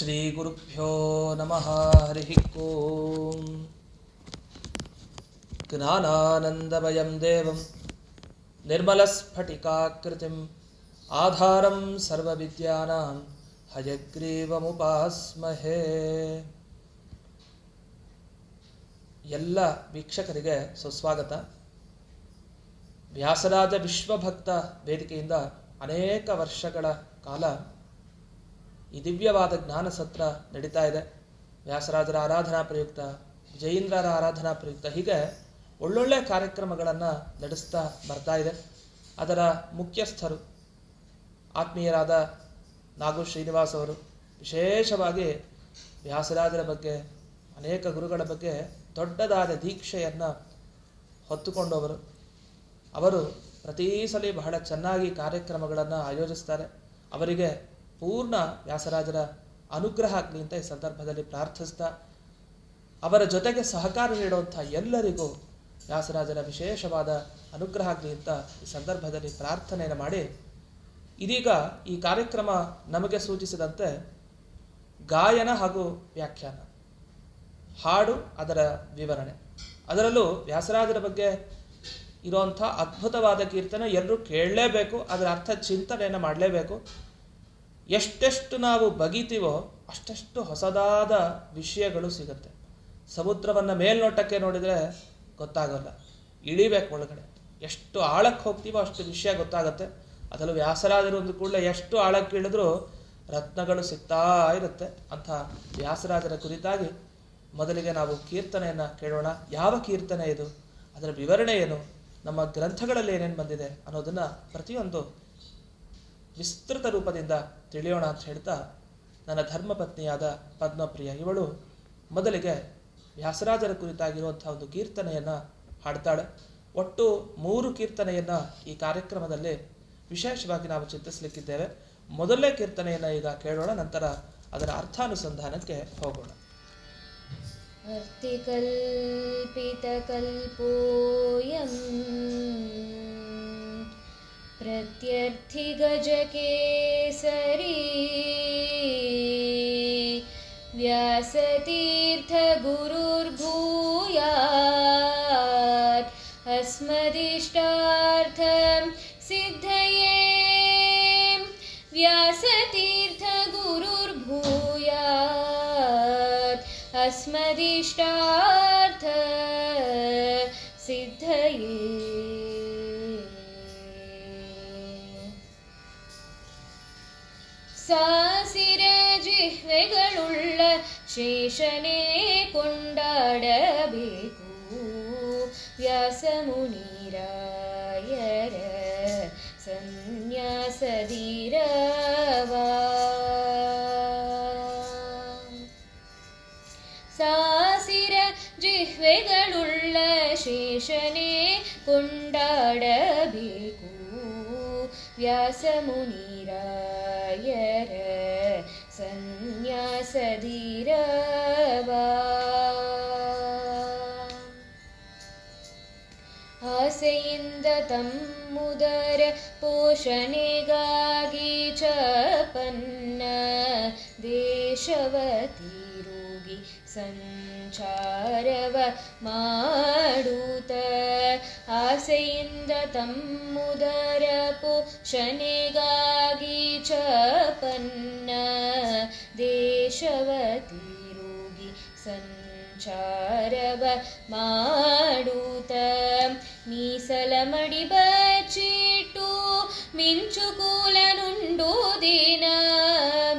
ಶ್ರೀ ಗುರುಭ್ಯೋ ನಮಃ. ಹರಿ ಓಂ. ಜ್ಞಾನಾನಂದಮಯಂ ದೇವಂ ನಿರ್ಮಲಸ್ಫಟಿಕಾಕೃತಿಂ ಆಧಾರಂ ಸರ್ವವಿದ್ಯಾನಾಂ ಹಯಗ್ರೀವಮುಪಾಸ್ಮಹೇ. ಎಲ್ಲ ವೀಕ್ಷಕರಿಗೆ ಸುಸ್ವಾಗತ. ವ್ಯಾಸರಾಜ ವಿಶ್ವಭಕ್ತ ವೇದಿಕೆಯಿಂದ ಅನೇಕ ವರ್ಷಗಳ ಕಾಲ ಈ ದಿವ್ಯವಾದ ಜ್ಞಾನ ಸತ್ರ ನಡೀತಾ ಇದೆ. ವ್ಯಾಸರಾಜರ ಆರಾಧನಾ ಪ್ರಯುಕ್ತ, ಜೈಂದ್ರರ ಆರಾಧನಾ ಪ್ರಯುಕ್ತ, ಹೀಗೆ ಒಳ್ಳೊಳ್ಳೆ ಕಾರ್ಯಕ್ರಮಗಳನ್ನು ನಡೆಸ್ತಾ ಬರ್ತಾ ಇದೆ. ಅದರ ಮುಖ್ಯಸ್ಥರು ಆತ್ಮೀಯರಾದ ನಾಗು ಶ್ರೀನಿವಾಸ್ ಅವರು ವಿಶೇಷವಾಗಿ ವ್ಯಾಸರಾಜರ ಬಗ್ಗೆ, ಅನೇಕ ಗುರುಗಳ ಬಗ್ಗೆ ದೊಡ್ಡದಾದ ದೀಕ್ಷೆಯನ್ನು ಹೊತ್ತುಕೊಂಡವರು. ಅವರು ಪ್ರತಿ ಸಲ ಬಹಳ ಚೆನ್ನಾಗಿ ಕಾರ್ಯಕ್ರಮಗಳನ್ನು ಆಯೋಜಿಸ್ತಾರೆ. ಅವರಿಗೆ ಪೂರ್ಣ ವ್ಯಾಸರಾಜರ ಅನುಗ್ರಹ ಆಗಲಿ ಅಂತ ಈ ಸಂದರ್ಭದಲ್ಲಿ ಪ್ರಾರ್ಥಿಸ್ತಾ, ಅವರ ಜೊತೆಗೆ ಸಹಕಾರ ನೀಡುವಂಥ ಎಲ್ಲರಿಗೂ ವ್ಯಾಸರಾಜರ ವಿಶೇಷವಾದ ಅನುಗ್ರಹ ಆಗಲಿ ಅಂತ ಈ ಸಂದರ್ಭದಲ್ಲಿ ಪ್ರಾರ್ಥನೆಯನ್ನು ಮಾಡಿ, ಇದೀಗ ಈ ಕಾರ್ಯಕ್ರಮ ನಮಗೆ ಸೂಚಿಸಿದಂತೆ ಗಾಯನ ಹಾಗೂ ವ್ಯಾಖ್ಯಾನ, ಹಾಡು, ಅದರ ವಿವರಣೆ, ಅದರಲ್ಲೂ ವ್ಯಾಸರಾಜರ ಬಗ್ಗೆ ಇರುವಂಥ ಅದ್ಭುತವಾದ ಕೀರ್ತನೆ ಎಲ್ಲರೂ ಕೇಳಲೇಬೇಕು, ಅದರ ಅರ್ಥ ಚಿಂತನೆಯನ್ನು ಮಾಡಲೇಬೇಕು. ಎಷ್ಟೆಷ್ಟು ನಾವು ಬಗೀತೀವೋ ಅಷ್ಟೆಷ್ಟು ಹೊಸದಾದ ವಿಷಯಗಳು ಸಿಗುತ್ತೆ. ಸಮುದ್ರವನ್ನು ಮೇಲ್ನೋಟಕ್ಕೆ ನೋಡಿದರೆ ಗೊತ್ತಾಗಲ್ಲ, ಇಳಿಬೇಕು ಒಳಗಡೆ. ಎಷ್ಟು ಆಳಕ್ಕೆ ಹೋಗ್ತೀವೋ ಅಷ್ಟು ವಿಷಯ ಗೊತ್ತಾಗುತ್ತೆ. ಅದರಲ್ಲೂ ವ್ಯಾಸರಾಜರು ಒಂದು ಕೂಡಲೇ ಎಷ್ಟು ಆಳಕ್ಕೆ ಇಳಿದ್ರೂ ರತ್ನಗಳು ಸಿಗ್ತಾ ಇರುತ್ತೆ. ಅಂಥ ವ್ಯಾಸರಾಜರ ಕುರಿತಾಗಿ ಮೊದಲಿಗೆ ನಾವು ಕೀರ್ತನೆಯನ್ನು ಕೇಳೋಣ. ಯಾವ ಕೀರ್ತನೆ ಇದು, ಅದರ ವಿವರಣೆ ಏನು, ನಮ್ಮ ಗ್ರಂಥಗಳಲ್ಲಿ ಏನೇನು ಬಂದಿದೆ ಅನ್ನೋದನ್ನು ಪ್ರತಿಯೊಂದು ವಿಸ್ತೃತ ರೂಪದಿಂದ ತಿಳಿಯೋಣ ಅಂತ ಹೇಳ್ತಾ, ನನ್ನ ಧರ್ಮಪತ್ನಿಯಾದ ಪದ್ಮಪ್ರಿಯ ಇವಳು ಮೊದಲಿಗೆ ವ್ಯಾಸರಾಜರ ಕುರಿತಾಗಿರುವಂಥ ಒಂದು ಕೀರ್ತನೆಯನ್ನು ಹಾಡ್ತಾಳೆ. ಒಟ್ಟು 3 ಕೀರ್ತನೆಯನ್ನು ಈ ಕಾರ್ಯಕ್ರಮದಲ್ಲಿ ವಿಶೇಷವಾಗಿ ನಾವು ಚಿಂತಿಸಲಿಕ್ಕಿದ್ದೇವೆ. ಮೊದಲನೇ ಕೀರ್ತನೆಯನ್ನು ಈಗ ಕೇಳೋಣ, ನಂತರ ಅದರ ಅರ್ಥಾನುಸಂಧಾನಕ್ಕೆ ಹೋಗೋಣ. ಅರ್ಥಿಕಲ್ಪಿತಕಲ್ಪೋಯಂ ಪ್ರತ್ಯರ್ಥಿಗಜಕೇಸರಿ ವ್ಯಾಸತೀರ್ಥಗುರುರ್ಭೂಯಾತ್ ಅಸ್ಮದಿಷ್ಟಾರ್ಥಂ ಸಿದ್ಧಯೇ. ವ್ಯಾಸತೀರ್ಥಗುರುರ್ಭೂಯಾತ್ ಅಸ್ಮದಿಷ್ಟಾರ್ಥ ಸಿದ್ಧಯೇ. ಸಾಸಿರ ಜಿಹ್ವೆಗಳುಳ್ಳ ಶೇಷನೇ ಕೊಂಡಾಡಬೇಕು. ವ್ಯಾಸಮುನಿರಾಯರ ಸನ್ಯಾಸದಿರವಾ. ಸಾಸಿರ ಜಿಹ್ವೆಗಳುಳ್ಳ ಶೇಷನೇ ಕೊಂಡಾಡಬೇಕು. ವ್ಯಾಸಮುನಿರಾಯರ ಸನ್ಯಾಸದಿರವಾ. ಆಸೆಯಿಂದ ತಮ್ಮುದರ ಪೋಷಣೆಗಾಗಿ ಚಪನ್ನ ದೇಶವ ತಿರುಗಿ ಸಂಚಾರವ ಮಾಡುತ್ತ. ಆಸೆಯಿಂದ ತಮ್ಮುದರ ಪೋಷಣೆಗಾಗಿ ಚಪನ್ನ ದೇಶವ ತಿರುಗಿ ಸಂಚಾರವ ಮಾಡುತ್ತ. ಮೀಸಲ ಮಡಿ ಬಚ್ಚಿಟ್ಟು ಮಿಂಚುಕೂಲನುಂಡು ದಿನ.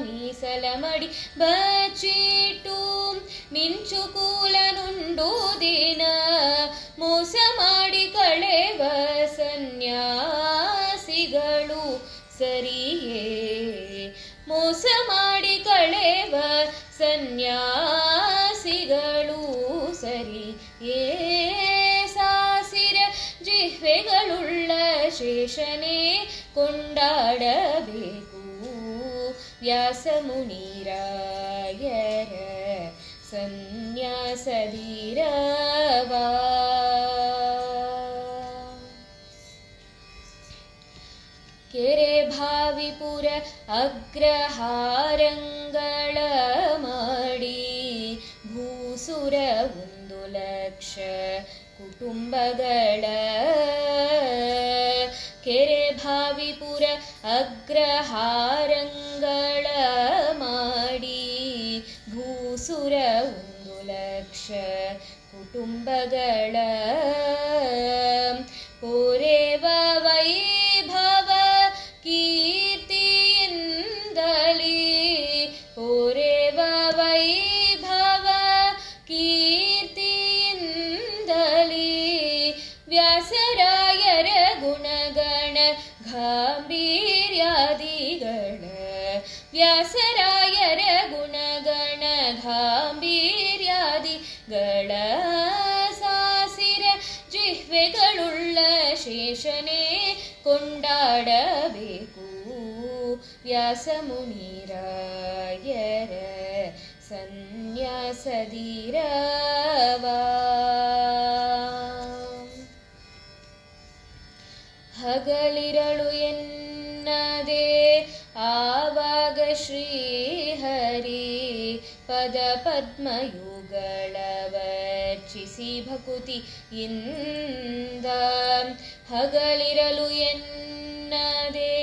ಮೀಸಲ ಮಡಿ ಬಚ್ಚಿಟ್ಟು ಮಿಂಚುಕೂಲನುಂಡು ದಿನ. ಮೋಸ ಮಾಡಿ ಕಳೆವ ಸನ್ಯಾಸಿಗಳು ಸರಿಯೇ. ಮೋಸ ಮಾಡಿ ಕಳೆವ ಸನ್ಯಾಸಿಗಳು ಸರಿಯೇ. ಸಾಸಿರ ಜಿಹ್ವೆಗಳುಳ್ಳ ಶೇಷನೇ ಕೊಂಡಾಡಬೇಕು. ವ್ಯಾಸಮುನಿರಾಯರ ಸನ್ಯಾಸದಿರವಾ. ಕೆರೆ ಭಾವಿಪುರ ಅಗ್ರಹಾರಂಗಳ ಭೂಸುರ 1,00,000 ಕುಟುಂಬಗಳ ಕೆರೆ ಭಾವಿಪುರ ಅಗ್ರಹಾರಂಗಳ ಮಾಡಿ ಭೂಸುರ 1,00,000 ಕುಟುಂಬಗಳ ಪೋರೆವ ವೈಭವ ಕೀರ್ತಿಯಿಂದಲೇ ಪೋರೆವ ವೈಭವ ಕೀರ್ತಿಯಿಂದಲೇ ವ್ಯಾಸರಾಯರ ಗುಣಗಣ ಗಾಂಭೀರ್ಯಾದಿಗಳ ವ್ಯಾಸರಾಯರ ಗುಣಗಣ ಗಾಂಭೀರ್ಯಾದಿಗಳ ಸಾಸಿರ ಜಿಹ್ವೆಗಳುಳ್ಳ ಶೇಷನೇ ಕೊಂಡಾಡಬೇಕು ವ್ಯಾಸಮುನಿರಾಯರ ಸನ್ಯಾಸದಿರವಾ ಹಗಲಿರಳು ಎನ್ನದೆ ಆವಾಗ ಶ್ರೀಹರಿ ಪದ ಪದ್ಮಯುಗಳ ವರ್ಚಿಸಿ ಭಕುತಿಯಿಂದ ಹಗಲಿರಲು ಎನ್ನದೆ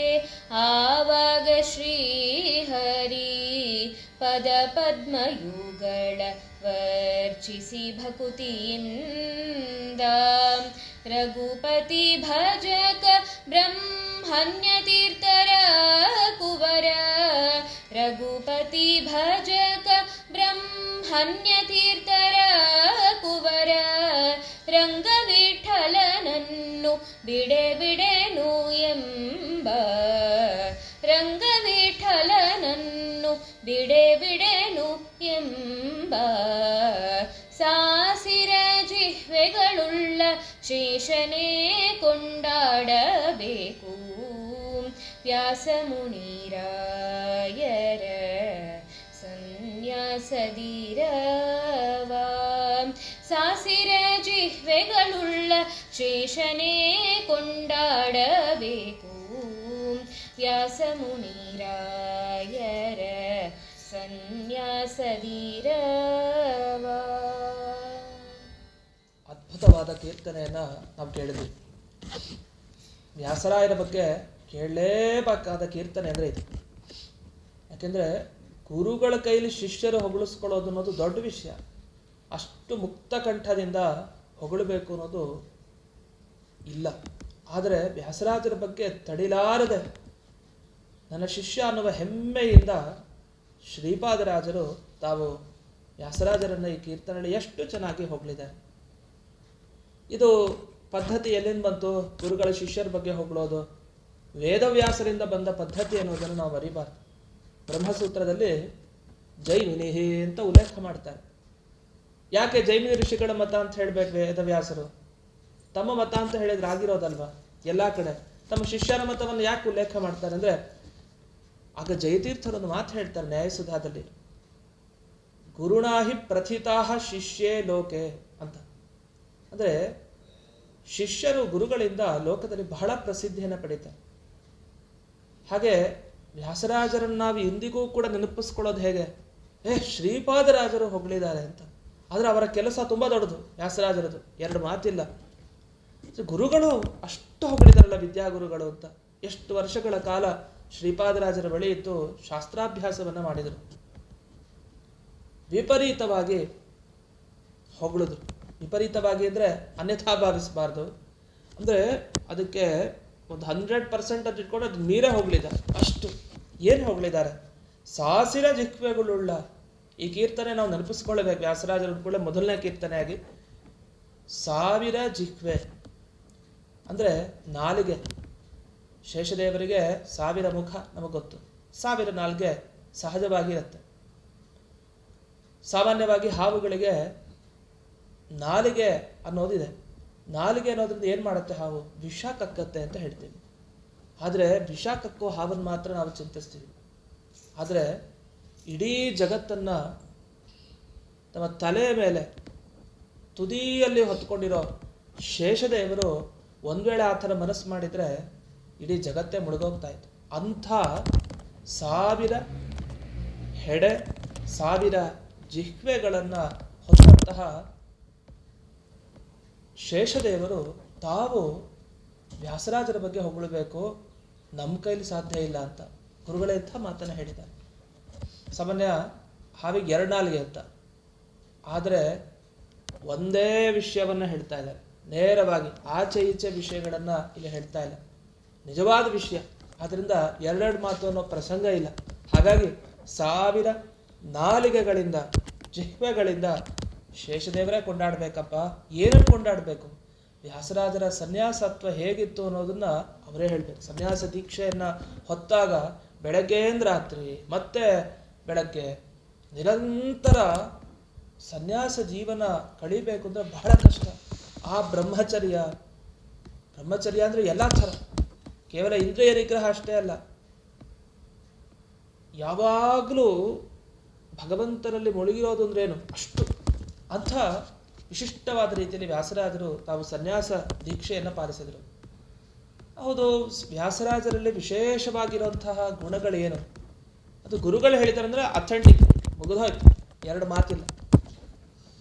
ಆವಾಗ ಶ್ರೀಹರಿ ಪದ ಪದ್ಮಯುಗಳ ವರ್ಚಿಸಿ ಭಕುತಿಯಿಂದ ರಘುಪತಿ ಭಜಕ ಬ್ರಹ್ಮಣ್ಯತೀರ್ಥರ ಕುವರ ರಘುಪತಿ ಭಜಕ ಬ್ರಹ್ಮಣ್ಯತೀರ್ಥರ ಕುವರ ರಂಗವಿಠಲನನ್ನು ಬಿಡೆನು ಎಂಬ ರಂಗವಿಠಲನನ್ನು ಬಿಡೆನು ಎಂಬ ಸಾಸಿರ ಜಿಹ್ವೆಗಳುಳ್ಳ ಶೇಷನೇ ಕೊಂಡಾಡಬೇಕು ವ್ಯಾಸಮುನಿರಾಯರ ಸನ್ಯಾಸದಿರವಾ ಸಾಸಿರ ಜಿಹ್ವೆಗಳುಳ್ಳ ಶೇಷನೇ ಕೊಂಡಾಡಬೇಕು ವ್ಯಾಸಮುನಿರಾಯರ ಸನ್ಯಾಸದಿರವಾ. ಅದ್ಭುತವಾದ ಕೀರ್ತನೆಯನ್ನು ನಾವು ಕೇಳಿದ್ವಿ. ವ್ಯಾಸರಾಯರ ಬಗ್ಗೆ ಕೇಳಲೇಬೇಕಾದ ಕೀರ್ತನೆ ಅಂದರೆ ಇದು. ಯಾಕೆಂದರೆ ಗುರುಗಳ ಕೈಲಿ ಶಿಷ್ಯರು ಹೊಗಳಿಸ್ಕೊಳ್ಳೋದು ಅನ್ನೋದು ದೊಡ್ಡ ವಿಷಯ. ಅಷ್ಟು ಮುಕ್ತ ಕಂಠದಿಂದ ಹೊಗಳಬೇಕು ಅನ್ನೋದು ಇಲ್ಲ. ಆದರೆ ವ್ಯಾಸರಾಜರ ಬಗ್ಗೆ ತಡಿಲಾರದೆ ನನ್ನ ಶಿಷ್ಯ ಅನ್ನುವ ಹೆಮ್ಮೆಯಿಂದ ಶ್ರೀಪಾದರಾಜರು ತಾವು ವ್ಯಾಸರಾಜರನ್ನು ಈ ಕೀರ್ತನೆಯಲ್ಲಿ ಎಷ್ಟು ಚೆನ್ನಾಗಿ ಹೊಗಳಿದ್ದಾರೆ. ಇದು ಪದ್ಧತಿ ಎಲ್ಲಿಂದ ಬಂತು? ಗುರುಗಳ ಶಿಷ್ಯರ ಬಗ್ಗೆ ಹೊಗಳೋದು ವೇದವ್ಯಾಸರಿಂದ ಬಂದ ಪದ್ಧತಿ ಅನ್ನೋದನ್ನು ನಾವು ಮರಿಬಾರ್ದು. ಬ್ರಹ್ಮಸೂತ್ರದಲ್ಲಿ ಜೈಮಿನಿಹಿ ಅಂತ ಉಲ್ಲೇಖ ಮಾಡ್ತಾರೆ. ಯಾಕೆ ಜೈಮಿನಿ ಋಷಿಗಳ ಮತ ಅಂತ ಹೇಳಬೇಕು? ವೇದವ್ಯಾಸರು ತಮ್ಮ ಮತ ಅಂತ ಹೇಳಿದ್ರೆ ಆಗಿರೋದಲ್ವಾ? ಎಲ್ಲ ಕಡೆ ತಮ್ಮ ಶಿಷ್ಯರ ಮತವನ್ನು ಯಾಕೆ ಉಲ್ಲೇಖ ಮಾಡ್ತಾರೆ ಅಂದರೆ, ಆಗ ಜಯತೀರ್ಥರೊಂದು ಮಾತು ಹೇಳ್ತಾರೆ ನ್ಯಾಯಸುಧಾದಲ್ಲಿ, ಗುರುಣಾಹಿ ಪ್ರಥಿತಾಹ ಶಿಷ್ಯೇ ಲೋಕೆ ಅಂತ. ಅಂದರೆ ಶಿಷ್ಯರು ಗುರುಗಳಿಂದ ಲೋಕದಲ್ಲಿ ಬಹಳ ಪ್ರಸಿದ್ಧಿಯನ್ನು ಪಡೀತಾರೆ. ಹಾಗೆ ವ್ಯಾಸರಾಜರನ್ನು ನಾವು ಇಂದಿಗೂ ಕೂಡ ನೆನಪಿಸ್ಕೊಳ್ಳೋದು ಹೇಗೆ? ಶ್ರೀಪಾದರಾಜರು ಹೊಗಳಿದ್ದಾರೆ ಅಂತ. ಆದರೆ ಅವರ ಕೆಲಸ ತುಂಬ ದೊಡ್ಡದು ವ್ಯಾಸರಾಜರದು, ಎರಡು ಮಾತಿಲ್ಲ. ಗುರುಗಳು ಅಷ್ಟು ಹೊಗಳಿದಾರಲ್ಲ ವಿದ್ಯಾಗುರುಗಳು ಅಂತ. ಎಷ್ಟು ವರ್ಷಗಳ ಕಾಲ ಶ್ರೀಪಾದರಾಜರ ಬಳಿ ಇದ್ದು ಶಾಸ್ತ್ರಾಭ್ಯಾಸವನ್ನು ಮಾಡಿದರು. ವಿಪರೀತವಾಗಿ ಹೊಗಳಿದ್ರು. ವಿಪರೀತವಾಗಿ ಅಂದರೆ ಅನ್ಯಥಾ ಭಾವಿಸಬಾರ್ದು. ಅಂದರೆ ಅದಕ್ಕೆ ಒಂದು 100% ಅದು ಇಟ್ಕೊಂಡು ಅದು ಮೀರೇ ಹೊಗಳಿದ್ದಾರೆ. ಅಷ್ಟು ಏನು ಹೊಗಳಿದ್ದಾರೆ? ಸಾಸಿರ ಜಿಹ್ವೆಗಳುಳ್ಳ ಈ ಕೀರ್ತನೆ ನಾವು ನೆನಪಿಸ್ಕೊಳ್ಳಬೇಕು. ವ್ಯಾಸರಾಜರ ಕೂಡ ಮೊದಲನೇ ಕೀರ್ತನೆಯಾಗಿ 1000 ಜಿಹ್ವೆ ಅಂದರೆ ನಾಲಿಗೆ. ಶೇಷದೇವರಿಗೆ 1000 ಮುಖ ನಮಗೆ ಗೊತ್ತು, 1000 ನಾಲಿಗೆ ಸಹಜವಾಗಿರುತ್ತೆ. ಸಾಮಾನ್ಯವಾಗಿ ಹಾವುಗಳಿಗೆ ನಾಲಿಗೆ ಅನ್ನೋದಿದೆ. ನಾಲಿಗೆ ಅನ್ನೋದ್ರಿಂದ ಏನು ಮಾಡುತ್ತೆ ಹಾವು? ವಿಷ ಕಕ್ಕತ್ತೆ ಅಂತ ಹೇಳ್ತೀವಿ. ಆದರೆ ವಿಷ ಕಕ್ಕೋ ಹಾವನ್ನು ಮಾತ್ರ ನಾವು ಚಿಂತಿಸ್ತೀವಿ. ಆದರೆ ಇಡೀ ಜಗತ್ತನ್ನು ತಮ್ಮ ತಲೆಯ ಮೇಲೆ ತುದಿಯಲ್ಲಿ ಹೊತ್ಕೊಂಡಿರೋ ಶೇಷದೇವರು ಒಂದು ವೇಳೆ ಆ ಥರ ಮನಸ್ಸು ಮಾಡಿದರೆ ಇಡೀ ಜಗತ್ತೇ ಮುಳುಗೋಗ್ತಾ ಇತ್ತು. ಅಂಥ 1000 ಹೆಡೆ 1000 ಜಿಹ್ವೆಗಳನ್ನು ಹೊತ್ತಂಥ ಸ್ವತಃ ಶೇಷದೇವರು ತಾವು ವ್ಯಾಸರಾಜರ ಬಗ್ಗೆ ಹೊಗಳಬೇಕು, ನಮ್ಮ ಕೈಲಿ ಸಾಧ್ಯ ಇಲ್ಲ ಅಂತ ಗುರುಗಳೇ ಇಂಥ ಮಾತನ್ನು ಹೇಳಿದ್ದಾರೆ. ಸಾಮಾನ್ಯ ಹಾವಿಗೆ ಎರಡು ನಾಲಿಗೆ ಅಂತ, ಆದರೆ ಒಂದೇ ವಿಷಯವನ್ನು ಹೇಳ್ತಾ ಇದ್ದಾರೆ, ನೇರವಾಗಿ ಆಚೆ ಈಚೆ ವಿಷಯಗಳನ್ನು ಇಲ್ಲಿ ಹೇಳ್ತಾ ಇಲ್ಲ, ನಿಜವಾದ ವಿಷಯ. ಆದ್ದರಿಂದ ಎರಡೆರಡು ಮಾತು ಅನ್ನೋ ಪ್ರಸಂಗ ಇಲ್ಲ. ಹಾಗಾಗಿ 1000 ನಾಲಿಗೆಗಳಿಂದ ಜಿಹ್ವೆಗಳಿಂದ ಶೇಷದೇವರೇ ಕೊಂಡಾಡಬೇಕಪ್ಪ. ಏನನ್ನು ಕೊಂಡಾಡಬೇಕು? ವ್ಯಾಸರಾಜರ ಸನ್ಯಾಸತ್ವ ಹೇಗಿತ್ತು ಅನ್ನೋದನ್ನ ಅವರೇ ಹೇಳ್ಬೇಕು. ಸನ್ಯಾಸ ದೀಕ್ಷೆಯನ್ನ ಹೊತ್ತಾಗ ಬೆಳಗ್ಗೆಯಿಂದ ರಾತ್ರಿ ಮತ್ತೆ ಬೆಳಗ್ಗೆ ನಿರಂತರ ಸನ್ಯಾಸ ಜೀವನ ಕಳಿಬೇಕು ಅಂದ್ರೆ ಬಹಳ ಕಷ್ಟ. ಆ ಬ್ರಹ್ಮಚರ್ಯ ಅಂದ್ರೆ ಎಲ್ಲ ಥರ, ಕೇವಲ ಇಂದ್ರಿಯ ನಿಗ್ರಹ ಅಷ್ಟೇ ಅಲ್ಲ, ಯಾವಾಗಲೂ ಭಗವಂತನಲ್ಲಿ ಮುಳುಗಿರೋದು ಅಂದ್ರೇನು ಅಷ್ಟು ಅಂಥ ವಿಶಿಷ್ಟವಾದ ರೀತಿಯಲ್ಲಿ ವ್ಯಾಸರಾಜರು ತಾವು ಸನ್ಯಾಸ ದೀಕ್ಷೆಯನ್ನು ಪಾಲಿಸಿದರು. ಹೌದು, ವ್ಯಾಸರಾಜರಲ್ಲಿ ವಿಶೇಷವಾಗಿರುವಂತಹ ಗುಣಗಳೇನು? ಅದು ಗುರುಗಳು ಹೇಳ್ತಾರೆ ಅಂದರೆ ಅಥೆಂಟಿಕ್, ಮುಗಿದೋಯ್ತು, ಎರಡು ಮಾತಿಲ್ಲ.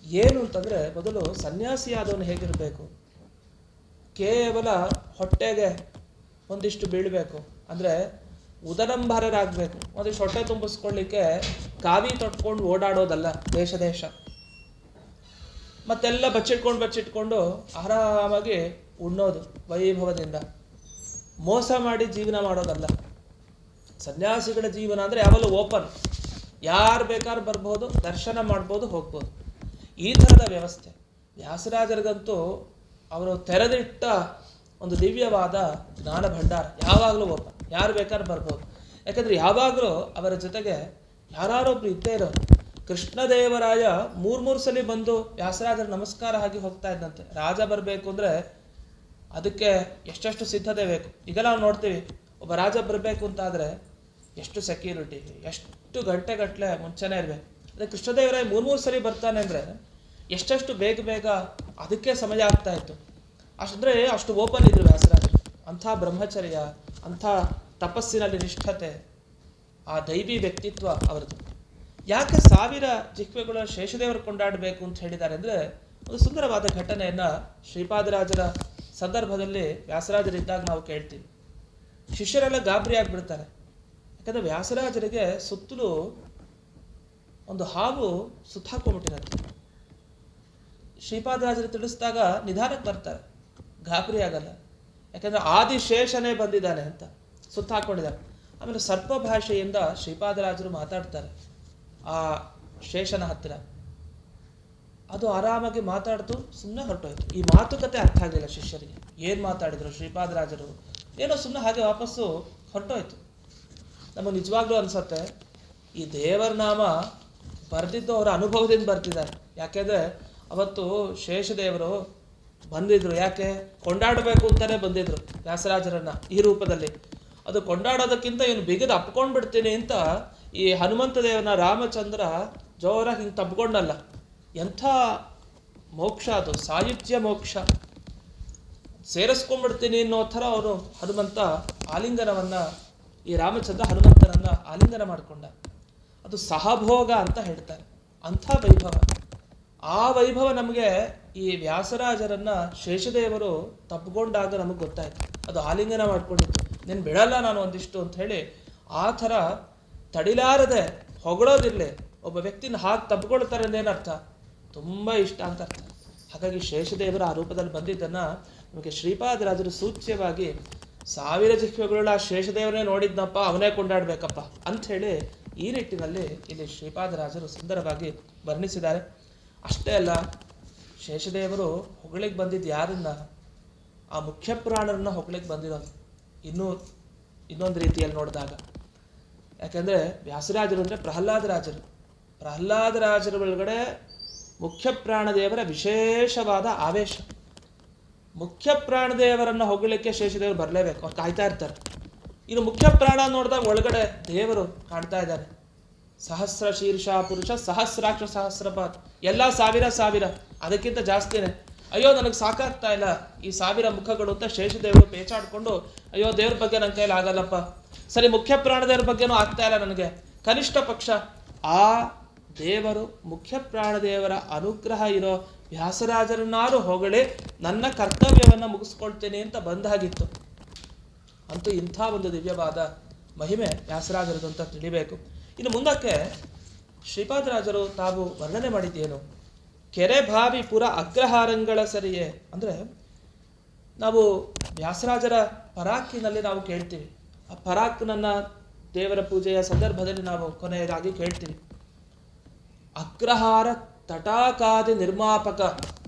ಏನು ಅಂತಂದರೆ, ಮೊದಲು ಸನ್ಯಾಸಿಯಾದವನು ಹೇಗಿರಬೇಕು? ಕೇವಲ ಹೊಟ್ಟೆಗೆ ಒಂದಿಷ್ಟು ಬೀಳಬೇಕು, ಅಂದರೆ ಉದರಂಭರರಾಗಬೇಕು. ಒಂದಿಷ್ಟು ಹೊಟ್ಟೆ ತುಂಬಿಸ್ಕೊಳ್ಳಿಕ್ಕೆ ಕಾವಿ ತೊಟ್ಕೊಂಡು ಓಡಾಡೋದಲ್ಲ ದೇಶ ದೇಶ, ಮತ್ತೆಲ್ಲ ಬಚ್ಚಿಟ್ಕೊಂಡು ಆರಾಮಾಗಿ ಉಣ್ಣೋದು ವೈಭವದಿಂದ, ಮೋಸ ಮಾಡಿ ಜೀವನ ಮಾಡೋದಲ್ಲ. ಸನ್ಯಾಸಿಗಳ ಜೀವನ ಅಂದರೆ ಯಾವಲ್ಲೂ ಓಪನ್, ಯಾರು ಬೇಕಾದ್ರೂ ಬರ್ಬೋದು, ದರ್ಶನ ಮಾಡ್ಬೋದು, ಹೋಗ್ಬೋದು, ಈ ಥರದ ವ್ಯವಸ್ಥೆ. ವ್ಯಾಸರಾಜರಿಗಂತೂ ಅವರು ತೆರೆದಿಟ್ಟ ಒಂದು ದಿವ್ಯವಾದ ಜ್ಞಾನ ಭಂಡಾರ, ಯಾವಾಗಲೂ ಓಪನ್, ಯಾರು ಬೇಕಾದ್ರೂ ಬರ್ಬೋದು. ಯಾಕಂದರೆ ಯಾವಾಗಲೂ ಅವರ ಜೊತೆಗೆ ಯಾರೊಬ್ರು ಇದ್ದೇ ಇರೋರು. ಕೃಷ್ಣದೇವರಾಯ 3 ಸಲ ಬಂದು ವ್ಯಾಸರಾಜರ ನಮಸ್ಕಾರ ಆಗಿ ಹೋಗ್ತಾ ಇದ್ದಂತೆ. ರಾಜ ಬರಬೇಕು ಅಂದರೆ ಅದಕ್ಕೆ ಎಷ್ಟೆಷ್ಟು ಸಿದ್ಧತೆ ಬೇಕು. ಈಗ ನಾವು ನೋಡ್ತೀವಿ, ಒಬ್ಬ ರಾಜ ಬರಬೇಕು ಅಂತಾದರೆ ಎಷ್ಟು ಸೆಕ್ಯೂರಿಟಿ, ಎಷ್ಟು ಗಂಟೆಗಟ್ಟಲೆ ಮುಂಚೆನೇ ಇರಬೇಕು. ಅದೇ ಕೃಷ್ಣದೇವರಾಯ 3 ಸಲ ಬರ್ತಾನೆ ಅಂದರೆ ಎಷ್ಟೆಷ್ಟು ಬೇಗ ಅದಕ್ಕೆ ಸಮಯ ಆಗ್ತಾ ಇತ್ತು. ಅಷ್ಟಂದರೆ ಅಷ್ಟು ಓಪನ್ ಇದ್ರು ವ್ಯಾಸರಾಜರು. ಅಂಥ ಬ್ರಹ್ಮಚರ್ಯ, ಅಂಥ ತಪಸ್ಸಿನಲ್ಲಿ ನಿಷ್ಠತೆ, ಆ ದೈವಿ ವ್ಯಕ್ತಿತ್ವ ಅವರದು. ಯಾಕೆ 1000 ಜಿಹ್ವೆಗಳ ಶೇಷದೇವರು ಕೊಂಡಾಡಬೇಕು ಅಂತ ಹೇಳಿದ್ದಾರೆ ಅಂದರೆ, ಒಂದು ಸುಂದರವಾದ ಘಟನೆಯನ್ನು ಶ್ರೀಪಾದರಾಜರ ಸಂದರ್ಭದಲ್ಲಿ ವ್ಯಾಸರಾಜರಿದ್ದಾಗ ನಾವು ಕೇಳ್ತೀವಿ. ಶಿಷ್ಯರೆಲ್ಲ ಗಾಬರಿ ಆಗಿಬಿಡ್ತಾರೆ. ಯಾಕಂದರೆ ವ್ಯಾಸರಾಜರಿಗೆ ಸುತ್ತಲೂ ಒಂದು ಹಾವು ಸುತ್ತಾಕೊಂಡ್ಬಿಟ್ಟಿರುತ್ತೆ. ಶ್ರೀಪಾದರಾಜರು ತಿಳಿಸಿದಾಗ ನಿಧಾನಕ್ಕೆ ಬರ್ತಾರೆ, ಗಾಬರಿ ಆಗಲ್ಲ. ಯಾಕಂದರೆ ಆದಿಶೇಷನೇ ಬಂದಿದ್ದಾನೆ ಅಂತ ಸುತ್ತಾಕೊಂಡಿದ್ದಾರೆ. ಆಮೇಲೆ ಸರ್ಪ ಭಾಷೆಯಿಂದ ಶ್ರೀಪಾದರಾಜರು ಮಾತಾಡ್ತಾರೆ ಆ ಶೇಷನ ಹತ್ತಿರ. ಅದು ಆರಾಮಾಗಿ ಮಾತಾಡ್ತು, ಸುಮ್ಮನೆ ಹೊರಟೋಯ್ತು. ಈ ಮಾತುಕತೆ ಅರ್ಥ ಆಗಲಿಲ್ಲ ಶಿಷ್ಯರಿಗೆ, ಏನು ಮಾತಾಡಿದ್ರು ಶ್ರೀಪಾದರಾಜರು, ಏನೋ ಸುಮ್ಮನೆ ಹಾಗೆ ವಾಪಸ್ಸು ಹೊರಟೋಯ್ತು. ನಮಗೆ ನಿಜವಾಗ್ಲೂ ಅನ್ಸುತ್ತೆ, ಈ ದೇವರ ನಾಮ ಬರೆದಿದ್ದು ಅವರ ಅನುಭವದಿಂದ ಬರ್ತಿದ್ದಾರೆ. ಯಾಕೆಂದರೆ ಅವತ್ತು ಶೇಷದೇವರು ಬಂದಿದ್ರು, ಯಾಕೆ ಕೊಂಡಾಡಬೇಕು ಅಂತಾನೆ ಬಂದಿದ್ರು ವ್ಯಾಸರಾಜರನ್ನ ಈ ರೂಪದಲ್ಲಿ. ಅದು ಕೊಂಡಾಡೋದಕ್ಕಿಂತ ಇವನು ಬಿಗಿದು ಅಪ್ಕೊಂಡು ಬಿಡ್ತೀನಿ ಅಂತ ಈ ಹನುಮಂತ ದೇವನ ರಾಮಚಂದ್ರ ಜೋರಾಗಿ ಹಿಂಗೆ ತಬ್ಕೊಂಡಲ್ಲ. ಎಂಥ ಮೋಕ್ಷ ಅದು, ಸಾಯುಜ್ಯ ಮೋಕ್ಷ, ಸೇರಿಸ್ಕೊಂಡ್ಬಿಡ್ತೀನಿ ಅನ್ನೋ ಥರ ಅವನು ಹನುಮಂತ ಆಲಿಂಗನವನ್ನು, ಈ ರಾಮಚಂದ್ರ ಹನುಮಂತನನ್ನು ಆಲಿಂಗನ ಮಾಡಿಕೊಂಡ. ಅದು ಸಹಭೋಗ ಅಂತ ಹೇಳ್ತಾರೆ. ಅಂಥ ವೈಭವ, ಆ ವೈಭವ ನಮಗೆ ಈ ವ್ಯಾಸರಾಜರನ್ನ ಶೇಷದೇವರು ತಬ್ಕೊಂಡಾಗ ನಮಗೆ ಗೊತ್ತಾಯ್ತು. ಅದು ಆಲಿಂಗನ ಮಾಡ್ಕೊಂಡಿತ್ತು, ನೀನು ಬಿಡಲ್ಲ ನಾನು ಒಂದಿಷ್ಟು ಅಂತ ಹೇಳಿ. ಆ ಥರ ತಡಿಲಾರದೆ ಹೊಗಳೋದಿರಲಿ, ಒಬ್ಬ ವ್ಯಕ್ತಿನ ಹಾಗೆ ತಬ್ಕೊಳ್ತಾರೆ ಅಂದೇನರ್ಥ, ತುಂಬ ಇಷ್ಟ ಅಂತ ಅರ್ಥ. ಹಾಗಾಗಿ ಶೇಷದೇವರು ಆ ರೂಪದಲ್ಲಿ ಬಂದಿದ್ದನ್ನು ನಮಗೆ ಶ್ರೀಪಾದರಾಜರು ಸೂಚ್ಯವಾಗಿ 1000 ಜಿಹ್ವೆಗಳ ಶೇಷದೇವನೇ ನೋಡಿದ್ನಪ್ಪ, ಅವನೇ ಕೊಂಡಾಡಬೇಕಪ್ಪ ಅಂಥೇಳಿ ಈ ನಿಟ್ಟಿನಲ್ಲಿ ಇಲ್ಲಿ ಶ್ರೀಪಾದರಾಜರು ಸುಂದರವಾಗಿ ವರ್ಣಿಸಿದ್ದಾರೆ. ಅಷ್ಟೇ ಅಲ್ಲ, ಶೇಷದೇವರು ಹೊಗಳಿಗೆ ಬಂದಿದ್ದು ಯಾರನ್ನ? ಆ ಮುಖ್ಯ ಪ್ರಾಣರನ್ನ ಹೊಗಳಿಗೆ ಬಂದಿರೋದು ಇನ್ನೊಂದು ರೀತಿಯಲ್ಲಿ ನೋಡಿದಾಗ. ಯಾಕೆಂದರೆ ವ್ಯಾಸರಾಜರು ಅಂದರೆ ಪ್ರಹ್ಲಾದರಾಜರ ಒಳಗಡೆ ಮುಖ್ಯ ಪ್ರಾಣದೇವರ ವಿಶೇಷವಾದ ಆವೇಶ. ಮುಖ್ಯ ಪ್ರಾಣದೇವರನ್ನು ಹೊಗಳಲಿಕ್ಕೆ ಶೇಷದೇವರು ಬರಲೇಬೇಕು, ಅವ್ರು ಕಾಯ್ತಾ ಇರ್ತಾರೆ. ಇನ್ನು ಮುಖ್ಯ ಪ್ರಾಣ ನೋಡಿದಾಗ ಒಳಗಡೆ ದೇವರು ಕಾಣ್ತಾ ಇದ್ದಾರೆ. ಸಹಸ್ರ ಶೀರ್ಷ ಪುರುಷ ಸಹಸ್ರಾಕ್ಷ ಸಹಸ್ರಪಾತ್, ಎಲ್ಲ 1000 ಅದಕ್ಕಿಂತ ಜಾಸ್ತಿನೇ. ಅಯ್ಯೋ ನನಗೆ ಸಾಕಾಗ್ತಾ ಇಲ್ಲ ಈ 1000 ಮುಖಗಳು ಅಂತ ಶೇಷದೇವರು ಪೇಚಾಡ್ಕೊಂಡು, ಅಯ್ಯೋ ದೇವ್ರ ಬಗ್ಗೆ ನನ್ನ ಕೈಲಿ ಆಗಲ್ಲಪ್ಪ, ಸರಿ ಮುಖ್ಯ ಪ್ರಾಣದೇವ್ರ ಬಗ್ಗೆನೂ ಆಗ್ತಾ ಇಲ್ಲ ನನಗೆ, ಕನಿಷ್ಠ ಪಕ್ಷ ಆ ದೇವರು ಮುಖ್ಯ ಪ್ರಾಣದೇವರ ಅನುಗ್ರಹ ಇರೋ ವ್ಯಾಸರಾಜರನ್ನಾರು ಹೊಗಳಿ ನನ್ನ ಕರ್ತವ್ಯವನ್ನು ಮುಗಿಸ್ಕೊಳ್ತೇನೆ ಅಂತ ಬಂದಾಗಿತ್ತು. ಅಂತೂ ಇಂಥ ಒಂದು ದಿವ್ಯವಾದ ಮಹಿಮೆ ವ್ಯಾಸರಾಜರದು ಅಂತ ತಿಳಿಬೇಕು. ಇನ್ನು ಮುಂದಕ್ಕೆ ಶ್ರೀಪಾದರಾಜರು ತಾವು ವರ್ಣನೆ ಮಾಡಿದ್ದೇನು? ಕೆರೆ ಬಾವಿ ಪುರ ಅಗ್ರಹಾರಂಗಳ ಸರಿಯೇ ಅಂದರೆ ನಾವು ವ್ಯಾಸರಾಜರ ಪರಾಕಿನಲ್ಲಿ ನಾವು ಕೇಳ್ತೀವಿ. ಆ ಪರಾಕ್ನನ್ನ ದೇವರ ಪೂಜೆಯ ಸಂದರ್ಭದಲ್ಲಿ ನಾವು ಕೊನೆಯದಾಗಿ ಕೇಳ್ತೀವಿ. ಅಗ್ರಹಾರ ತಟಾಕಾದಿ ನಿರ್ಮಾಪಕ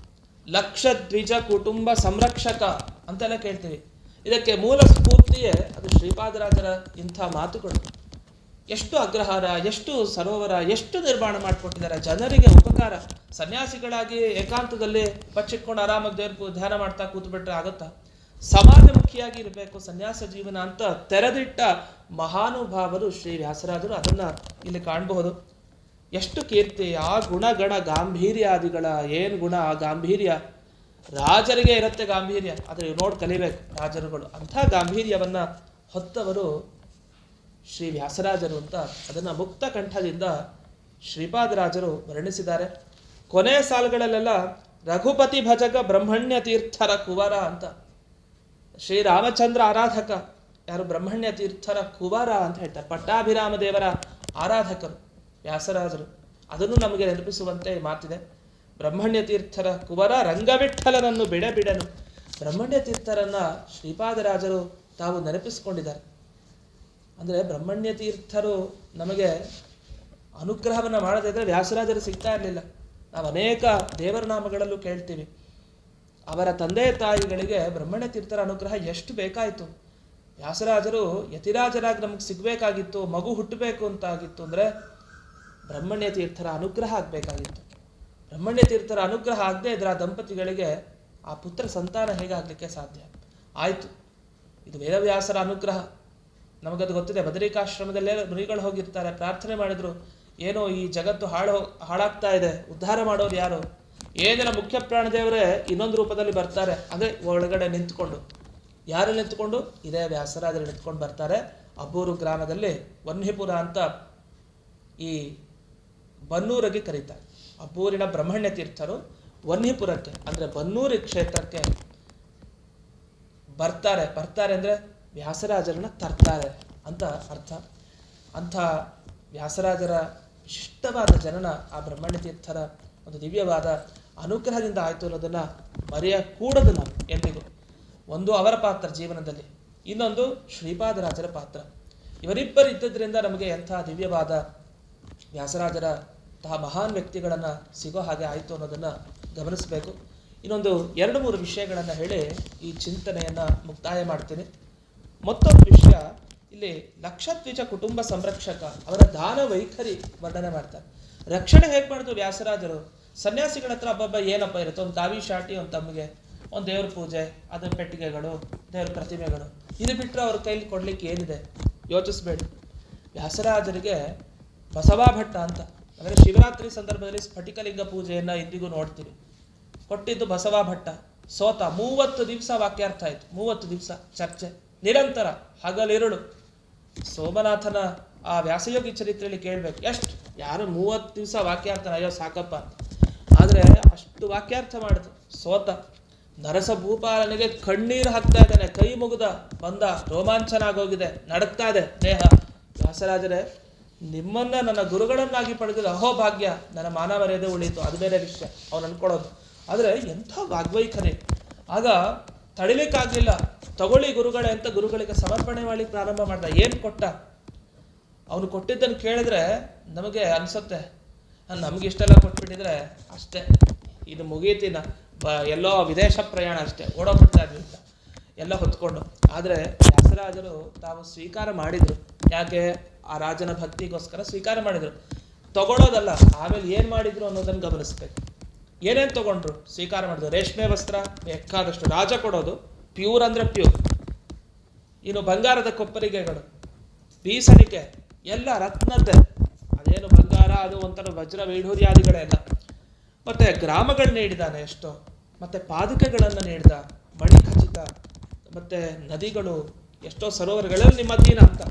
ಲಕ್ಷ ದ್ವಿಜ ಕುಟುಂಬ ಸಂರಕ್ಷಕ ಅಂತೆಲ್ಲ ಕೇಳ್ತೀವಿ. ಇದಕ್ಕೆ ಮೂಲ ಸ್ಫೂರ್ತಿಯೇ ಅದು ಶ್ರೀಪಾದರಾಜರ ಇಂಥ ಮಾತುಗಳು. ಎಷ್ಟು ಅಗ್ರಹಾರ, ಎಷ್ಟು ಸರೋವರ, ಎಷ್ಟು ನಿರ್ಮಾಣ ಮಾಡಿಕೊಟ್ಟಿದ್ದಾರೆ, ಜನರಿಗೆ ಉಪಕಾರ. ಸನ್ಯಾಸಿಗಳಾಗಿ ಏಕಾಂತದಲ್ಲಿ ಬಚ್ಚಿಟ್ಕೊಂಡು ಆರಾಮಾಗಿ ದೇವ್ರ ಧ್ಯಾನ ಮಾಡ್ತಾ ಕೂತ್ಬಿಟ್ರೆ ಆಗುತ್ತಾ? ಸಮಾಜಮುಖಿಯಾಗಿ ಇರಬೇಕು ಸನ್ಯಾಸ ಜೀವನ ಅಂತ ತೆರೆದಿಟ್ಟ ಮಹಾನುಭಾವರು ಶ್ರೀ ವ್ಯಾಸರಾಜರು. ಅದನ್ನ ಇಲ್ಲಿ ಕಾಣಬಹುದು. ಎಷ್ಟು ಕೀರ್ತಿ, ಆ ಗುಣಗಣ ಗಾಂಭೀರ್ಯಾದಿಗಳ ಏನು ಗುಣ, ಆ ಗಾಂಭೀರ್ಯ ರಾಜರಿಗೆ ಇರುತ್ತೆ. ಗಾಂಭೀರ್ಯ ಆದರೆ ನೋಡಿ ಕಲಿಬೇಕು ರಾಜರುಗಳು. ಅಂಥ ಗಾಂಭೀರ್ಯವನ್ನ ಹೊತ್ತವರು ಶ್ರೀ ವ್ಯಾಸರಾಜರು ಅಂತ ಅದನ್ನ ಮುಕ್ತ ಕಂಠದಿಂದ ಶ್ರೀಪಾದರಾಜರು ವರ್ಣಿಸಿದ್ದಾರೆ. ಕೊನೆಯ ಸಾಲುಗಳಲ್ಲೆಲ್ಲ ರಘುಪತಿ ಭಜಕ ಬ್ರಹ್ಮಣ್ಯ ತೀರ್ಥರ ಕುವರ ಅಂತ. ಶ್ರೀರಾಮಚಂದ್ರ ಆರಾಧಕ ಯಾರು? ಬ್ರಹ್ಮಣ್ಯ ತೀರ್ಥರ ಕುವರ ಅಂತ ಹೇಳ್ತಾರೆ. ಪಟ್ಟಾಭಿರಾಮ ದೇವರ ಆರಾಧಕರು ವ್ಯಾಸರಾಜರು. ಅದನ್ನು ನಮಗೆ ನೆನಪಿಸುವಂತೆ ಮಾತಿದೆ. ಬ್ರಹ್ಮಣ್ಯ ತೀರ್ಥರ ಕುವರ ರಂಗವಿಠಲನನ್ನು ಬಿಡನು. ಬ್ರಹ್ಮಣ್ಯ ತೀರ್ಥರನ್ನ ಶ್ರೀಪಾದರಾಜರು ತಾವು ನೆನಪಿಸಿಕೊಂಡಿದ್ದಾರೆ. ಅಂದರೆ ಬ್ರಹ್ಮಣ್ಯ ತೀರ್ಥರು ನಮಗೆ ಅನುಗ್ರಹವನ್ನು ಮಾಡದಿದ್ರೆ ವ್ಯಾಸರಾಜರು ಸಿಗ್ತಾ ಇರಲಿಲ್ಲ. ನಾವು ಅನೇಕ ದೇವರ ನಾಮಗಳಲ್ಲೂ ಕೇಳ್ತೀವಿ. ಅವರ ತಂದೆ ತಾಯಿಗಳಿಗೆ ಬ್ರಹ್ಮಣ್ಯ ತೀರ್ಥರ ಅನುಗ್ರಹ ಎಷ್ಟು ಬೇಕಾಯಿತು. ವ್ಯಾಸರಾಜರು ಯತಿರಾಜರಾಗಿ ನಮಗೆ ಸಿಗಬೇಕಾಗಿತ್ತು, ಮಗು ಹುಟ್ಟಬೇಕು ಅಂತ ಆಗಿತ್ತು ಅಂದರೆ ಬ್ರಹ್ಮಣ್ಯ ತೀರ್ಥರ ಅನುಗ್ರಹ ಆಗಬೇಕಾಗಿತ್ತು. ಬ್ರಹ್ಮಣ್ಯ ತೀರ್ಥರ ಅನುಗ್ರಹ ಆಗದೆ ಇದ್ರೆ ಆ ದಂಪತಿಗಳಿಗೆ ಆ ಪುತ್ರ ಸಂತಾನ ಹೇಗಾಗಲಿಕ್ಕೆ ಸಾಧ್ಯ? ಆಯಿತು, ಇದು ವೇದವ್ಯಾಸರ ಅನುಗ್ರಹ. ನಮಗದು ಗೊತ್ತಿದೆ. ಬದರಿಕಾಶ್ರಮದಲ್ಲೇ ಮುನಿಗಳು ಹೋಗಿರ್ತಾರೆ, ಪ್ರಾರ್ಥನೆ ಮಾಡಿದ್ರು, ಏನೋ ಈ ಜಗತ್ತು ಹಾಳಾಗ್ತಾ ಇದೆ, ಉದ್ಧಾರ ಮಾಡೋರು ಯಾರು? ಏನೆಲ್ಲ ಮುಖ್ಯ ಪ್ರಾಣದೇವರೇ ಇನ್ನೊಂದು ರೂಪದಲ್ಲಿ ಬರ್ತಾರೆ. ಅದೇ ಒಳಗಡೆ ನಿಂತ್ಕೊಂಡು. ಯಾರು ನಿಂತ್ಕೊಂಡು? ಇದೇ ವ್ಯಾಸರಾಜರು ನಿಂತ್ಕೊಂಡು ಬರ್ತಾರೆ. ಅಬ್ಬೂರು ಗ್ರಾಮದಲ್ಲಿ ವನ್ಹಿಪುರ ಅಂತ ಈ ಬನ್ನೂರಿಗೆ ಕರೀತಾರೆ. ಅಬ್ಬೂರಿನ ಬ್ರಹ್ಮಣ್ಯ ತೀರ್ಥರು ವನ್ಹಿಪುರಕ್ಕೆ ಅಂದರೆ ಬನ್ನೂರಿ ಕ್ಷೇತ್ರಕ್ಕೆ ಬರ್ತಾರೆ. ಅಂದರೆ ವ್ಯಾಸರಾಜರನ್ನ ತರ್ತಾರೆ ಅಂತ ಅರ್ಥ. ಅಂಥ ವ್ಯಾಸರಾಜರ ವಿಶಿಷ್ಟವಾದ ಜನನ ಆ ಬ್ರಹ್ಮಣ್ಯ ತೀರ್ಥರ ಒಂದು ದಿವ್ಯವಾದ ಅನುಗ್ರಹದಿಂದ ಆಯಿತು ಅನ್ನೋದನ್ನು ಮರೆಯಕೂಡದು ನಾವು ಎಂದಿಗೂ. ಒಂದು ಅವರ ಪಾತ್ರ ಜೀವನದಲ್ಲಿ, ಇನ್ನೊಂದು ಶ್ರೀಪಾದರಾಜರ ಪಾತ್ರ. ಇವರಿಬ್ಬರು ಇದ್ದದ್ರಿಂದ ನಮಗೆ ಎಂಥ ದಿವ್ಯವಾದ ವ್ಯಾಸರಾಜರ ತಹ ಮಹಾನ್ ವ್ಯಕ್ತಿಗಳನ್ನು ಸಿಗೋ ಹಾಗೆ ಆಯಿತು ಅನ್ನೋದನ್ನು ಗಮನಿಸಬೇಕು. ಇನ್ನೊಂದು 2-3 ವಿಷಯಗಳನ್ನು ಹೇಳಿ ಈ ಚಿಂತನೆಯನ್ನು ಮುಕ್ತಾಯ ಮಾಡ್ತೀನಿ. ಮತ್ತೊಂದು ವಿಷಯ, ಇಲ್ಲಿ ಲಕ್ಷದ್ವಿಜ ಕುಟುಂಬ ಸಂರಕ್ಷಕ ಅವರ ದಾನ ವೈಖರಿ ವರ್ಣನೆ ಮಾಡ್ತಾರೆ. ರಕ್ಷಣೆ ಹೇಗೆ ಮಾಡಿದ್ರು ವ್ಯಾಸರಾಜರು? ಸನ್ಯಾಸಿಗಳ ಹತ್ರ ಹಬ್ಬ ಏನಪ್ಪ ಇರುತ್ತೆ? ಒಂದು ಕಾವಿ ಶಾಟಿ, ಒಂದು ತಮ್ಮಿಗೆ, ಒಂದು ದೇವ್ರ ಪೂಜೆ, ಅದು ಪೆಟ್ಟಿಗೆಗಳು, ದೇವ್ರ ಪ್ರತಿಮೆಗಳು, ಇದು ಬಿಟ್ಟರೆ ಅವ್ರ ಕೈಲಿ ಕೊಡ್ಲಿಕ್ಕೆ ಏನಿದೆ? ಯೋಚಿಸ್ಬೇಡಿ. ವ್ಯಾಸರಾಜರಿಗೆ ಬಸವ ಭಟ್ಟ ಅಂತ, ಅಂದರೆ ಶಿವರಾತ್ರಿ ಸಂದರ್ಭದಲ್ಲಿ ಸ್ಫಟಿಕಲಿಂಗ ಪೂಜೆಯನ್ನು ಇಂದಿಗೂ ನೋಡ್ತೀವಿ. ಕೊಟ್ಟಿದ್ದು ಬಸವ ಭಟ್ಟ. ಸೋತ 30 ದಿವಸ ವಾಕ್ಯಾರ್ಥ ಆಯಿತು. 30 ದಿವಸ ಚರ್ಚೆ ನಿರಂತರ, ಹಗಲಿರುಳು. ಸೋಮನಾಥನ ಆ ವ್ಯಾಸಯೋಗಿ ಚರಿತ್ರೆಯಲ್ಲಿ ಕೇಳಬೇಕು, ಎಷ್ಟು ಯಾರು 30 ದಿವಸ ವಾಕ್ಯಾರ್ಥನ, ಅಯ್ಯೋ ಸಾಕಪ್ಪ. ಆದರೆ ಅಷ್ಟು ವಾಕ್ಯಾರ್ಥ ಮಾಡಿದ್ರು. ಸೋತ ನರಸ ಭೂಪಾಲನಿಗೆ ಕಣ್ಣೀರು ಹಾಕ್ತಾ ಇದ್ದಾನೆ, ಕೈ ಮುಗಿದ ಬಂದ, ರೋಮಾಂಚನ ಆಗೋಗಿದೆ, ನಡಕ್ತಾ ಇದೆ ದೇಹ. ವ್ಯಾಸರಾಜರೇ, ನಿಮ್ಮನ್ನ ನನ್ನ ಗುರುಗಳನ್ನಾಗಿ ಪಡೆದಿದ್ದು ಅಹೋಭಾಗ್ಯ, ನನ್ನ ಮಾನ ಮರ್ಯಾದೆ ಉಳಿಯಿತು, ಅದು ಬೇರೆ ವಿಷಯ ಅವ್ನು ಅನ್ಕೊಳ್ಳೋದು. ಆದರೆ ಎಂಥ ವಾಗ್ವೈಖರಿ! ಆಗ ತಡಿಲಿಕ್ಕಾಗಲಿಲ್ಲ. ತಗೊಳ್ಳಿ ಗುರುಗಳೇ ಅಂತ ಗುರುಗಳಿಗೆ ಸಮರ್ಪಣೆ ಮಾಡ್ಲಿಕ್ಕೆ ಪ್ರಾರಂಭ ಮಾಡ್ದ. ಏನು ಕೊಟ್ಟ? ಅವನು ಕೊಟ್ಟಿದ್ದನ್ನು ಕೇಳಿದ್ರೆ ನಮಗೆ ಅನ್ಸುತ್ತೆ, ನಮ್ಗೆ ಇಷ್ಟೆಲ್ಲ ಕೊಟ್ಬಿಟ್ಟಿದ್ರೆ ಅಷ್ಟೇ, ಇದು ಮುಗೀತಿನ ಎಲ್ಲೋ ವಿದೇಶ ಪ್ರಯಾಣ ಅಷ್ಟೇ, ಓಡೋಗ್ಬಿಡ್ತಾ ಇದ್ವಿ ಅಂತ ಎಲ್ಲ ಹೊತ್ಕೊಂಡು. ಆದರೆ ವ್ಯಾಸರಾಜರು ತಾವು ಸ್ವೀಕಾರ ಮಾಡಿದ್ರು. ಯಾಕೆ? ಆ ರಾಜನ ಭಕ್ತಿಗೋಸ್ಕರ ಸ್ವೀಕಾರ ಮಾಡಿದ್ರು. ತಗೊಳ್ಳೋದಲ್ಲ, ಆಮೇಲೆ ಏನು ಮಾಡಿದ್ರು ಅನ್ನೋದನ್ನು ಗಮನಿಸ್ಬೇಕು. ಏನೇನು ತಗೊಂಡ್ರು? ಸ್ವೀಕಾರ ಮಾಡಿದ್ರು. ರೇಷ್ಮೆ ವಸ್ತ್ರ ಬೇಕಾದಷ್ಟು, ರಾಜ ಕೊಡೋದು ಪ್ಯೂರ್ ಅಂದರೆ ಪ್ಯೂರ್. ಇನ್ನು ಬಂಗಾರದ ಕೊಪ್ಪರಿಗೆಗಳು, ಬೀಸಣಿಕೆ ಎಲ್ಲ ರತ್ನದ್ದೇ, ಅದೇನು ಬಂಗಾರ, ಅದು ಒಂಥರ ವಜ್ರ ವೈಢೂರ್ಯಾದಿಗಳೆಲ್ಲ. ಮತ್ತೆ ಗ್ರಾಮಗಳು ನೀಡಿದಾನೆ ಎಷ್ಟೋ, ಮತ್ತೆ ಪಾದುಕೆಗಳನ್ನು ನೀಡಿದ, ಮಣಿಖಚಿತ, ಮತ್ತೆ ನದಿಗಳು, ಎಷ್ಟೋ ಸರೋವರಗಳಲ್ಲಿ ನಿಮ್ಮ ಅಧೀನ ಅಂತ.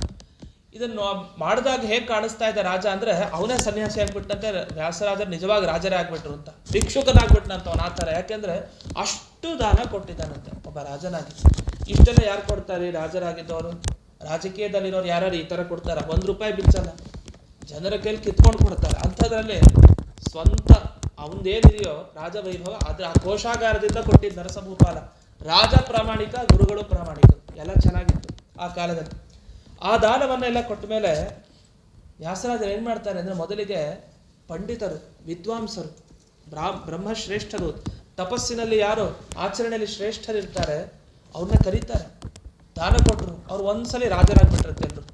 ಇದನ್ನು ಮಾಡಿದಾಗ ಹೇಗೆ ಕಾಣಿಸ್ತಾ ಇದೆ ರಾಜ ಅಂದ್ರೆ ಅವನೇ ಸನ್ಯಾಸಿ ಆಗ್ಬಿಟ್ಟಂತೆ, ವ್ಯಾಸರಾಜರು ನಿಜವಾಗಿ ರಾಜರೇ ಆಗ್ಬಿಟ್ರು ಅಂತ, ಭಿಕ್ಷುಕನಾಗ್ಬಿಟ್ನಂತ ಅವನ ಆ ಥರ. ಯಾಕೆಂದ್ರೆ ಅಷ್ಟು ದಾನ ಕೊಟ್ಟಿದ್ದಾನಂತೆ ಒಬ್ಬ ರಾಜನಾಗಿ. ಇಷ್ಟೆಲ್ಲ ಯಾರು ಕೊಡ್ತಾರೆ? ರಾಜರಾಗಿದ್ದವರು, ರಾಜಕೀಯದಲ್ಲಿರೋರು ಯಾರು ಈ ಥರ ಕೊಡ್ತಾರ? ₹1 ಬಿಚ್ಚಲ್ಲ, ಜನರ ಕೈಲಿ ಕಿತ್ಕೊಂಡು ಕೊಡ್ತಾರೆ. ಅಂಥದ್ರಲ್ಲಿ ಸ್ವಂತ ಅವನದೇನಿದೆಯೋ ರಾಜವೈಭವ ಅದ್ರ ಆ ಕೋಶಾಗಾರದಿಂದ ಕೊಟ್ಟಿದ್ದ ನರಸಭೂಪಾಲ. ರಾಜ ಪ್ರಾಮಾಣಿಕ, ಗುರುಗಳು ಪ್ರಾಮಾಣಿಕ, ಎಲ್ಲ ಚೆನ್ನಾಗಿತ್ತು ಆ ಕಾಲದಲ್ಲಿ. ಆ ದಾನವನ್ನೆಲ್ಲ ಕೊಟ್ಟ ಮೇಲೆ ವ್ಯಾಸರಾಜರು ಏನು ಮಾಡ್ತಾರೆ ಅಂದರೆ, ಮೊದಲಿಗೆ ಪಂಡಿತರು, ವಿದ್ವಾಂಸರು, ಬ್ರಹ್ಮಶ್ರೇಷ್ಠರು, ತಪಸ್ಸಿನಲ್ಲಿ ಯಾರು ಆಚರಣೆಯಲ್ಲಿ ಶ್ರೇಷ್ಠರಿರ್ತಾರೆ ಅವ್ರನ್ನ ಕರೀತಾರೆ. ದಾನ ಕೊಟ್ಟರು. ಅವ್ರು ಒಂದ್ಸಲಿ ರಾಜರಾಗ್ಬಿಟ್ರಂತೆ ಎಲ್ಲರೂ.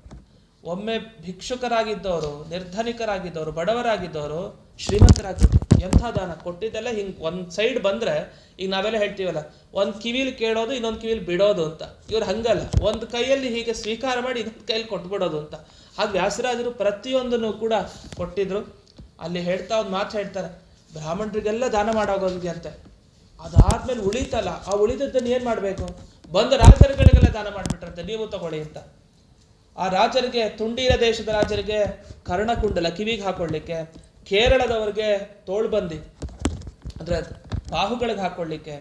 ಒಮ್ಮೆ ಭಿಕ್ಷುಕರಾಗಿದ್ದವರು, ನಿರ್ಧನಿಕರಾಗಿದ್ದವರು, ಬಡವರಾಗಿದ್ದವರು ಶ್ರೀಮಂತರಾಗ್ಬಿಟ್ರು. ಎಂಥ ದಾನ ಕೊಟ್ಟಿದ್ದೆಲ್ಲ ಹಿಂಗೆ ಒಂದು ಸೈಡ್ ಬಂದರೆ, ಈಗ ನಾವೆಲ್ಲ ಹೇಳ್ತೀವಲ್ಲ, ಒಂದು ಕಿವಿಲಿ ಕೇಳೋದು, ಇನ್ನೊಂದು ಕಿವಿಲಿ ಬಿಡೋದು ಅಂತ. ಇವ್ರು ಹಂಗಲ್ಲ, ಒಂದು ಕೈಯಲ್ಲಿ ಹೀಗೆ ಸ್ವೀಕಾರ ಮಾಡಿ ಇನ್ನೊಂದು ಕೈಯಲ್ಲಿ ಕೊಟ್ಬಿಡೋದು ಅಂತ. ಹಾಗೆ ವ್ಯಾಸರಾಜರು ಪ್ರತಿಯೊಂದನ್ನು ಕೂಡ ಕೊಟ್ಟಿದ್ರು. ಅಲ್ಲಿ ಹೇಳ್ತಾ ಒಂದು ಮಾತು ಹೇಳ್ತಾರೆ, ಬ್ರಾಹ್ಮಣರಿಗೆಲ್ಲ ದಾನ ಮಾಡೋಗೋದಿದೆ ಅಂತೆ. ಅದಾದ್ಮೇಲೆ ಉಳಿತಲ್ಲ, ಆ ಉಳಿದದ್ದನ್ನು ಏನು ಮಾಡಬೇಕು? ಬಂದು ರಾಜರುಗಳಿಗೆಲ್ಲ ದಾನ ಮಾಡಿಬಿಟ್ರಂತೆ, ನೀವು ತಗೊಳ್ಳಿ ಅಂತ. ಆ ರಾಜರಿಗೆ, ತುಂಡೀರ ದೇಶದ ರಾಜರಿಗೆ ಕರ್ಣಕುಂಡಲ ಕಿವಿಗೆ ಹಾಕೊಳ್ಳಿಕ್ಕೆ, ಕೇರಳದವರಿಗೆ ತೋಳ್ಬಂದಿ ಅಂದರೆ ಬಾಹುಗಳಿಗೆ ಹಾಕೊಳ್ಳಿಕ್ಕೆ,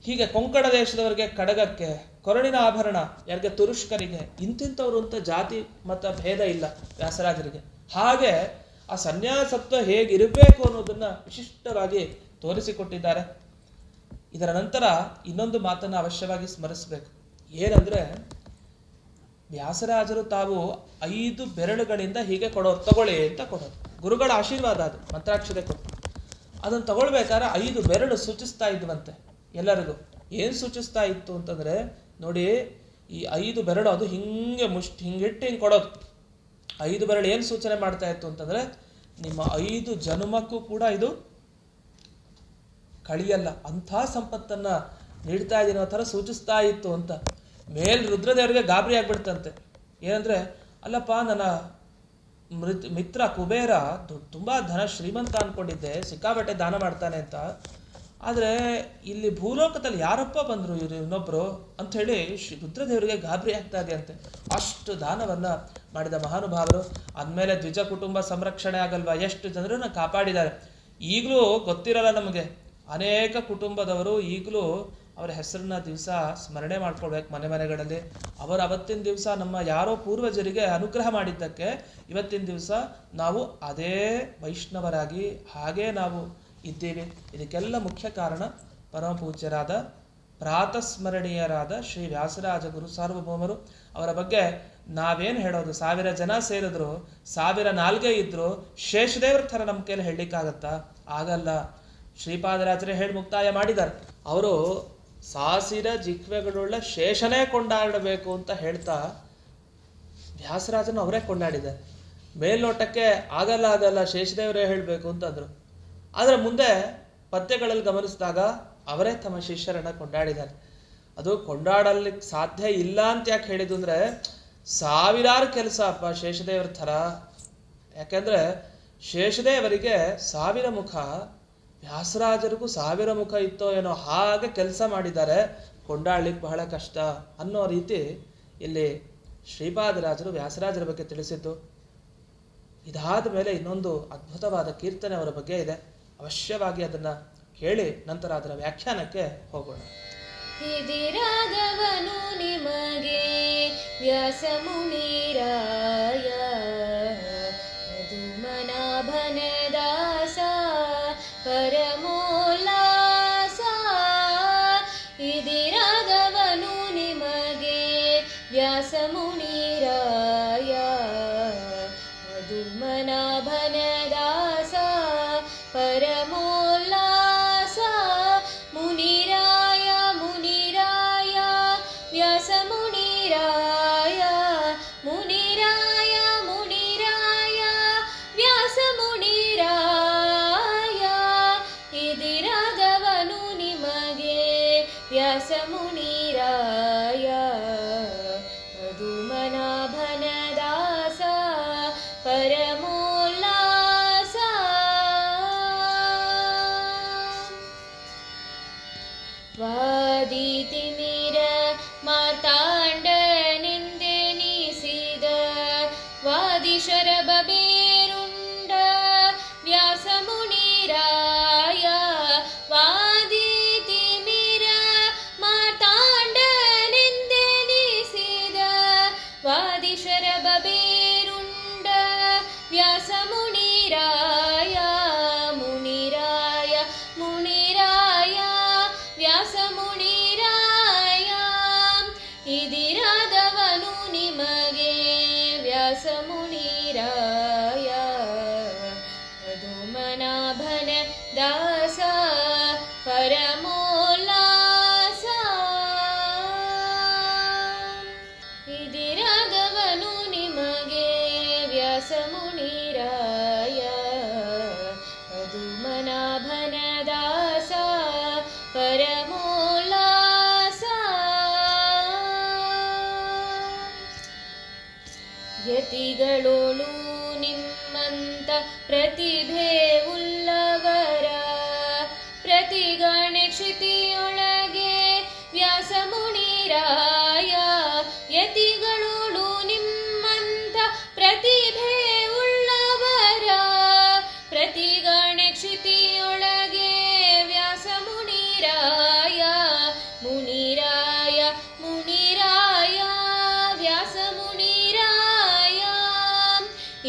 ಹೀಗೆ ಕೊಂಕಣ ದೇಶದವರಿಗೆ ಕಡಗಕ್ಕೆ, ಕೊರಳಿನ ಆಭರಣ ಯಾರಿಗೆ? ತುರುಷ್ಕರಿಗೆ. ಇಂತಿಂಥವ್ರು ಅಂತ ಜಾತಿ ಮತ ಭೇದ ಇಲ್ಲ ವ್ಯಾಸರಾಜರಿಗೆ. ಹಾಗೆ ಆ ಸನ್ಯಾಸತ್ವ ಹೇಗಿರಬೇಕು ಅನ್ನೋದನ್ನ ವಿಶಿಷ್ಟವಾಗಿ ತೋರಿಸಿಕೊಟ್ಟಿದ್ದಾರೆ. ಇದರ ನಂತರ ಇನ್ನೊಂದು ಮಾತನ್ನು ಅವಶ್ಯವಾಗಿ ಸ್ಮರಿಸಬೇಕು. ಏನಂದ್ರೆ, ವ್ಯಾಸರಾಜರು ತಾವು 5 ಬೆರಳುಗಳಿಂದ ಹೀಗೆ ಕೊಡೋರು, ತಗೊಳ್ಳಿ ಅಂತ ಕೊಡೋರು. ಗುರುಗಳ ಆಶೀರ್ವಾದ, ಅದು ಮಂತ್ರಾಕ್ಷತೆ ಕೊಟ್ಟು ಅದನ್ನು ತಗೊಳ್ಬೇಕಾದ್ರೆ 5 ಬೆರಳು ಸೂಚಿಸ್ತಾ ಇದ್ವಂತೆ ಎಲ್ಲರಿಗೂ. ಏನು ಸೂಚಿಸ್ತಾ ಇತ್ತು ಅಂತಂದ್ರೆ, ನೋಡಿ ಈ 5 ಬೆರಳು ಅದು ಹಿಂಗೆ ಹಿಂಗಿಟ್ಟು ಹಿಂಗೆ ಕೊಡೋದು. 5 ಬೆರಳು ಏನು ಸೂಚನೆ ಮಾಡ್ತಾ ಇತ್ತು ಅಂತಂದ್ರೆ, ನಿಮ್ಮ 5 ಜನ್ಮಕ್ಕೂ ಕೂಡ ಇದು ಕಳಿಯಲ್ಲ, ಅಂಥ ಸಂಪತ್ತನ್ನ ನೀಡ್ತಾ ಇದೀನಿ ಅನ್ನೋ ಥರ ಸೂಚಿಸ್ತಾ ಇತ್ತು ಅಂತ. ರುದ್ರದೇವರಿಗೆ ಗಾಬರಿ ಆಗ್ಬಿಡ್ತಂತೆ. ಏನಂದ್ರೆ, ಅಲ್ಲಪ್ಪ ನನ್ನ ಮಿತ್ರ ಕುಬೇರ ತುಂಬಾ ಧನ ಶ್ರೀಮಂತ ಅನ್ಕೊಂಡಿದ್ದೆ, ಸಿಕ್ಕಾಬಟ್ಟೆ ದಾನ ಮಾಡ್ತಾನೆ ಅಂತ. ಆದರೆ ಇಲ್ಲಿ ಭೂಲೋಕದಲ್ಲಿ ಯಾರಪ್ಪ ಬಂದ್ರು ಇವರು ಇನ್ನೊಬ್ರು ಅಂತ ಹೇಳಿ ರುದ್ರದೇವರಿಗೆ ಗಾಬರಿ ಆಗ್ತಾ ಇದೆ ಅಂತೆ. ಅಷ್ಟು ದಾನವನ್ನ ಮಾಡಿದ ಮಹಾನುಭಾವರು. ಅಂದಮೇಲೆ ದ್ವಿಜ ಕುಟುಂಬ ಸಂರಕ್ಷಣೆ ಆಗಲ್ವಾ, ಎಷ್ಟು ಜನರನ್ನ ಕಾಪಾಡಿದ್ದಾರೆ. ಈಗಲೂ ಗೊತ್ತಿರಲ್ಲ ನಮಗೆ, ಅನೇಕ ಕುಟುಂಬದವರು ಈಗಲೂ ಅವರ ಹೆಸರನ್ನ ದಿವಸ ಸ್ಮರಣೆ ಮಾಡ್ಕೊಳ್ಬೇಕು ಮನೆ ಮನೆಗಳಲ್ಲಿ. ಅವರು ಅವತ್ತಿನ ದಿವಸ ನಮ್ಮ ಯಾರೋ ಪೂರ್ವಜರಿಗೆ ಅನುಗ್ರಹ ಮಾಡಿದ್ದಕ್ಕೆ ಇವತ್ತಿನ ದಿವಸ ನಾವು ಅದೇ ವೈಷ್ಣವರಾಗಿ ಹಾಗೇ ನಾವು ಇದ್ದೀವಿ. ಇದಕ್ಕೆಲ್ಲ ಮುಖ್ಯ ಕಾರಣ ಪರಮ ಪೂಜ್ಯರಾದ ಪ್ರಾತಸ್ಮರಣೀಯರಾದ ಶ್ರೀ ವ್ಯಾಸರಾಜ ಗುರು ಸಾರ್ವಭೌಮರು. ಅವರ ಬಗ್ಗೆ ನಾವೇನು ಹೇಳೋದು? 1000 ಜನ ಸೇರಿದ್ರು, 1000 ನಾಲ್ಗೆ ಇದ್ರು, ಶೇಷದೇವ್ರ ಥರ ನಮ್ಮ ಕೈಲಿ ಹೇಳಲಿಕ್ಕಾಗತ್ತಾ? ಆಗಲ್ಲ. ಶ್ರೀಪಾದರಾಜರೇ ಹೇಳಿ ಮುಕ್ತಾಯ ಮಾಡಿದ್ದಾರೆ. ಅವರು ಸಾಸಿರ ಜಿಹ್ವೆಗಳುಳ್ಳ ಶೇಷನೇ ಕೊಂಡಾಡಬೇಕು ಅಂತ ಹೇಳ್ತಾ ವ್ಯಾಸರಾಜನ ಅವರೇ ಕೊಂಡಾಡಿದ್ದಾರೆ. ಮೇಲ್ನೋಟಕ್ಕೆ ಆಗಲ್ಲ ಶೇಷದೇವರೇ ಹೇಳಬೇಕು ಅಂತಂದ್ರು. ಆದರೆ ಮುಂದೆ ಪದ್ಯಗಳಲ್ಲಿ ಗಮನಿಸಿದಾಗ ಅವರೇ ತಮ್ಮ ಶಿಷ್ಯರನ್ನ ಕೊಂಡಾಡಿದ್ದಾರೆ. ಅದು ಕೊಂಡಾಡಲಿಕ್ಕೆ ಸಾಧ್ಯ ಇಲ್ಲ ಅಂತ ಯಾಕೆ ಹೇಳಿದ್ದು ಅಂದ್ರೆ, ಸಾವಿರಾರು ಕೆಲಸ ಅಪ್ಪ ಶೇಷದೇವರ ಥರ. ಯಾಕೆಂದ್ರೆ ಶೇಷದೇವರಿಗೆ 1000 ಮುಖ, ವ್ಯಾಸರಾಜರಿಗೂ 1000 ಮುಖ ಇತ್ತೋ ಏನೋ ಹಾಗೆ ಕೆಲಸ ಮಾಡಿದ್ದಾರೆ. ಕೊಂಡಾಡ್ಲಿಕ್ಕೆ ಬಹಳ ಕಷ್ಟ ಅನ್ನೋ ರೀತಿ ಇಲ್ಲಿ ಶ್ರೀಪಾದರಾಜರು ವ್ಯಾಸರಾಜರ ಬಗ್ಗೆ ತಿಳಿಸಿದ್ದು. ಇದಾದ ಮೇಲೆ ಇನ್ನೊಂದು ಅದ್ಭುತವಾದ ಕೀರ್ತನೆ ಅವರ ಬಗ್ಗೆ ಇದೆ. ಅವಶ್ಯವಾಗಿ ಅದನ್ನ ಕೇಳಿ ನಂತರ ಅದರ ವ್ಯಾಖ್ಯಾನಕ್ಕೆ ಹೋಗೋಣ. ಇದಿರಾದವನು ನಿಮಗೆ ವ್ಯಾಸ ಮುನಿರಾಯ, ಮಧುಮನಾಭನ ದಾಸ ಪರಮೋಲ್ಲಾಸ. ಇದಿರಾದವನು ನಿಮಗೆ ವ್ಯಾಸ ಮುನಿರಾಯ, ಮಧುಮನಾಭನ ದಾಸ ಪರಮೋಲ್ಲಾಸ. ಮುನಿರಾಯ ಮುನಿರಾಯ ವ್ಯಾಸ ಮುನಿರಾಯ, ಮುನಿರಾಯ ಪದುಮನಾಭನ ದಾಸ ಪರಮೋಲ್ಲಾಸ ಇದಿರಾದವನು ನಿಮಗೆ ವ್ಯಾಸ ಮುನಿರಾಯ ಪದುಮನಾಭನ ದಾಸ ಪರಮೋಲ್ಲಾಸ ಯತಿಗಳೋಳು ನಿಮ್ಮಂತ ಪ್ರತಿಭೆ ಉಳ್ಳವರ ಪ್ರತಿಗಣೆ ಕ್ಷಿತಿಯೊಳಗೆ ವ್ಯಾಸ ಮುನಿರಾಯ ಯತಿಗಳೋಳು ನಿಮ್ಮಂತ ಪ್ರತಿಭೆ ಉಳ್ಳವರ ಪ್ರತಿಗಣೆ ಕ್ಷಿತಿಯೊಳಗೆ ವ್ಯಾಸ ಮುನಿರಾಯ ಮುನಿರಾಯ ಮುನಿರಾಯ ವ್ಯಾಸ ಮುನಿರಾಯ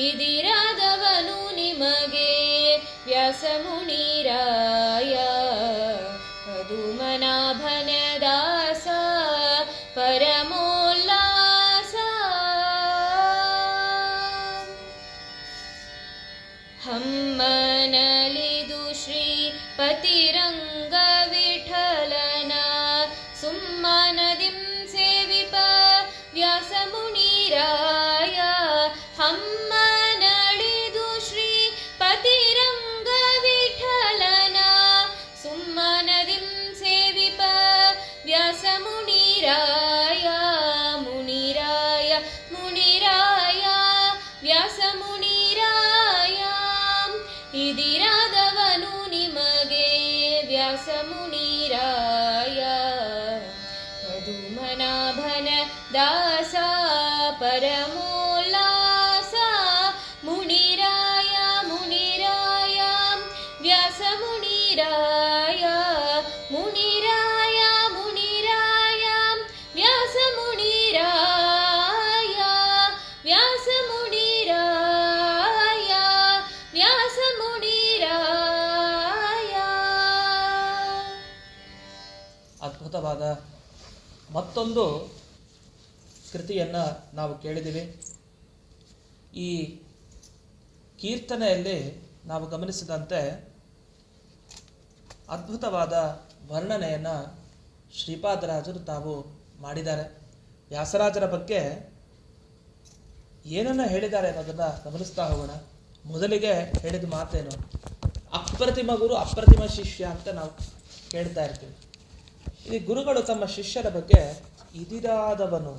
ಇದಿರಾದವನು ನಿಮಗೆ ವ್ಯಾಸ ಮುನಿರಾಯ ಪದುಮನಾಭನ ದಾಸ ಪರಮೋಲ್ಲಾಸ ಹಮ್ಮನಲಿದು ಶ್ರೀ ಪತಿರಂಗ ವಿಠಲನ ಸುಮ್ಮನದಿಂ ಸೇವಿಪ ವ್ಯಾಸ ಮುನಿರಾಯ ಹಮ್ಮನಳಿದು ಶ್ರೀ ಪತಿರಂಗ ವಿಠಲನ ಸುಮ್ಮನದಿಂ ಸೇವಿಪ ವ್ಯಾಸ ಮುನಿರಾಯ ಮುನಿರಾಯ ಮುನಿರಾಯ ವ್ಯಾಸ ಮುನಿರಾಯ ಇದಿರಾದವನು ನಿಮಗೆ ವ್ಯಾಸ ಮುನಿರಾಯ ಪದುಮನಾಭನ ದಾಸ ಪರಮೋಲ್ಲಾಸ ಮುನಿರಾಯ ಮುನಿರಾಯ ವ್ಯಾಸ ಮುನಿರಾಯ ಮುನಿರಾಯ ಮುನಿರಾಯ ವ್ಯಾಸ ಮುನಿರಾಯ ವ್ಯಾಸ ಮುನಿರಾಯ ವ್ಯಾಸ ಮುನಿರಾಯ. ಅದ್ಭುತವಾದ ಮತ್ತೊಂದು ಕೃತಿಯನ್ನು ನಾವು ಕೇಳಿದ್ದೀವಿ. ಈ ಕೀರ್ತನೆಯಲ್ಲಿ ನಾವು ಗಮನಿಸಿದಂತೆ ಅದ್ಭುತವಾದ ವರ್ಣನೆಯನ್ನು ಶ್ರೀಪಾದರಾಜರು ತಾವು ಮಾಡಿದ್ದಾರೆ. ವ್ಯಾಸರಾಜರ ಬಗ್ಗೆ ಏನನ್ನ ಹೇಳಿದ್ದಾರೆ ಅನ್ನೋದನ್ನು ಗಮನಿಸ್ತಾ ಹೋಗೋಣ. ಮೊದಲಿಗೆ ಹೇಳಿದ ಮಾತೇನು? ಅಪ್ರತಿಮ ಗುರು ಅಪ್ರತಿಮ ಶಿಷ್ಯ ಅಂತ ನಾವು ಕೇಳ್ತಾ ಇರ್ತೀವಿ. ಈ ಗುರುಗಳು ತಮ್ಮ ಶಿಷ್ಯರ ಬಗ್ಗೆ ಇದಿರಾದವನು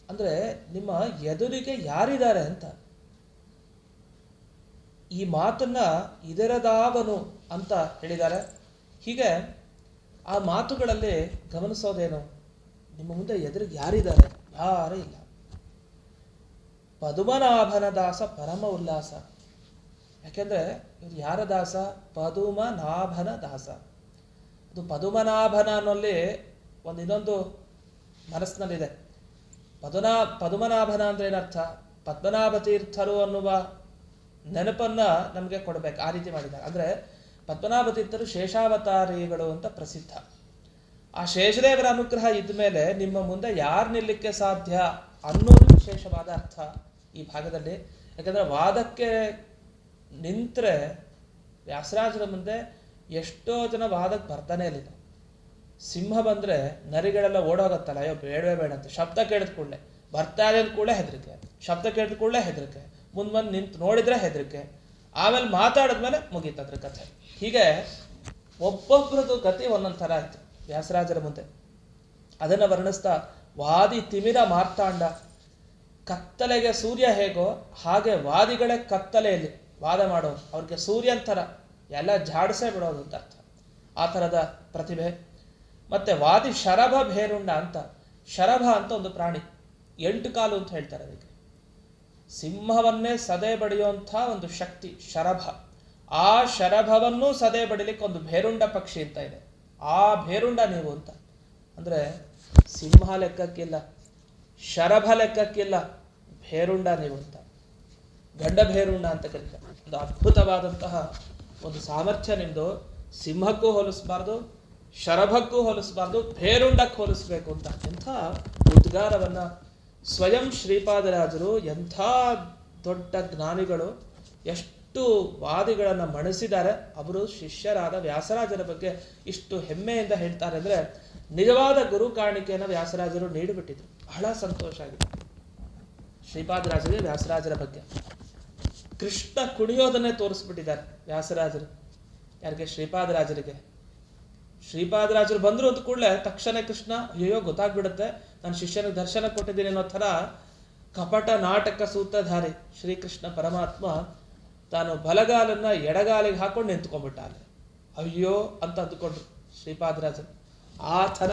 ಅಂದರೆ ನಿಮ್ಮ ಎದುರಿಗೆ ಯಾರಿದ್ದಾರೆ ಅಂತ. ಈ ಮಾತನ್ನ ಇದರದಾವನು ಅಂತ ಹೇಳಿದ್ದಾರೆ. ಹೀಗೆ ಆ ಮಾತುಗಳಲ್ಲಿ ಗಮನಿಸೋದೇನು? ನಿಮ್ಮ ಮುಂದೆ ಎದುರಿಗೆ ಯಾರಿದ್ದಾರೆ? ಯಾರೇ ಇಲ್ಲ. ಪದುಮನಾಭನ ದಾಸ ಪರಮ ಉಲ್ಲಾಸ. ಯಾಕೆಂದ್ರೆ ಇವ್ರು ಯಾರ ದಾಸ? ಪದುಮನಾಭನ ದಾಸ. ಅದು ಪದುಮನಾಭನ ಅನ್ನೋಲ್ಲಿ ಇನ್ನೊಂದು ಮನಸ್ಸಿನಲ್ಲಿದೆ. ಪದುಮನಾಭನ ಅಂದ್ರೆ ಏನರ್ಥ? ಪದ್ಮನಾಭ ತೀರ್ಥರು ಅನ್ನುವ ನೆನಪನ್ನ ನಮಗೆ ಕೊಡಬೇಕು. ಆ ರೀತಿ ಮಾಡಿದ್ದಾರೆ. ಅಂದ್ರೆ ಪದ್ಮನಾಭ ತೀರ್ಥರು ಶೇಷಾವತಾರಿಗಳು ಅಂತ ಪ್ರಸಿದ್ಧ. ಆ ಶೇಷದೇವರ ಅನುಗ್ರಹ ಇದ್ದ ಮೇಲೆ ನಿಮ್ಮ ಮುಂದೆ ಯಾರು ನಿಲ್ಲಕ್ಕೆ ಸಾಧ್ಯ ಅನ್ನೋದು ವಿಶೇಷವಾದ ಅರ್ಥ ಈ ಭಾಗದಲ್ಲಿ. ಯಾಕಂದ್ರೆ ವಾದಕ್ಕೆ ನಿಂತ್ರೆ ವ್ಯಾಸರಾಜರ ಮುಂದೆ ಎಷ್ಟೋ ಜನ ವಾದಕ್ಕೆ ಬರ್ತಾನೆ ಇಲ್ಲ. ಸಿಂಹ ಬಂದ್ರೆ ನರಿಗಳೆಲ್ಲ ಓಡೋಗತ್ತಲ್ಲ, ಅಯ್ಯೋ ಬೇಡವೇ ಬೇಡ ಅಂತ. ಶಬ್ದ ಕೇಳಿದ ಕೂಡಲೇ ಬರ್ತಾ ಇದೆ ಅಂದ ಕೂಡಲೇ ಹೆದರಿಕೆ, ಶಬ್ದ ಕೇಳಿದ ಕೂಡಲೇ ಹೆದರಿಕೆ, ಮುಂದೆ ನಿಂತು ನೋಡಿದ್ರೆ ಹೆದರಿಕೆ, ಆಮೇಲೆ ಮಾತಾಡಿದ್ಮೇಲೆ ಮುಗೀತದ್ರ ಕಥೆ. ಹೀಗೆ ಒಬ್ಬೊಬ್ರದ್ದು ಗತಿ ಒಂದೊಂದು ಥರ ಆಯ್ತು ವ್ಯಾಸರಾಜರ ಮುಂದೆ. ಅದನ್ನು ವರ್ಣಿಸ್ತಾ ವಾದಿ ತಿಮಿರ ಮಾರ್ತಾಂಡ, ಕತ್ತಲೆಗೆ ಸೂರ್ಯ ಹೇಗೋ ಹಾಗೆ ವಾದಿಗಳೇ ಕತ್ತಲೆಯಲ್ಲಿ ವಾದ ಮಾಡೋದು. ಅವ್ರಿಗೆ ಸೂರ್ಯನ ಥರ ಎಲ್ಲ ಜಾಡಿಸೇ ಬಿಡೋದು ಅಂತ ಅರ್ಥ. ಆ ಥರದ ಪ್ರತಿಭೆ. ಮತ್ತೆ ವಾದಿ ಶರಭ ಭೇರುಂಡ ಅಂತ. ಶರಭ ಅಂತ ಒಂದು ಪ್ರಾಣಿ, 8 ಕಾಲು ಅಂತ ಹೇಳ್ತಾರೆ ಅದಕ್ಕೆ. ಸಿಂಹವನ್ನೇ ಸದೆ ಬಡಿಯುವಂಥ ಒಂದು ಶಕ್ತಿ ಶರಭ. ಆ ಶರಭವನ್ನು ಸದೆ ಬಡಿಲಿಕ್ಕೆ ಒಂದು ಭೇರುಂಡ ಪಕ್ಷಿ ಅಂತ ಇದೆ. ಆ ಭೇರುಂಡ ನೀವು ಅಂತ. ಅಂದ್ರೆ ಸಿಂಹ ಲೆಕ್ಕಕ್ಕಿಲ್ಲ, ಶರಭ ಲೆಕ್ಕಕ್ಕಿಲ್ಲ, ಭೇರುಂಡ ನೀವು ಅಂತ. ಗಂಡ ಭೇರುಂಡ ಅಂತ ಕರೀತಾರೆ. ಒಂದು ಅದ್ಭುತವಾದಂತಹ ಒಂದು ಸಾಮರ್ಥ್ಯ ನಿಮ್ದು. ಸಿಂಹಕ್ಕೂ ಹೋಲಿಸಬಾರ್ದು, ಶರಭಕ್ಕೂ ಹೋಲಿಸಬಾರ್ದು, ಭೇರುಂಡಕ್ಕೆ ಹೋಲಿಸ್ಬೇಕು ಅಂತ. ಎಂಥ ಉದ್ಗಾರವನ್ನ ಸ್ವಯಂ ಶ್ರೀಪಾದರಾಜರು, ಎಂಥ ದೊಡ್ಡ ಜ್ಞಾನಿಗಳು, ಎಷ್ಟು ಎಷ್ಟು ವಾದಿಗಳನ್ನು ಮಣಿಸಿದ್ದಾರೆ. ಅವರು ಶಿಷ್ಯರಾದ ವ್ಯಾಸರಾಜರ ಬಗ್ಗೆ ಇಷ್ಟು ಹೆಮ್ಮೆಯಿಂದ ಹೇಳ್ತಾರೆ ಅಂದರೆ ನಿಜವಾದ ಗುರು ಕಾಣಿಕೆಯನ್ನು ವ್ಯಾಸರಾಜರು ನೀಡಿಬಿಟ್ಟಿದ್ರು. ಬಹಳ ಸಂತೋಷ ಆಗಿದೆ ಶ್ರೀಪಾದರಾಜರಿಗೆ ವ್ಯಾಸರಾಜರ ಬಗ್ಗೆ. ಕೃಷ್ಣ ಕುಣಿಯೋದನ್ನೇ ತೋರಿಸ್ಬಿಟ್ಟಿದ್ದಾರೆ ವ್ಯಾಸರಾಜರು. ಯಾರಿಗೆ? ಶ್ರೀಪಾದರಾಜರಿಗೆ. ಶ್ರೀಪಾದರಾಜರು ಬಂದರು ಅಂತ ಕೂಡಲೇ ತಕ್ಷಣ ಕೃಷ್ಣ ಅಯ್ಯೋ ಗೊತ್ತಾಗ್ಬಿಡುತ್ತೆ ನಾನು ಶಿಷ್ಯನಿಗೆ ದರ್ಶನ ಕೊಟ್ಟಿದ್ದೀನಿ ಅನ್ನೋ ಥರ ಕಪಟ ನಾಟಕ ಸೂತ್ರಧಾರಿ ಶ್ರೀಕೃಷ್ಣ ಪರಮಾತ್ಮ ತಾನು ಬಲಗಾಲನ್ನ ಎಡಗಾಲಿಗೆ ಹಾಕೊಂಡು ನಿಂತ್ಕೊಂಡ್ಬಿಟ್ಟ. ಅಲ್ಲಿ ಅಯ್ಯೋ ಅಂತ ಅಂದುಕೊಂಡ್ರು ಶ್ರೀಪಾದರಾಜರು. ಆ ಥರ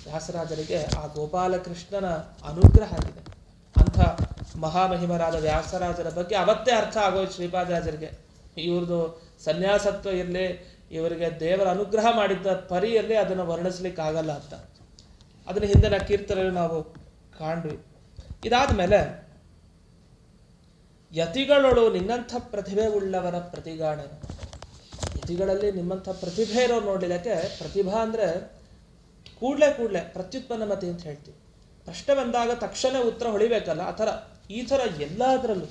ವ್ಯಾಸರಾಜರಿಗೆ ಆ ಗೋಪಾಲಕೃಷ್ಣನ ಅನುಗ್ರಹ ಆಗಿದೆ. ಅಂಥ ಮಹಾಮಹಿಮರಾದ ವ್ಯಾಸರಾಜರ ಬಗ್ಗೆ ಅವತ್ತೇ ಅರ್ಥ ಆಗೋಯ್ತು ಶ್ರೀಪಾದರಾಜರಿಗೆ. ಇವ್ರದ್ದು ಸನ್ಯಾಸತ್ವ ಇರಲಿ, ಇವರಿಗೆ ದೇವರ ಅನುಗ್ರಹ ಮಾಡಿದ್ದ ಪರಿಯಲ್ಲಿ ಅದನ್ನು ವರ್ಣಿಸ್ಲಿಕ್ಕೆ ಆಗಲ್ಲ ಅಂತ. ಅದನ್ನ ಹಿಂದಿನ ಕೀರ್ತನೆಯಲ್ಲಿ ನಾವು ಕಾಣ್ವಿ. ಇದಾದ ಮೇಲೆ ಯತಿಗಳೊಳು ನಿನ್ನಂಥ ಪ್ರತಿಭೆ ಉಳ್ಳವರ ಪ್ರತಿಗಾಣೆ. ಯತಿಗಳಲ್ಲಿ ನಿಮ್ಮಂಥ ಪ್ರತಿಭೆ ಇರೋ ನೋಡ್ಲಿಕ್ಕೆ, ಪ್ರತಿಭಾ ಅಂದರೆ ಕೂಡ್ಲೆ ಪ್ರತ್ಯುತ್ಪನ್ನ ಮತಿ ಅಂತ ಹೇಳ್ತೀವಿ. ಪ್ರಶ್ನೆ ಬಂದಾಗ ತಕ್ಷಣ ಉತ್ತರ ಹೊಳಿಬೇಕಲ್ಲ, ಆ ಥರ ಈ ಥರ ಎಲ್ಲದರಲ್ಲೂ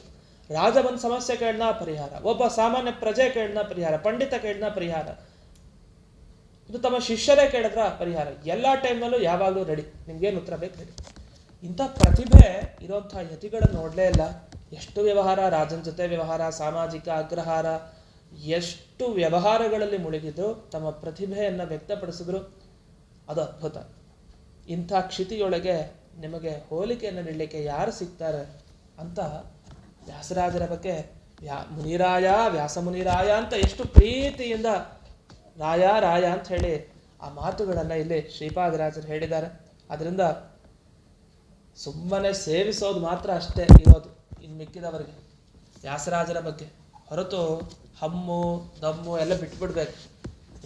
ರಾಜ ಒಂದು ಸಮಸ್ಯೆ ಕೇಳಿನ ಪರಿಹಾರ, ಒಬ್ಬ ಸಾಮಾನ್ಯ ಪ್ರಜೆ ಕೇಳಿನ ಪರಿಹಾರ, ಪಂಡಿತ ಕೇಳಿನ ಪರಿಹಾರ, ಇದು ತಮ್ಮ ಶಿಷ್ಯರೇ ಕೇಳಿದ್ರ ಪರಿಹಾರ. ಎಲ್ಲ ಟೈಮ್ನಲ್ಲೂ ಯಾವಾಗಲೂ ರೆಡಿ, ನಿಮ್ಗೇನು ಉತ್ತರ ಬೇಕು ರೆಡಿ. ಇಂಥ ಪ್ರತಿಭೆ ಇರೋಂಥ ಯತಿಗಳನ್ನು ನೋಡಲೇ ಇಲ್ಲ. ಎಷ್ಟು ವ್ಯವಹಾರ, ರಾಜನ ಜೊತೆ ವ್ಯವಹಾರ, ಸಾಮಾಜಿಕ ಅಗ್ರಹಾರ, ಎಷ್ಟು ವ್ಯವಹಾರಗಳಲ್ಲಿ ಮುಳುಗಿದ್ರು ತಮ್ಮ ಪ್ರತಿಭೆಯನ್ನು ವ್ಯಕ್ತಪಡಿಸಿದ್ರು. ಅದು ಅದ್ಭುತ. ಇಂಥ ಕ್ಷಿತಿಯೊಳಗೆ ನಿಮಗೆ ಹೋಲಿಕೆಯನ್ನು ನೀಡಲಿಕ್ಕೆ ಯಾರು ಸಿಗ್ತಾರೆ ಅಂತ ವ್ಯಾಸರಾಜರ ಬಗ್ಗೆ ಮುನಿರಾಯ, ವ್ಯಾಸ ಮುನಿರಾಯ ಅಂತ ಎಷ್ಟು ಪ್ರೀತಿಯಿಂದ ರಾಯ ಅಂತ ಹೇಳಿ ಆ ಮಾತುಗಳನ್ನು ಇಲ್ಲಿ ಶ್ರೀಪಾದರಾಜರು ಹೇಳಿದ್ದಾರೆ. ಅದರಿಂದ ಸುಮ್ಮನೆ ಸೇವಿಸೋದು ಮಾತ್ರ ಅಷ್ಟೇ ಇರೋದು ಇನ್ನು ಮಿಕ್ಕಿದವರಿಗೆ ವ್ಯಾಸರಾಜರ ಬಗ್ಗೆ, ಹೊರತು ಹಮ್ಮು ದಮ್ಮು ಎಲ್ಲ ಬಿಟ್ಬಿಡ್ಬೇಕು.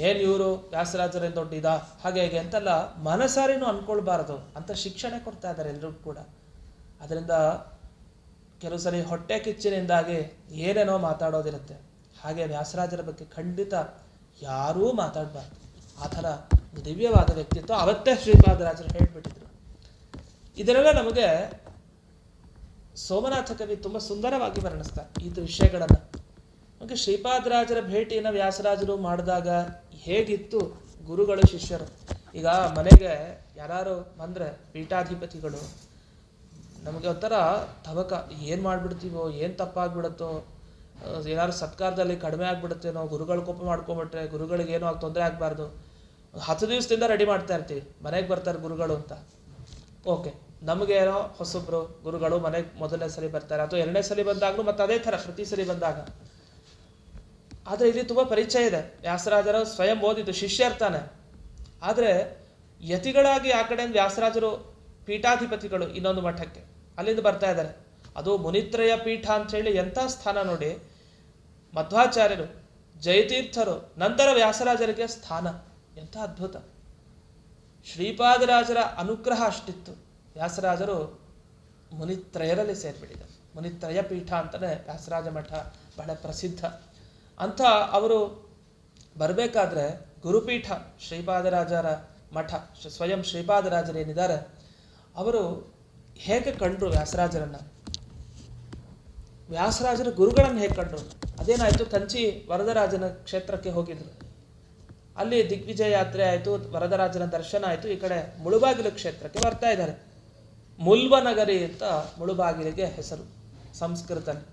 ಏನು ಇವರು ವ್ಯಾಸರಾಜರೇನು ದೊಡ್ಡ ಇದ ಹಾಗೆ ಹೇಗೆ ಅಂತೆಲ್ಲ ಮನಸಾರಿನೂ ಅನ್ಕೊಳ್ಬಾರದು ಅಂತ ಶಿಕ್ಷಣ ಕೊಡ್ತಾ ಇದ್ದಾರೆ ಎಲ್ಲರೂ ಕೂಡ. ಅದರಿಂದ ಕೆಲವು ಸರಿ ಹೊಟ್ಟೆ ಕಿಚ್ಚಿನಿಂದಾಗಿ ಏನೇನೋ ಮಾತಾಡೋದಿರುತ್ತೆ. ಹಾಗೆ ವ್ಯಾಸರಾಜರ ಬಗ್ಗೆ ಖಂಡಿತ ಯಾರೂ ಮಾತಾಡಬಾರ್ದು. ಆ ಥರ ದಿವ್ಯವಾದ ವ್ಯಕ್ತಿತ್ವ ಅವತ್ತೇ ಶ್ರೀಪಾದರಾಜರು ಹೇಳ್ಬಿಟ್ಟಿದ್ರು. ಇದನ್ನೆಲ್ಲ ನಮಗೆ ಸೋಮನಾಥ ಕವಿ ತುಂಬ ಸುಂದರವಾಗಿ ವರ್ಣಿಸ್ತಾರೆ ಇದು ವಿಷಯಗಳನ್ನು. ನಮಗೆ ಶ್ರೀಪಾದರಾಜರ ಭೇಟಿಯನ್ನು ವ್ಯಾಸರಾಜರು ಮಾಡಿದಾಗ ಹೇಗಿತ್ತು ಗುರುಗಳು ಶಿಷ್ಯರು. ಈಗ ಮನೆಗೆ ಯಾರು ಬಂದರೆ ಪೀಠಾಧಿಪತಿಗಳು ನಮಗೆ ಒಂಥರ ತವಕ, ಏನು ಮಾಡಿಬಿಡ್ತೀವೋ, ಏನು ತಪ್ಪಾಗ್ಬಿಡುತ್ತೋ, ಏನಾದ್ರು ಸತ್ಕಾರದಲ್ಲಿ ಕಡಿಮೆ ಆಗ್ಬಿಡುತ್ತೇನೋ, ಗುರುಗಳು ಕೋಪ ಮಾಡ್ಕೊಂಬಿಟ್ರೆ ಗುರುಗಳಿಗೆ ಏನೋ ತೊಂದರೆ ಆಗಬಾರ್ದು. 10 ದಿವಸದಿಂದ ರೆಡಿ ಮಾಡ್ತಾ ಇರ್ತೀವಿ ಮನೆಗೆ ಬರ್ತಾರೆ ಗುರುಗಳು ಅಂತ. ಓಕೆ, ನಮಗೇನೋ ಹೊಸಬ್ರು ಗುರುಗಳು ಮನೆಗೆ ಮೊದಲನೇ ಸಲ ಬರ್ತಾರೆ, ಅಥವಾ 2ನೇ ಸಲ ಬಂದಾಗಲೂ ಮತ್ತು ಅದೇ ಥರ ಪ್ರತಿ ಸಲ ಬಂದಾಗ. ಆದರೆ ಇಲ್ಲಿ ತುಂಬ ಪರಿಚಯ ಇದೆ. ವ್ಯಾಸರಾಜರು ಸ್ವಯಂ ಓದಿದ್ದು, ಶಿಷ್ಯ ಇರ್ತಾನೆ. ಆದರೆ ಯತಿಗಳಾಗಿ ಆ ಕಡೆಯಿಂದ ವ್ಯಾಸರಾಜರು ಪೀಠಾಧಿಪತಿಗಳು ಇನ್ನೊಂದು ಮಠಕ್ಕೆ ಅಲ್ಲಿಂದ ಬರ್ತಾ ಇದ್ದಾರೆ. ಅದು ಮುನಿತ್ರಯ ಪೀಠ ಅಂಥೇಳಿ ಎಂಥ ಸ್ಥಾನ ನೋಡಿ. ಮಧ್ವಾಚಾರ್ಯರು, ಜಯತೀರ್ಥರು, ನಂತರ ವ್ಯಾಸರಾಜರಿಗೆ ಸ್ಥಾನ. ಎಂಥ ಅದ್ಭುತ. ಶ್ರೀಪಾದರಾಜರ ಅನುಗ್ರಹ ಅಷ್ಟಿತ್ತು. ವ್ಯಾಸರಾಜರು ಮುನಿತ್ರಯರಲ್ಲಿ ಸೇರಿಬಿಟ್ಟಿದ್ದಾರೆ. ಮುನಿತ್ರಯ ಪೀಠ ಅಂತಲೇ ವ್ಯಾಸರಾಜ ಮಠ ಬಹಳ ಪ್ರಸಿದ್ಧ. ಅಂಥ ಅವರು ಬರಬೇಕಾದ್ರೆ ಗುರುಪೀಠ ಶ್ರೀಪಾದರಾಜರ ಮಠ, ಸ್ವಯಂ ಶ್ರೀಪಾದರಾಜರೇನಿದ್ದಾರೆ ಅವರು ಹೇಗೆ ಕಂಡ್ರು ವ್ಯಾಸರಾಜರನ್ನು, ವ್ಯಾಸರಾಜರ ಗುರುಗಳನ್ನು ಹೇಗೆ ಕಂಡ್ರು, ಅದೇನಾಯಿತು, ಕಂಚಿ ವರದರಾಜನ ಕ್ಷೇತ್ರಕ್ಕೆ ಹೋಗಿದ್ರು. ಅಲ್ಲಿ ದಿಗ್ವಿಜಯ ಯಾತ್ರೆ ಆಯಿತು, ವರದರಾಜನ ದರ್ಶನ ಆಯಿತು. ಈ ಕಡೆ ಮುಳುಬಾಗಿಲು ಕ್ಷೇತ್ರಕ್ಕೆ ಬರ್ತಾ ಇದ್ದಾರೆ. ಮುಲ್ವನಗರಿ ಅಂತ ಮುಳುಬಾಗಿಲಿಗೆ ಹೆಸರು ಸಂಸ್ಕೃತದಲ್ಲಿ.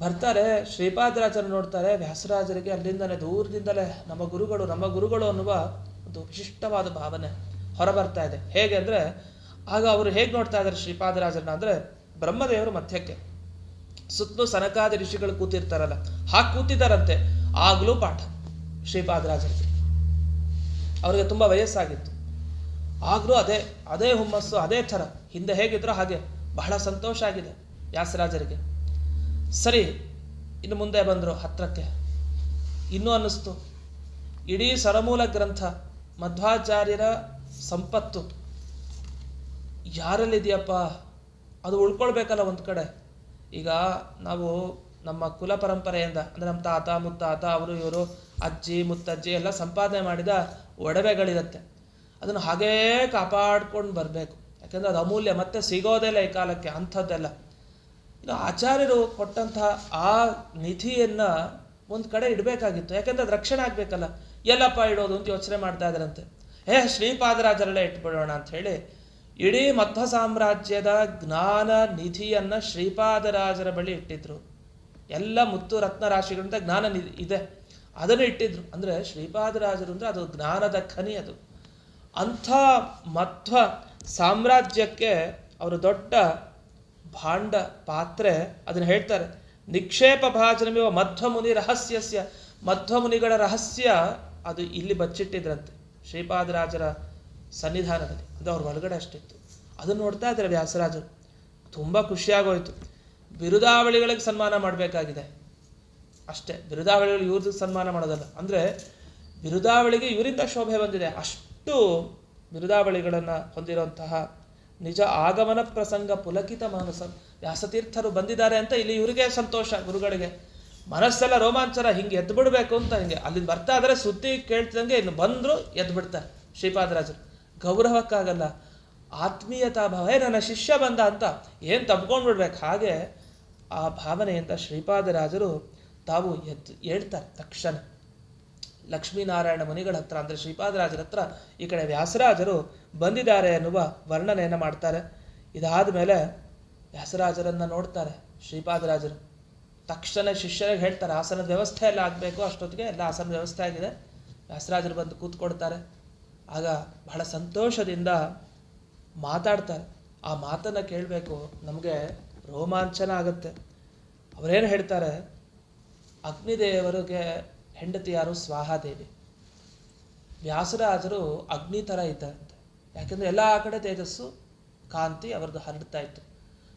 ಬರ್ತಾರೆ, ಶ್ರೀಪಾದರಾಜರು ನೋಡ್ತಾರೆ. ವ್ಯಾಸರಾಜರಿಗೆ ಅಲ್ಲಿಂದಲೇ ದೂರದಿಂದಲೇ ನಮ್ಮ ಗುರುಗಳು ಅನ್ನುವ ಒಂದು ವಿಶಿಷ್ಟವಾದ ಭಾವನೆ ಹೊರಬರ್ತಾ ಇದೆ. ಹೇಗೆ ಅಂದರೆ, ಆಗ ಅವರು ಹೇಗೆ ನೋಡ್ತಾ ಇದ್ದಾರೆ ಶ್ರೀಪಾದರಾಜರನ್ನ ಅಂದರೆ, ಬ್ರಹ್ಮದೇವರು ಮಧ್ಯಕ್ಕೆ, ಸುತ್ತಲೂ ಸನಕಾದಿ ಋಷಿಗಳು ಕೂತಿರ್ತಾರಲ್ಲ, ಹಾಗೆ ಕೂತಿದ್ದಾರಂತೆ. ಆಗಲೂ ಪಾಠ ಶ್ರೀಪಾದರಾಜರಿಗೆ. ಅವರಿಗೆ ತುಂಬ ವಯಸ್ಸಾಗಿತ್ತು. ಆಗಲೂ ಅದೇ ಹುಮ್ಮಸ್ಸು, ಅದೇ ಥರ ಹಿಂದೆ ಹೇಗಿದ್ರೋ ಹಾಗೆ. ಬಹಳ ಸಂತೋಷ ಆಗಿದೆ ವ್ಯಾಸರಾಜರಿಗೆ. ಸರಿ, ಇನ್ನು ಮುಂದೆ ಬಂದರು ಹತ್ರಕ್ಕೆ. ಇನ್ನೂ ಅನ್ನಿಸ್ತು, ಇಡೀ ಸರಮೂಲ ಗ್ರಂಥ ಮಧ್ವಾಚಾರ್ಯರ ಸಂಪತ್ತು ಯಾರಲ್ಲಿದೆಯಪ್ಪ, ಅದು ಉಳ್ಕೊಳ್ಬೇಕಲ್ಲ ಒಂದು ಕಡೆ. ಈಗ ನಾವು ನಮ್ಮ ಕುಲ ಪರಂಪರೆಯಿಂದ ಅಂದರೆ ನಮ್ಮ ತಾತ ಮುತ್ತಾತ ಅವರು ಇವರು ಅಜ್ಜಿ ಮುತ್ತಜ್ಜಿ ಎಲ್ಲ ಸಂಪಾದನೆ ಮಾಡಿದ ಒಡವೆಗಳಿರುತ್ತೆ. ಅದನ್ನು ಹಾಗೇ ಕಾಪಾಡ್ಕೊಂಡು ಬರಬೇಕು. ಯಾಕೆಂದರೆ ಅದು ಅಮೂಲ್ಯ, ಮತ್ತೆ ಸಿಗೋದಿಲ್ಲ ಈ ಕಾಲಕ್ಕೆ ಅಂಥದ್ದೆಲ್ಲ. ಇನ್ನು ಆಚಾರ್ಯರು ಕೊಟ್ಟಂತಹ ಆ ನಿಧಿಯನ್ನು ಒಂದು ಕಡೆ ಇಡಬೇಕಾಗಿತ್ತು. ಯಾಕಂದ್ರೆ ಅದು ರಕ್ಷಣೆ ಆಗಬೇಕಲ್ಲ. ಎಲ್ಲಪ್ಪ ಇಡೋದು ಅಂತ ಯೋಚನೆ ಮಾಡ್ತಾ ಇದ್ರಂತೆ. ಶ್ರೀಪಾದರಾಜರಲ್ಲೇ ಇಟ್ಬಿಡೋಣ ಅಂತ ಹೇಳಿ ಇಡೀ ಮಧ್ವ ಸಾಮ್ರಾಜ್ಯದ ಜ್ಞಾನ ನಿಧಿಯನ್ನು ಶ್ರೀಪಾದರಾಜರ ಬಳಿ ಇಟ್ಟಿದ್ರು. ಎಲ್ಲ ಮುತ್ತು ರತ್ನ ರಾಶಿಗಳಿಂದ ಜ್ಞಾನ ನಿಧಿ ಇದೆ, ಅದನ್ನು ಇಟ್ಟಿದ್ರು. ಅಂದರೆ ಶ್ರೀಪಾದರಾಜರು ಅಂದರೆ ಅದು ಜ್ಞಾನದ ಖನಿ. ಅದು ಅಂಥ ಮಧ್ವ ಸಾಮ್ರಾಜ್ಯಕ್ಕೆ ಅವರು ದೊಡ್ಡ ಭಾಂಡ ಪಾತ್ರೆ. ಅದನ್ನು ಹೇಳ್ತಾರೆ, ನಿಕ್ಷೇಪ ಭಾಜನಮಿವ ಮಧ್ವಮುನಿ ರಹಸ್ಯಸ್ಯ. ಮಧ್ವಮುನಿಗಳ ರಹಸ್ಯ ಅದು ಇಲ್ಲಿ ಬಚ್ಚಿಟ್ಟಿದ್ರಂತೆ ಶ್ರೀಪಾದರಾಜರ ಸನ್ನಿಧಾನದಲ್ಲಿ. ಅದು ಅವ್ರ ಒಳಗಡೆ ಅಷ್ಟಿತ್ತು. ಅದನ್ನು ನೋಡ್ತಾ ಇದ್ದಾರೆ ವ್ಯಾಸರಾಜರು. ತುಂಬ ಖುಷಿಯಾಗೋಯ್ತು. ಬಿರುದಾವಳಿಗಳಿಗೆ ಸನ್ಮಾನ ಮಾಡಬೇಕಾಗಿದೆ ಅಷ್ಟೇ, ಬಿರುದಾವಳಿಗಳು ಇವ್ರದ್ದು ಸನ್ಮಾನ ಮಾಡೋದಲ್ಲ. ಅಂದರೆ ಬಿರುದಾವಳಿಗೆ ಇವರಿಂದ ಶೋಭೆ ಬಂದಿದೆ. ಅಷ್ಟು ಬಿರುದಾವಳಿಗಳನ್ನು ಹೊಂದಿರುವಂತಹ ನಿಜ ಆಗಮನ ಪ್ರಸಂಗ ಪುಲಕಿತ ಮಾನಸ ವ್ಯಾಸತೀರ್ಥರು ಬಂದಿದ್ದಾರೆ ಅಂತ ಇಲ್ಲಿ ಇವರಿಗೆ ಸಂತೋಷ, ಗುರುಗಳಿಗೆ ಮನಸ್ಸೆಲ್ಲ ರೋಮಾಂಚನ. ಹಿಂಗೆ ಎದ್ದು ಬಿಡಬೇಕು ಅಂತ ಹಿಂಗೆ ಅಲ್ಲಿಂದ ಬರ್ತಾ ಇದ್ರೆ ಸುದ್ದಿ ಕೇಳ್ತಿದಂಗೆ ಇನ್ನು ಬಂದರು ಎದ್ದು ಬಿಡ್ತಾರೆ ಶ್ರೀಪಾದರಾಜರು. ಗೌರವಕ್ಕಾಗಲ್ಲ, ಆತ್ಮೀಯತಾ ಭಾವ. ನನ್ನ ಶಿಷ್ಯ ಬಂದ ಅಂತ ಏನು ತಬ್ಕೊಂಡು ಬಿಡ್ಬೇಕು. ಹಾಗೆ ಆ ಭಾವನೆಯಿಂದ ಶ್ರೀಪಾದರಾಜರು ತಾವು ಹೇಳ್ತಾರೆ ತಕ್ಷಣ ಲಕ್ಷ್ಮೀನಾರಾಯಣ ಮುನಿಗಳ ಹತ್ರ, ಅಂದರೆ ಶ್ರೀಪಾದರಾಜರ ಹತ್ರ ಈ ಕಡೆ ವ್ಯಾಸರಾಜರು ಬಂದಿದ್ದಾರೆ ಎನ್ನುವ ವರ್ಣನೆಯನ್ನು ಮಾಡ್ತಾರೆ. ಇದಾದ ಮೇಲೆ ವ್ಯಾಸರಾಜರನ್ನು ನೋಡ್ತಾರೆ ಶ್ರೀಪಾದರಾಜರು. ತಕ್ಷಣ ಶಿಷ್ಯರಿಗೆ ಹೇಳ್ತಾರೆ, ಆಸನದ ವ್ಯವಸ್ಥೆ ಎಲ್ಲ ಆಗಬೇಕು. ಅಷ್ಟೊತ್ತಿಗೆ ಎಲ್ಲ ಆಸನದ ವ್ಯವಸ್ಥೆ ಆಗಿದೆ. ವ್ಯಾಸರಾಜರು ಬಂದು ಕೂತ್ಕೊಡ್ತಾರೆ. ಆಗ ಬಹಳ ಸಂತೋಷದಿಂದ ಮಾತಾಡ್ತಾರೆ. ಆ ಮಾತನ್ನು ಕೇಳಬೇಕು, ನಮಗೆ ರೋಮಾಂಚನ ಆಗುತ್ತೆ. ಅವರೇನು ಹೇಳ್ತಾರೆ, ಅಗ್ನಿದೇವರಿಗೆ ಹೆಂಡತಿ ಯಾರು? ಸ್ವಾಹಾದೇವಿ. ವ್ಯಾಸರಾಜರು ಅಗ್ನಿ ಥರ ಇದ್ದಾರಂತೆ. ಯಾಕೆಂದರೆ ಎಲ್ಲ ಕಡೆ ತೇಜಸ್ಸು ಕಾಂತಿ ಅವರದ್ದು ಹರಡ್ತಾ ಇತ್ತು.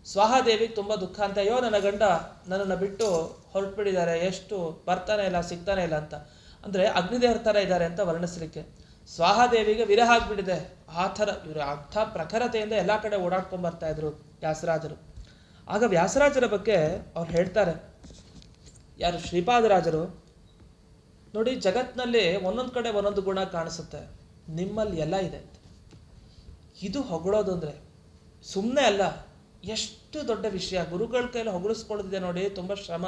ಸ್ವಾಹಾದೇವಿಗೆ ತುಂಬ ದುಃಖ ಅಂತ, ಅಯ್ಯೋ ನನ್ನ ಗಂಡ ನನ್ನನ್ನು ಬಿಟ್ಟು ಹೊರಟುಬಿಟ್ಟಿದ್ದಾರೆ, ಎಷ್ಟು ಬರ್ತಾನೆ ಇಲ್ಲ ಸಿಗ್ತಾನೆ ಇಲ್ಲ ಅಂತ. ಅಂದರೆ ಅಗ್ನಿದೇವರ ಥರ ಇದ್ದಾರೆ ಅಂತ ವರ್ಣಿಸಲಿಕ್ಕೆ. ಸ್ವಾಹಾದೇವಿಗೆ ವಿರಹ ಆಗಿಬಿಟ್ಟಿದೆ. ಆ ಥರ ಇವರು ಅಂಥ ಪ್ರಖರತೆಯಿಂದ ಎಲ್ಲ ಕಡೆ ಓಡಾಡ್ಕೊಂಡು ಬರ್ತಾ ಇದ್ರು ವ್ಯಾಸರಾಜರು. ಆಗ ವ್ಯಾಸರಾಜರ ಬಗ್ಗೆ ಅವ್ರು ಹೇಳ್ತಾರೆ, ಯಾರು? ಶ್ರೀಪಾದರಾಜರು. ನೋಡಿ, ಜಗತ್ತಿನಲ್ಲಿ ಒಂದೊಂದು ಕಡೆ ಒಂದೊಂದು ಗುಣ ಕಾಣಿಸುತ್ತೆ, ನಿಮ್ಮಲ್ಲಿ ಎಲ್ಲ ಇದೆ ಅಂತ. ಇದು ಹೊಗಳೋದು ಅಂದರೆ ಸುಮ್ಮನೆ ಅಲ್ಲ, ಎಷ್ಟು ದೊಡ್ಡ ವಿಷಯ. ಗುರುಗಳ ಕೈಯಲ್ಲಿ ಹೊಗಳಿಸ್ಕೊಳ್ಳೋದಿದೆ ನೋಡಿ, ತುಂಬ ಶ್ರಮ.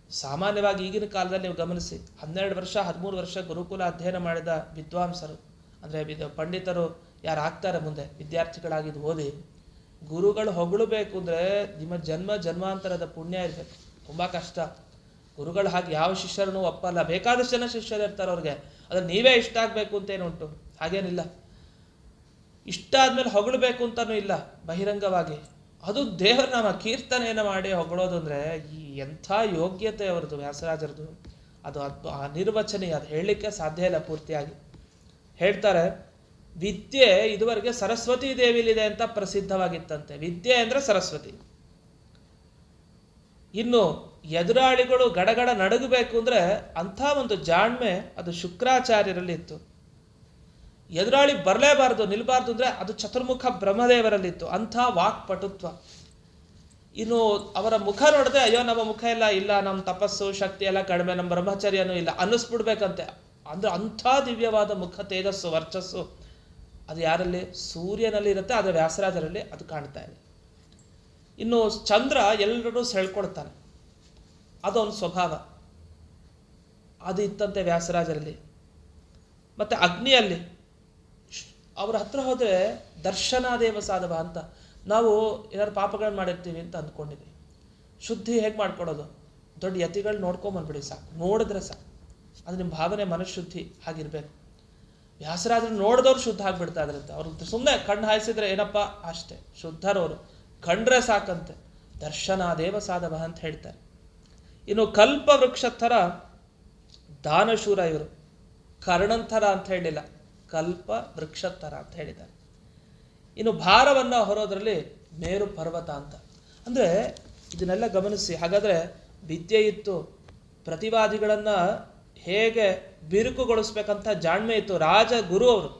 ಸಾಮಾನ್ಯವಾಗಿ ಈಗಿನ ಕಾಲದಲ್ಲಿ ನೀವು ಗಮನಿಸಿ, 12 ವರ್ಷ 13 ವರ್ಷ ಗುರುಕುಲ ಅಧ್ಯಯನ ಮಾಡಿದ ವಿದ್ವಾಂಸರು, ಅಂದರೆ ಪಂಡಿತರು ಯಾರು ಆಗ್ತಾರೆ ಮುಂದೆ ವಿದ್ಯಾರ್ಥಿಗಳಾಗಿದ್ದು ಓದಿ, ಗುರುಗಳು ಹೊಗಳಬೇಕು ಅಂದರೆ ನಿಮ್ಮ ಜನ್ಮಾಂತರದ ಪುಣ್ಯ ಇರಬೇಕು. ತುಂಬ ಕಷ್ಟ. ಗುರುಗಳು ಹಾಗೆ ಯಾವ ಶಿಷ್ಯರನ್ನು ಒಪ್ಪಲ್ಲ. ಬೇಕಾದಷ್ಟು ಜನ ಶಿಷ್ಯರು ಇರ್ತಾರೆ ಅವ್ರಿಗೆ. ಅದ್ರ ನೀವೇ ಇಷ್ಟ ಆಗಬೇಕು ಅಂತೇನುಂಟು? ಹಾಗೇನಿಲ್ಲ. ಇಷ್ಟ ಆದಮೇಲೆ ಹೊಗಳಬೇಕು ಅಂತಲೂ ಇಲ್ಲ ಬಹಿರಂಗವಾಗಿ. ಅದು ದೇವರ ನಾಮ ಕೀರ್ತನೆಯನ್ನು ಮಾಡಿ ಹೊಗಳೋದು ಅಂದರೆ ಈ ಎಂಥ ಯೋಗ್ಯತೆ ಅವರದು ವ್ಯಾಸರಾಜರದು. ಅದು ಅನಿರ್ವಚನೀಯ. ಅದು ಹೇಳಲಿಕ್ಕೆ ಸಾಧ್ಯ ಇಲ್ಲ ಪೂರ್ತಿಯಾಗಿ. ಹೇಳ್ತಾರೆ, ವಿದ್ಯೆ ಇದುವರೆಗೆ ಸರಸ್ವತಿ ದೇವಿಲಿದೆ ಅಂತ ಪ್ರಸಿದ್ಧವಾಗಿತ್ತಂತೆ. ವಿದ್ಯೆ ಅಂದರೆ ಸರಸ್ವತಿ. ಇನ್ನು ಎದುರಾಳಿಗಳು ಗಡಗಡ ನಡುಗಬೇಕು ಅಂದರೆ ಅಂಥ ಒಂದು ಜಾಣ್ಮೆ ಅದು ಶುಕ್ರಾಚಾರ್ಯರಲ್ಲಿ ಇತ್ತು. ಎದುರಾಳಿ ಬರಲೇಬಾರ್ದು, ನಿಲ್ಬಾರ್ದು ಅಂದರೆ ಅದು ಚತುರ್ಮುಖ ಬ್ರಹ್ಮದೇವರಲ್ಲಿತ್ತು. ಅಂಥ ವಾಕ್ಪಟುತ್ವ. ಇನ್ನು ಅವರ ಮುಖ ನೋಡಿದ್ರೆ, ಅಯ್ಯೋ ನಮ್ಮ ಮುಖ ಎಲ್ಲ ಇಲ್ಲ, ನಮ್ಮ ತಪಸ್ಸು ಶಕ್ತಿ ಎಲ್ಲ ಕಡಿಮೆ, ನಮ್ಮ ಬ್ರಹ್ಮಚರ್ಯನೂ ಇಲ್ಲ ಅನ್ನಿಸ್ಬಿಡ್ಬೇಕಂತೆ. ಅಂದರೆ ಅಂಥ ದಿವ್ಯವಾದ ಮುಖ ತೇಜಸ್ಸು ವರ್ಚಸ್ಸು ಅದು ಯಾರಲ್ಲಿ? ಸೂರ್ಯನಲ್ಲಿ ಇರುತ್ತೆ. ಆದರೆ ವ್ಯಾಸರಾಜರಲ್ಲಿ ಅದು ಕಾಣ್ತಾ ಇದೆ. ಇನ್ನು ಚಂದ್ರ ಎಲ್ಲರೂ ಸೆಳ್ಕೊಳ್ತಾನೆ, ಅದೊಂದು ಸ್ವಭಾವ. ಅದು ಇತ್ತಂತೆ ವ್ಯಾಸರಾಜರಲ್ಲಿ. ಮತ್ತು ಅಗ್ನಿಯಲ್ಲಿ ಅವರ ಹತ್ರ ಹೋದರೆ ದರ್ಶನಾದೇವ ಸಾಧವ ಅಂತ. ನಾವು ಏನಾದ್ರು ಪಾಪಗಳನ್ನು ಮಾಡಿರ್ತೀವಿ ಅಂತ ಅಂದ್ಕೊಂಡಿದ್ವಿ. ಶುದ್ಧಿ ಹೇಗೆ ಮಾಡ್ಕೊಡೋದು? ದೊಡ್ಡ ಯತಿಗಳು ನೋಡ್ಕೊಂಬಂದ್ಬಿಡಿ ಸಾಕು, ನೋಡಿದ್ರೆ ಸಾಕು. ಅದು ನಿಮ್ಮ ಭಾವನೆ ಮನಃಶುದ್ಧಿ ಹಾಗಿರ್ಬೇಕು. ವ್ಯಾಸರಾಜರು ನೋಡಿದವ್ರು ಶುದ್ಧ ಆಗಿಬಿಡ್ತಾ ಇದ್ರಂತೆ. ಅವ್ರು ಸುಮ್ಮನೆ ಕಣ್ಣು ಹಾಯಿಸಿದ್ರೆ ಏನಪ್ಪ ಅಷ್ಟೇ, ಶುದ್ಧರವರು ಕಂಡ್ರೆ ಸಾಕಂತೆ. ದರ್ಶನಾದೇವ ಸಾಧವ ಅಂತ ಹೇಳ್ತಾರೆ. ಇನ್ನು ಕಲ್ಪ ವೃಕ್ಷ ಥರ ದಾನಶೂರ ಇವರು. ಕರ್ಣಂಥರ ಅಂತ ಹೇಳಿಲ್ಲ, ಕಲ್ಪ ವೃಕ್ಷ ಥರ ಅಂತ ಹೇಳಿದ್ದಾರೆ. ಇನ್ನು ಭಾರವನ್ನು ಹೊರೋದ್ರಲ್ಲಿ ಮೇರು ಪರ್ವತ ಅಂತ. ಅಂದರೆ ಇದನ್ನೆಲ್ಲ ಗಮನಿಸಿ. ಹಾಗಾದರೆ ವಿದ್ಯೆ ಇತ್ತು, ಪ್ರತಿವಾದಿಗಳನ್ನು ಹೇಗೆ ಬಿರುಕುಗೊಳಿಸ್ಬೇಕಂತ ಜಾಣ್ಮೆ ಇತ್ತು. ರಾಜ ಗುರು ಅವರು.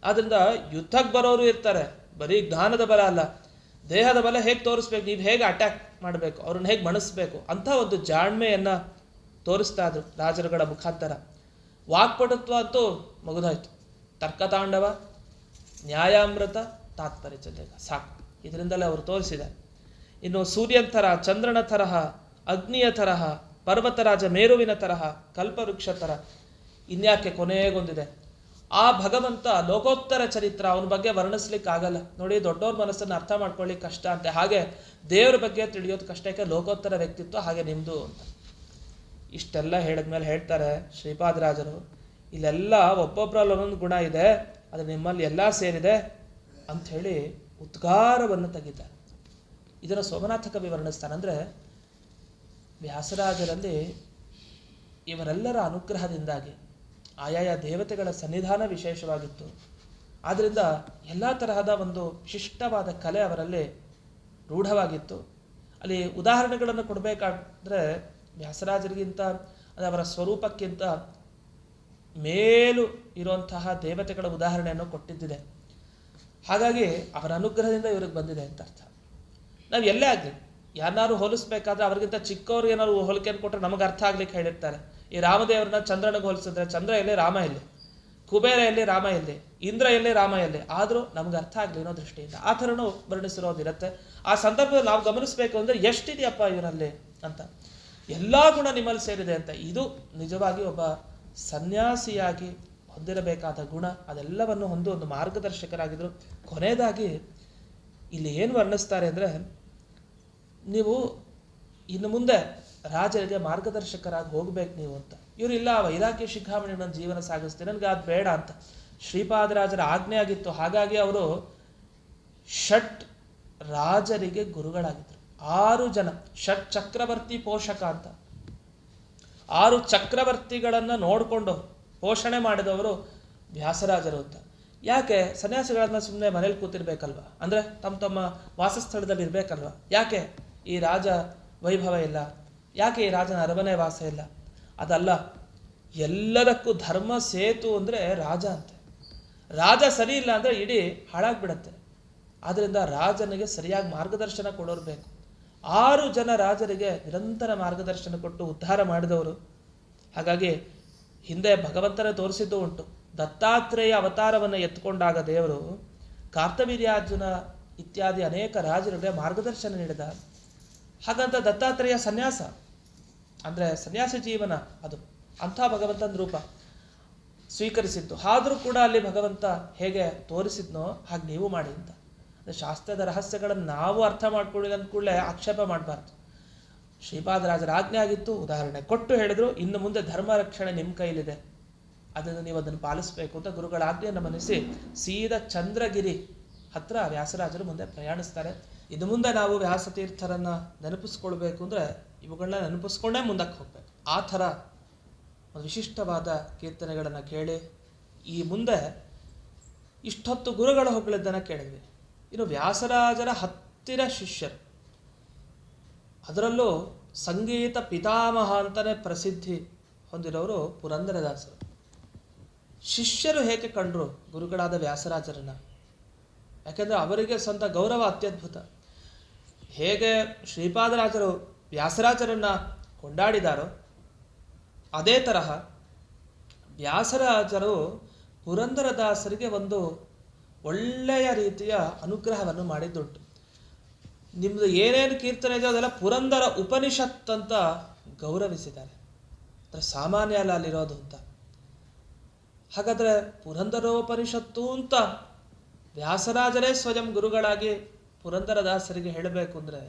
ಆದ್ದರಿಂದ ಯುದ್ಧಕ್ಕೆ ಬರೋರು ಇರ್ತಾರೆ. ಬರೀ ಜ್ಞಾನದ ಬಲ ಅಲ್ಲ, ದೇಹದ ಬಲ ಹೇಗೆ ತೋರಿಸ್ಬೇಕು, ನೀವು ಹೇಗೆ ಅಟ್ಯಾಕ್ ಮಾಡಬೇಕು, ಅವ್ರನ್ನ ಹೇಗೆ ಮಣಿಸ್ಬೇಕು ಅಂಥ ಒಂದು ಜಾಣ್ಮೆಯನ್ನು ತೋರಿಸ್ತಾ ಇದ್ರು ರಾಜರುಗಳ ಮುಖಾಂತರ. ವಾಕ್ಪಟುತ್ವ ಅಂತೂ ಮುಗಿದೋಯ್ತು. ತರ್ಕತಾಂಡವ, ನ್ಯಾಯಾಮೃತ, ತಾತ್ಪರ್ಯ ಸಾಕು, ಇದರಿಂದಲೇ ಅವರು ತೋರಿಸಿದ್ದಾರೆ. ಇನ್ನು ಸೂರ್ಯನ ತರಹ, ಚಂದ್ರನ ತರಹ, ಅಗ್ನಿಯ ತರಹ, ಪರ್ವತರಾಜ ಮೇರುವಿನ ತರಹ, ಕಲ್ಪವೃಕ್ಷ ತರ, ಇನ್ಯಾಕೆ ಕೊನೆಗೊಂದಿದೆ. ಆ ಭಗವಂತ ಲೋಕೋತ್ತರ ಚರಿತ್ರ, ಅವನ ಬಗ್ಗೆ ವರ್ಣಿಸ್ಲಿಕ್ಕಾಗಲ್ಲ. ನೋಡಿ, ದೊಡ್ಡವ್ರ ಮನಸ್ಸನ್ನು ಅರ್ಥ ಮಾಡ್ಕೊಳ್ಳಿಕ್ಕೆ ಕಷ್ಟ ಅಂತೆ. ಹಾಗೆ ದೇವ್ರ ಬಗ್ಗೆ ತಿಳಿಯೋದು ಕಷ್ಟಕ್ಕೆ, ಲೋಕೋತ್ತರ ವ್ಯಕ್ತಿತ್ವ ಹಾಗೆ ನಿಮ್ದು ಅಂತ. ಇಷ್ಟೆಲ್ಲ ಹೇಳಿದ್ಮೇಲೆ ಹೇಳ್ತಾರೆ ಶ್ರೀಪಾದರಾಜರು, ಇಲ್ಲೆಲ್ಲ ಒಬ್ಬೊಬ್ಬರಲ್ಲಿ ಒಂದೊಂದು ಗುಣ ಇದೆ, ಅದು ನಿಮ್ಮಲ್ಲಿ ಎಲ್ಲ ಸೇರಿದೆ ಅಂಥೇಳಿ ಉದ್ಗಾರವನ್ನು ತೆಗಿತಾರೆ. ಇದನ್ನು ಸೋಮನಾಥ ಕವಿ ವರ್ಣಿಸ್ತಾನೆ. ಅಂದರೆ ವ್ಯಾಸರಾಜರಲ್ಲಿ ಇವರೆಲ್ಲರ ಅನುಗ್ರಹದಿಂದಾಗಿ ಆಯಾಯ ದೇವತೆಗಳ ಸನ್ನಿಧಾನ ವಿಶೇಷವಾಗಿತ್ತು. ಆದ್ದರಿಂದ ಎಲ್ಲ ತರಹದ ಒಂದು ವಿಶಿಷ್ಟವಾದ ಕಲೆ ಅವರಲ್ಲಿ ರೂಢವಾಗಿತ್ತು. ಅಲ್ಲಿ ಉದಾಹರಣೆಗಳನ್ನು ಕೊಡಬೇಕಾದ್ರೆ ವ್ಯಾಸರಾಜರಿಗಿಂತ, ಅವರ ಸ್ವರೂಪಕ್ಕಿಂತ ಮೇಲು ಇರುವಂತಹ ದೇವತೆಗಳ ಉದಾಹರಣೆಯನ್ನು ಕೊಟ್ಟಿದ್ದಿದೆ. ಹಾಗಾಗಿ ಅವರ ಅನುಗ್ರಹದಿಂದ ಇವ್ರಿಗೆ ಬಂದಿದೆ ಅಂತ ಅರ್ಥ. ನಾವು ಎಲ್ಲೇ ಆಗಲಿ ಯಾರನ್ನಾರು ಹೋಲಿಸ್ಬೇಕಾದ್ರೆ ಅವ್ರಿಗಿಂತ ಚಿಕ್ಕವ್ರು ಏನಾದ್ರು ಹೋಲಿಕೆಯನ್ನು ಕೊಟ್ಟರೆ ನಮಗೆ ಅರ್ಥ ಆಗ್ಲಿಕ್ಕೆ ಹೇಳಿರ್ತಾರೆ. ಈ ರಾಮದೇವ್ರನ್ನ ಚಂದ್ರನಿಗೆ ಹೋಲಿಸಿದ್ರೆ ಚಂದ್ರ ಎಲ್ಲಿ, ರಾಮ ಎಲ್ಲಿ, ಕುಬೇರ ಎಲ್ಲಿ, ರಾಮ ಎಲ್ಲಿ, ಇಂದ್ರ ಎಲ್ಲಿ, ರಾಮ ಎಲ್ಲಿ, ಆದರೂ ನಮ್ಗೆ ಅರ್ಥ ಆಗಲಿ ಅನ್ನೋ ದೃಷ್ಟಿಯಿಂದ ಆ ಥರನೂ ವರ್ಣಿಸಿರೋದಿರುತ್ತೆ. ಆ ಸಂದರ್ಭದಲ್ಲಿ ನಾವು ಗಮನಿಸಬೇಕು ಅಂದರೆ ಎಷ್ಟಿದೆಯಪ್ಪ ಇವರಲ್ಲಿ ಅಂತ. ಎಲ್ಲ ಗುಣ ನಿಮ್ಮಲ್ಲಿ ಸೇರಿದೆ ಅಂತ. ಇದು ನಿಜವಾಗಿ ಒಬ್ಬ ಸನ್ಯಾಸಿಯಾಗಿ ಹೊಂದಿರಬೇಕಾದ ಗುಣ. ಅದೆಲ್ಲವನ್ನು ಹೊಂದು ಒಂದು ಮಾರ್ಗದರ್ಶಕರಾಗಿದ್ದರು. ಕೊನೆಯದಾಗಿ ಇಲ್ಲಿ ಏನು ವರ್ಣಿಸ್ತಾರೆ ಅಂದರೆ, ನೀವು ಇನ್ನು ಮುಂದೆ ರಾಜರಿಗೆ ಮಾರ್ಗದರ್ಶಕರಾಗಿ ಹೋಗ್ಬೇಕು ನೀವು ಅಂತ. ಇವರು ಇಲ್ಲ, ವೈರಾಗ್ಯ ಶಿಖಾಮಣಿ ನನ್ನ ಜೀವನ ಸಾಗಿಸ್ತೀನಿ, ನನಗೆ ಅದು ಬೇಡ ಅಂತ ಶ್ರೀಪಾದರಾಜರ ಆಜ್ಞೆ ಆಗಿತ್ತು. ಹಾಗಾಗಿ ಅವರು ಷಟ್ ರಾಜರಿಗೆ ಗುರುಗಳಾಗಿದ್ದರು. 6 ಜನ ಷಟ್ ಚಕ್ರವರ್ತಿ ಪೋಷಕ ಅಂತ, 6 ಚಕ್ರವರ್ತಿಗಳನ್ನು ನೋಡಿಕೊಂಡು ಪೋಷಣೆ ಮಾಡಿದವರು ವ್ಯಾಸರಾಜರು ಅಂತ. ಯಾಕೆ ಸನ್ಯಾಸಿಗಳನ್ನ ಸುಮ್ಮನೆ ಮನೇಲಿ ಕೂತಿರ್ಬೇಕಲ್ವ, ಅಂದರೆ ತಮ್ಮ ತಮ್ಮ ವಾಸಸ್ಥಳದಲ್ಲಿ ಇರಬೇಕಲ್ವ? ಯಾಕೆ ಈ ರಾಜ ವೈಭವ ಇಲ್ಲ, ಯಾಕೆ ಈ ರಾಜನ ಅರಮನೆ ವಾಸ ಇಲ್ಲ? ಅದಲ್ಲ, ಎಲ್ಲದಕ್ಕೂ ಧರ್ಮ ಸೇತು ಅಂದರೆ ರಾಜ ಅಂತೆ. ರಾಜ ಸರಿ ಇಲ್ಲ ಅಂದರೆ ಇಡೀ ಹಾಳಾಗ್ಬಿಡತ್ತೆ. ಆದ್ದರಿಂದ ರಾಜನಿಗೆ ಸರಿಯಾಗಿ ಮಾರ್ಗದರ್ಶನ ಕೊಡೋರು ಬೇಕು. 6 ಜನ ರಾಜರಿಗೆ ನಿರಂತರ ಮಾರ್ಗದರ್ಶನ ಕೊಟ್ಟು ಉದ್ಧಾರ ಮಾಡಿದವರು. ಹಾಗಾಗಿ ಹಿಂದೆ ಭಗವಂತನೇ ತೋರಿಸಿದ್ದು ಉಂಟು. ದತ್ತಾತ್ರೇಯ ಅವತಾರವನ್ನು ಎತ್ಕೊಂಡಾಗ ದೇವರು ಕಾರ್ತವೀರ್ಯಾರ್ಜುನ ಇತ್ಯಾದಿ ಅನೇಕ ರಾಜರಿಗೆ ಮಾರ್ಗದರ್ಶನ ನೀಡಿದ. ಹಾಗಂತ ದತ್ತಾತ್ರೇಯ ಸನ್ಯಾಸ ಅಂದರೆ ಸನ್ಯಾಸಿ ಜೀವನ ಅದು ಅಂಥ ಭಗವಂತನ ರೂಪ ಸ್ವೀಕರಿಸಿದ್ದು. ಆದರೂ ಕೂಡ ಅಲ್ಲಿ ಭಗವಂತ ಹೇಗೆ ತೋರಿಸಿದ್ನೋ ಹಾಗೆ ನೀವು ಮಾಡಿ ಅಂತ. ಶಾಸ್ತ್ರದ ರಹಸ್ಯಗಳನ್ನು ನಾವು ಅರ್ಥ ಮಾಡ್ಕೊಳ್ಳಿಲ್ಲ ಅಂದ್ಕೂಡಲೇ ಆಕ್ಷೇಪ ಮಾಡಬಾರ್ದು. ಶ್ರೀಪಾದರಾಜರ ಆಜ್ಞೆ ಆಗಿತ್ತು, ಉದಾಹರಣೆ ಕೊಟ್ಟು ಹೇಳಿದ್ರು, ಇನ್ನು ಮುಂದೆ ಧರ್ಮ ರಕ್ಷಣೆ ನಿಮ್ಮ ಕೈಲಿದೆ, ಅದನ್ನು ನೀವು ಅದನ್ನು ಪಾಲಿಸಬೇಕು ಅಂತ ಗುರುಗಳ ಆಜ್ಞೆಯನ್ನು ಮನ್ನಿಸಿ ಸೀದಾ ಚಂದ್ರಗಿರಿ ಹತ್ರ ವ್ಯಾಸರಾಜರು ಮುಂದೆ ಪ್ರಯಾಣಿಸ್ತಾರೆ. ಇನ್ನು ಮುಂದೆ ನಾವು ವ್ಯಾಸತೀರ್ಥರನ್ನು ನೆನಪಿಸ್ಕೊಳ್ಬೇಕು ಅಂದರೆ ಇವುಗಳನ್ನ ನೆನಪಿಸ್ಕೊಂಡೇ ಮುಂದಕ್ಕೆ ಹೋಗ್ಬೇಕು. ಆ ಥರ ಒಂದು ವಿಶಿಷ್ಟವಾದ ಕೀರ್ತನೆಗಳನ್ನು ಕೇಳಿ ಈ ಮುಂದೆ ಇಷ್ಟೊತ್ತು ಗುರುಗಳ ಹೊಗಳಿದ್ದನ್ನು ಕೇಳಿದ್ವಿ. ಇನ್ನು ವ್ಯಾಸರಾಜರ ಹತ್ತಿರ ಶಿಷ್ಯರು, ಅದರಲ್ಲೂ ಸಂಗೀತ ಪಿತಾಮಹ ಅಂತಲೇ ಪ್ರಸಿದ್ಧಿ ಹೊಂದಿರೋರು ಪುರಂದರದಾಸರು. ಶಿಷ್ಯರು ಹೇಗೆ ಕಂಡರು ಗುರುಗಳಾದ ವ್ಯಾಸರಾಜರನ್ನು? ಯಾಕೆಂದರೆ ಅವರಿಗೆ ಸ್ವಂತ ಗೌರವ ಅತ್ಯದ್ಭುತ. ಹೇಗೆ ಶ್ರೀಪಾದರಾಜರು ವ್ಯಾಸರಾಜರನ್ನು ಕೊಂಡಾಡಿದಾರೋ ಅದೇ ತರಹ ವ್ಯಾಸರಾಜರು ಪುರಂದರದಾಸರಿಗೆ ಒಂದು ಒಳ್ಳೆಯ ರೀತಿಯ ಅನುಗ್ರಹವನ್ನು ಮಾಡಿದ್ದುಂಟು. ನಿಮ್ಮದು ಏನೇನು ಕೀರ್ತನೆ ಇದೆಯೋ ಅದೆಲ್ಲ ಪುರಂದರ ಉಪನಿಷತ್ ಅಂತ ಗೌರವಿಸಿದ್ದಾರೆ. ಅಂದರೆ ಸಾಮಾನ್ಯ ಅಲ್ಲ ಅಲ್ಲಿರೋದು ಅಂತ. ಹಾಗಾದರೆ ಪುರಂದರೋಪನಿಷತ್ತು ಅಂತ ವ್ಯಾಸರಾಜರೇ ಸ್ವಯಂ ಗುರುಗಳಾಗಿ ಪುರಂದರದಾಸರಿಗೆ ಹೇಳಬೇಕು ಅಂದರೆ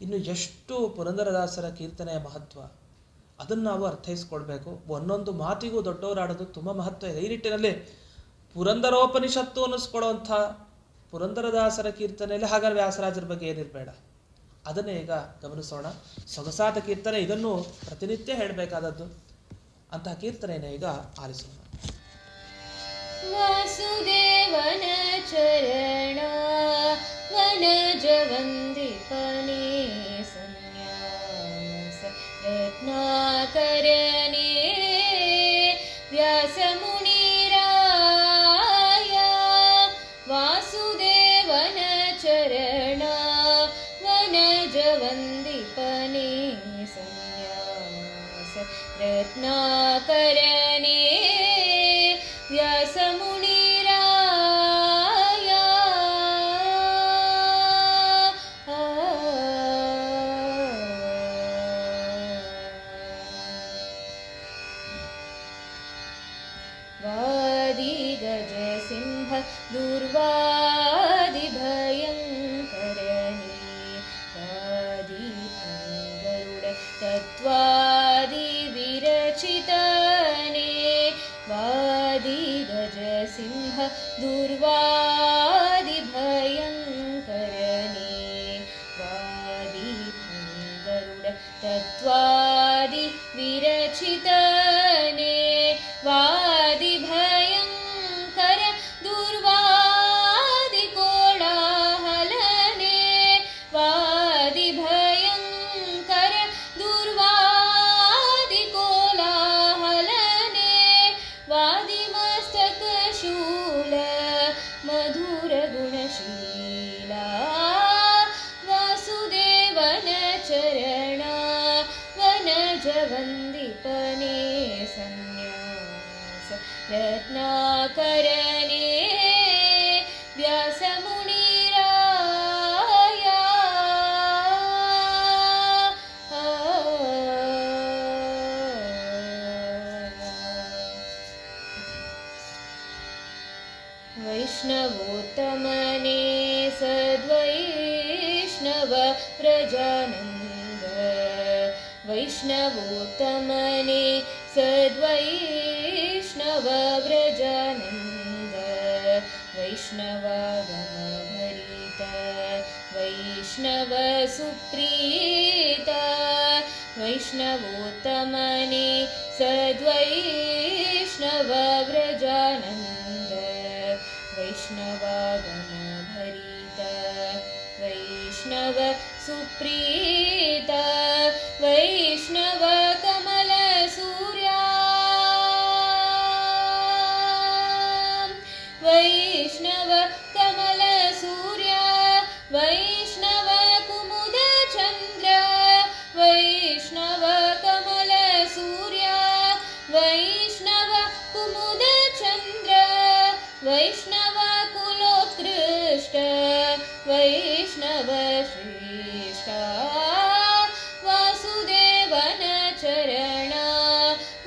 ಇನ್ನು ಎಷ್ಟು ಪುರಂದರದಾಸರ ಕೀರ್ತನೆಯ ಮಹತ್ವ ಅದನ್ನು ನಾವು ಅರ್ಥೈಸ್ಕೊಳ್ಬೇಕು. ಒಂದೊಂದು ಮಾತಿಗೂ ದೊಡ್ಡವರಾಡೋದು ತುಂಬ ಮಹತ್ವ ಇದೆ. ಈ ನಿಟ್ಟಿನಲ್ಲಿ ಪುರಂದರೋಪನಿಷತ್ತು ಅನ್ನಿಸ್ಕೊಳ್ಳುವಂಥ ಪುರಂದರದಾಸರ ಕೀರ್ತನೆಯಲ್ಲಿ ಹಾಗಾದ್ರೆ ವ್ಯಾಸರಾಜರ ಬಗ್ಗೆ ಏನಿರಬೇಡ, ಅದನ್ನೇ ಈಗ ಗಮನಿಸೋಣ. ಸೊಗಸಾದ ಕೀರ್ತನೆ, ಇದನ್ನು ಪ್ರತಿನಿತ್ಯ ಹೇಳಬೇಕಾದದ್ದು. ಅಂತಹ ಕೀರ್ತನೆಯನ್ನು ಈಗ ಆಲಿಸೋಣ. ವಾಸುದೇವನ ಚರಣ ವನಜ ವಂದಿಪನೇ ಸನ್ಯಾಸ ರತ್ನಾಕರನೇ ವ್ಯಾಸ ಮುನಿರಾಯ. ವಾಸುದೇವನ ಚರಣ ವನಜ ವಂದಿಪನೇ ಸನ್ಯಾಸ ರತ್ನಾಕರನೇ ವ್ಯಾಸ ಮುನಿರಾಯ. दुर्वादिभयङ्करणे वादिगरुड तत्त्वादिविरचितने वादिगजसिंह दुर्वादिभयङ्करणे वादिगरुड तत्त्वादिविरचितने वादिभयङ्कर दुर्वादिकोलाहलने वादिभयङ्कर दुर्वादिकोलाहलने वादिमस्तकशूल मधुरगुणशीला वासुदेवन चरणा वनजवन्दिपने सन्न्यास रत्नाकरणे व्यासमुनिराय वैष्णवोत्तमने सद्वैष्णव प्रजानन्द वैष्णवोत्तमने सद्वैष्णव व्रजानन्द वैष्णवागमभरित वैष्णव सुप्रीत वैष्णवोत्तमने सद्वैष्णव व्रजानन्द वैष्णवागमभरित वैष्णव सुप्रीत वैष्णव कमल सूर्या वैष्णव कमल सूर्या वैष्णव कुमुद चंद्र वैष्णव कमल सूर्या वैष्णव कुमुद चंद्र वैष्णव कुलोत्कृष्ट वैष्णव श्रेष्ठ वासुदेवन चरणा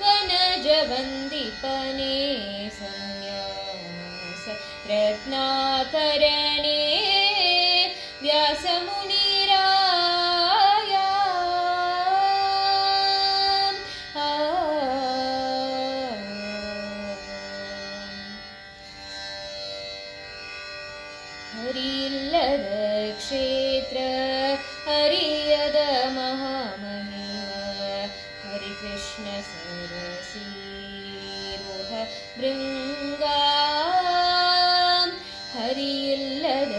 वनजवन्दिपने सन्न्यास रत्नाकरणे व्यासमुनिराय ಹರಿಯಿಲ್ಲದ ಕ್ಷೇತ್ರ ಹರಿಯದ ಮಹಾಮಹಿಮ ಹರಿಕೃಷ್ಣ ಸರಸೀರುಹ ಭೃಂಗ ಹರಿಯಿಲ್ಲದ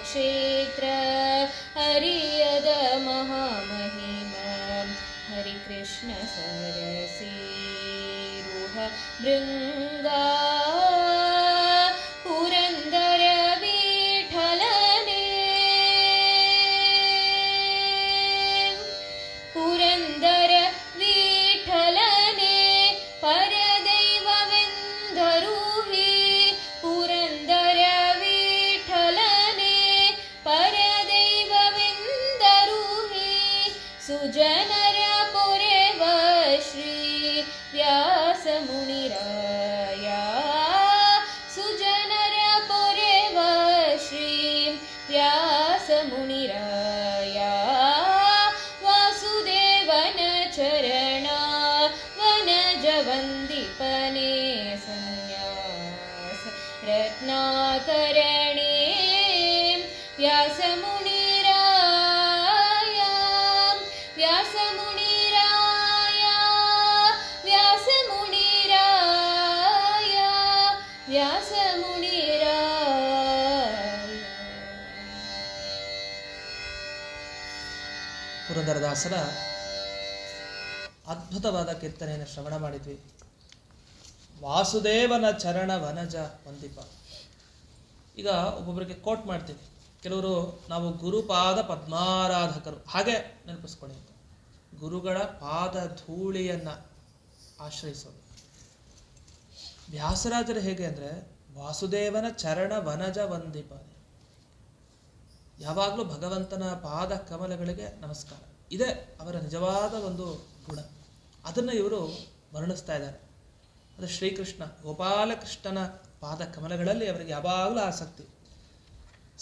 ಕ್ಷೇತ್ರ ಹರಿಯದ ಮಹಾಮಹಿಮ ಹರಿಕೃಷ್ಣ ಸರಸೀರುಹ ಭೃಂಗ ಪುರಂದರ ಪುರಂದರ ವಿಠಲನೆ ಪರದೈವವೆಂದರು ಹಿ ಪುರಂದರ ವಿಠಲನೆ ಪರದೈವವೆಂದರು ಹಿ ಸುಜನರ ಪೊರೆವ ಶ್ರೀ ವ್ಯಾಸ ಮುನಿರಾಯ ಸುಜನರ ಪೊರೆವ ಶ್ರೀ ವ್ಯಾಸ ಮುನಿರಾಯ ಚರಣ ವನಜವಂದಿಪನೆ ಸನ್ಯಾಸ ರತ್ನಾಕರಣೆ ವ್ಯಾಸಮುನಿರಾಯ ವ್ಯಾಸಮುನಿರಾಯ ವ್ಯಾಸಮುನಿರಾಯ ವ್ಯಾಸಮುನಿರಾಯ. ಪುರಂದರದಾಸರ ಅದ್ಭುತವಾದ ಕೀರ್ತನೆಯನ್ನು ಶ್ರವಣ ಮಾಡಿದ್ವಿ. ವಾಸುದೇವನ ಚರಣ ವನಜ ವಂದಿಪ. ಈಗ ಒಬ್ಬೊಬ್ಬರಿಗೆ ಕೋಟ್ ಮಾಡ್ತೀವಿ. ಕೆಲವರು ನಾವು ಗುರುಪಾದ ಪದ್ಮಾರಾಧಕರು, ಹಾಗೆ ನೆನಪಿಸ್ಕೊಳ್ಳಿ ಅಂತ. ಗುರುಗಳ ಪಾದ ಧೂಳಿಯನ್ನು ಆಶ್ರಯಿಸೋದು. ವ್ಯಾಸರಾಜರು ಹೇಗೆ ಅಂದರೆ ವಾಸುದೇವನ ಚರಣ ವನಜ ವಂದಿಪ. ಯಾವಾಗಲೂ ಭಗವಂತನ ಪಾದ ಕಮಲಗಳಿಗೆ ನಮಸ್ಕಾರ. ಇದೇ ಅವರ ನಿಜವಾದ ಒಂದು ಗುಣ. ಅದನ್ನು ಇವರು ವರ್ಣಿಸ್ತಾ ಇದ್ದಾರೆ. ಅದು ಶ್ರೀಕೃಷ್ಣ ಗೋಪಾಲಕೃಷ್ಣನ ಪಾದ ಕಮಲಗಳಲ್ಲಿ ಅವರಿಗೆ ಯಾವಾಗಲೂ ಆಸಕ್ತಿ.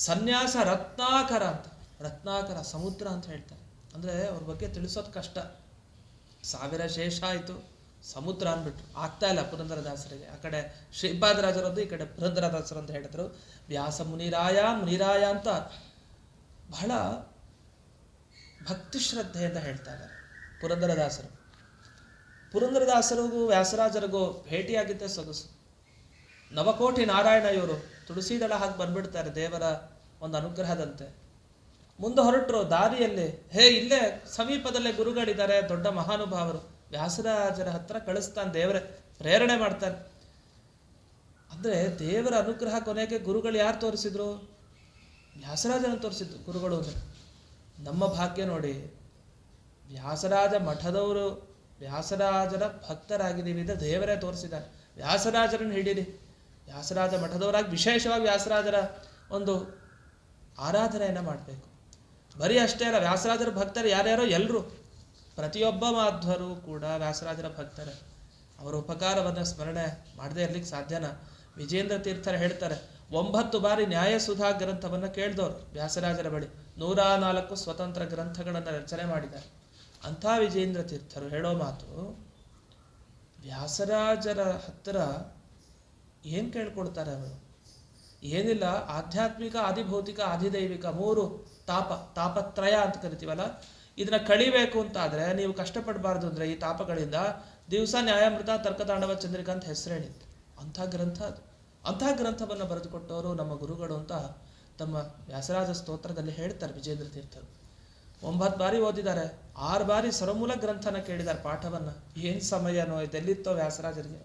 ಸನ್ಯಾಸ ರತ್ನಾಕರ ಅಂತ, ರತ್ನಾಕರ ಸಮುದ್ರ ಅಂತ ಹೇಳ್ತಾರೆ. ಅಂದರೆ ಅವ್ರ ಬಗ್ಗೆ ತಿಳಿಸೋದು ಕಷ್ಟ. 1000 ಶೇಷ ಆಯಿತು, ಸಮುದ್ರ ಅಂದ್ಬಿಟ್ರು, ಆಗ್ತಾ ಇಲ್ಲ ಪುರಂದರದಾಸರಿಗೆ. ಆ ಕಡೆ ಶ್ರೀಪಾದರಾಜರದ್ದು, ಈ ಕಡೆ ಪುರಂದರದಾಸರು ಅಂತ ಹೇಳಿದ್ರು. ವ್ಯಾಸ ಮುನಿರಾಯ ಮುನಿರಾಯ ಅಂತ ಬಹಳ ಭಕ್ತಿ ಶ್ರದ್ಧೆಯಿಂದ ಹೇಳ್ತಾ ಇದ್ದಾರೆ ಪುರಂದರದಾಸರು. ಪುರಂದರದಾಸರಿಗೂ ವ್ಯಾಸರಾಜರಿಗೂ ಭೇಟಿಯಾಗಿದ್ದೇ ಸೊಗಸು. ನವಕೋಟಿ ನಾರಾಯಣ ಇವರು ತುಳಸಿದಳ ಹಾಕಿ ಬಂದ್ಬಿಡ್ತಾರೆ ದೇವರ ಒಂದು ಅನುಗ್ರಹದಂತೆ. ಮುಂದೆ ಹೊರಟರು, ದಾರಿಯಲ್ಲಿ ಇಲ್ಲೇ ಸಮೀಪದಲ್ಲೇ ಗುರುಗಳಿದ್ದಾರೆ, ದೊಡ್ಡ ಮಹಾನುಭಾವರು. ವ್ಯಾಸರಾಜರ ಹತ್ರ ಕಳಿಸ್ತಾನೆ ದೇವರೇ, ಪ್ರೇರಣೆ ಮಾಡ್ತಾನೆ. ಅಂದರೆ ದೇವರ ಅನುಗ್ರಹ ಕೊನೆಗೆ ಗುರುಗಳು ಯಾರು ತೋರಿಸಿದ್ರು? ವ್ಯಾಸರಾಜನ ತೋರಿಸಿದ್ರು ಗುರುಗಳು. ಅಂದರೆ ನಮ್ಮ ಭಾಗ್ಯ ನೋಡಿ, ವ್ಯಾಸರಾಜ ಮಠದವರು ವ್ಯಾಸರಾಜರ ಭಕ್ತರಾಗಿದ್ದೀವಿ ಅಂದರೆ ದೇವರೇ ತೋರಿಸಿದ್ದಾರೆ. ವ್ಯಾಸರಾಜರನ್ನು ಹಿಡೀರಿ, ವ್ಯಾಸರಾಜ ಮಠದವರಾಗಿ ವಿಶೇಷವಾಗಿ ವ್ಯಾಸರಾಜರ ಒಂದು ಆರಾಧನೆಯನ್ನು ಮಾಡಬೇಕು. ಬರೀ ಅಷ್ಟೇ ಅಲ್ಲ, ವ್ಯಾಸರಾಜರ ಭಕ್ತರು ಯಾರ್ಯಾರೋ ಎಲ್ಲರೂ, ಪ್ರತಿಯೊಬ್ಬ ಮಾಧ್ವರು ಕೂಡ ವ್ಯಾಸರಾಜರ ಭಕ್ತರೇ. ಅವರ ಉಪಕಾರವನ್ನು ಸ್ಮರಣೆ ಮಾಡದೇ ಇರ್ಲಿಕ್ಕೆ ಸಾಧ್ಯನಾ? ವಿಜೇಂದ್ರ ತೀರ್ಥರ ಹೇಳ್ತಾರೆ, 9 ಬಾರಿ ನ್ಯಾಯಸುಧಾ ಗ್ರಂಥವನ್ನು ಕೇಳಿದವರು ವ್ಯಾಸರಾಜರ ಬಳಿ. 104 ಸ್ವತಂತ್ರ ಗ್ರಂಥಗಳನ್ನು ರಚನೆ ಮಾಡಿದ್ದಾರೆ. ಅಂಥ ವಿಜೇಂದ್ರ ತೀರ್ಥರು ಹೇಳೋ ಮಾತು, ವ್ಯಾಸರಾಜರ ಹತ್ತಿರ ಏನು ಕೇಳ್ಕೊಳ್ತಾರೆ ಅವರು? ಏನಿಲ್ಲ, ಆಧ್ಯಾತ್ಮಿಕ, ಆದಿಭೌತಿಕ, ಆದಿದೈವಿಕ 3 ತಾಪತ್ರಯ ಅಂತ ಕರಿತೀವಲ್ಲ, ಇದನ್ನ ಕಳಿಬೇಕು ಅಂತ ಆದರೆ ನೀವು ಕಷ್ಟಪಡಬಾರ್ದು ಅಂದರೆ ಈ ತಾಪಗಳಿಂದ ದಿವಸ ನ್ಯಾಯಾಮೃತ, ತರ್ಕತಾಂಡವ, ಚಂದ್ರಿಕಾ ಅಂತ ಹೆಸರೇಳಿತ್ತು. ಅಂಥ ಗ್ರಂಥ ಅದು. ಅಂಥ ಗ್ರಂಥವನ್ನು ಬರೆದುಕೊಟ್ಟವರು ನಮ್ಮ ಗುರುಗಳು ಅಂತ ತಮ್ಮ ವ್ಯಾಸರಾಜ ಸ್ತೋತ್ರದಲ್ಲಿ ಹೇಳ್ತಾರೆ ವಿಜೇಂದ್ರ ತೀರ್ಥರು. 9 ಬಾರಿ ಓದಿದ್ದಾರೆ, 6 ಬಾರಿ ಸರ್ವಮೂಲ ಗ್ರಂಥನ ಕೇಳಿದ್ದಾರೆ ಪಾಠವನ್ನು. ಏನು ಸಮಯನೋ ಇದೆಲ್ಲಿತ್ತೋ ವ್ಯಾಸರಾಜರಿಗೆ.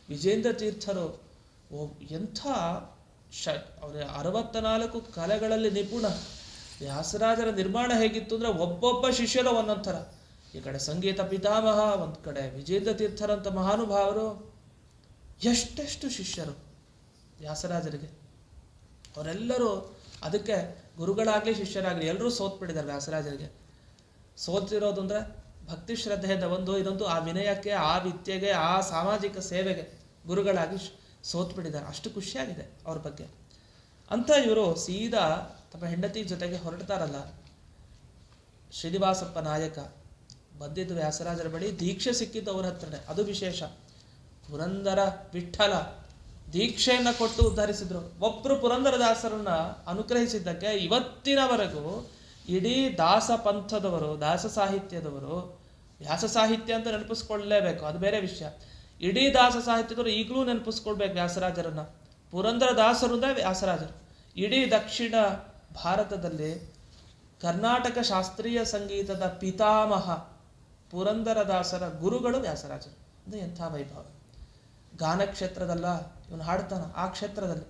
ವಿಜೇಂದ್ರ ತೀರ್ಥರು ಎಂಥ ಅವರ 64 ಕಲೆಗಳಲ್ಲಿ ನಿಪುಣ. ವ್ಯಾಸರಾಜರ ನಿರ್ಮಾಣ ಹೇಗಿತ್ತು ಅಂದರೆ ಒಬ್ಬೊಬ್ಬ ಶಿಷ್ಯರು ಒಂದೊಂದು ಥರ. ಈ ಕಡೆ ಸಂಗೀತ ಪಿತಾಮಹ, ಒಂದು ಕಡೆ ವಿಜೇಂದ್ರ ತೀರ್ಥರಂಥ ಮಹಾನುಭಾವರು. ಎಷ್ಟೆಷ್ಟು ಶಿಷ್ಯರು ವ್ಯಾಸರಾಜರಿಗೆ. ಅವರೆಲ್ಲರೂ ಅದಕ್ಕೆ ಗುರುಗಳಾಗಲಿ ಶಿಷ್ಯರಾಗಲಿ ಎಲ್ಲರೂ ಸೋತ್ಬಿಟ್ಟಿದ್ದಾರೆ ವ್ಯಾಸರಾಜರಿಗೆ. ಸೋತಿರೋದು ಅಂದರೆ ಭಕ್ತಿ ಶ್ರದ್ಧೆಯಿಂದ ಇನ್ನೊಂದು ಆ ವಿನಯಕ್ಕೆ, ಆ ವಿದ್ಯೆಗೆ, ಆ ಸಾಮಾಜಿಕ ಸೇವೆಗೆ ಗುರುಗಳಾಗಿ ಸೋತ್ಬಿಟ್ಟಿದ್ದಾರೆ. ಅಷ್ಟು ಖುಷಿಯಾಗಿದೆ ಅವ್ರ ಬಗ್ಗೆ. ಅಂತ ಇವರು ಸೀದಾ ತಮ್ಮ ಹೆಂಡತಿ ಜೊತೆಗೆ ಹೊರಡ್ತಾರಲ್ಲ. ಶ್ರೀನಿವಾಸಪ್ಪ ನಾಯಕ ಬಂದಿದ್ದು ವ್ಯಾಸರಾಜರ ಬಳಿ, ದೀಕ್ಷೆ ಸಿಕ್ಕಿದ್ದು ಅವ್ರ ಹತ್ರನೇ, ಅದು ವಿಶೇಷ. ಪುರಂದರ ವಿಠಲ ದೀಕ್ಷೆಯನ್ನು ಕೊಟ್ಟು ಉದ್ಧರಿಸಿದ್ರು. ಒಬ್ಬರು ಪುರಂದರದಾಸರನ್ನ ಅನುಗ್ರಹಿಸಿದ್ದಕ್ಕೆ ಇವತ್ತಿನವರೆಗೂ ಇಡೀ ದಾಸ ಪಂಥದವರು, ದಾಸ ಸಾಹಿತ್ಯದವರು, ವ್ಯಾಸ ಸಾಹಿತ್ಯ ಅಂತ ನೆನಪಿಸ್ಕೊಳ್ಳಲೇಬೇಕು, ಅದು ಬೇರೆ ವಿಷಯ. ಇಡೀ ದಾಸ ಸಾಹಿತ್ಯದವರು ಈಗಲೂ ನೆನಪಿಸ್ಕೊಳ್ಬೇಕು ವ್ಯಾಸರಾಜರನ್ನ. ಪುರಂದರದಾಸರು ಅಂದರೆ ವ್ಯಾಸರಾಜರು. ಇಡೀ ದಕ್ಷಿಣ ಭಾರತದಲ್ಲಿ ಕರ್ನಾಟಕ ಶಾಸ್ತ್ರೀಯ ಸಂಗೀತದ ಪಿತಾಮಹ ಪುರಂದರದಾಸರ ಗುರುಗಳು ವ್ಯಾಸರಾಜರು. ಅಂದರೆ ಎಂಥ ವೈಭವ. ಗಾನ ಕ್ಷೇತ್ರದಲ್ಲ ಇವನು ಹಾಡ್ತಾನ, ಆ ಕ್ಷೇತ್ರದಲ್ಲಿ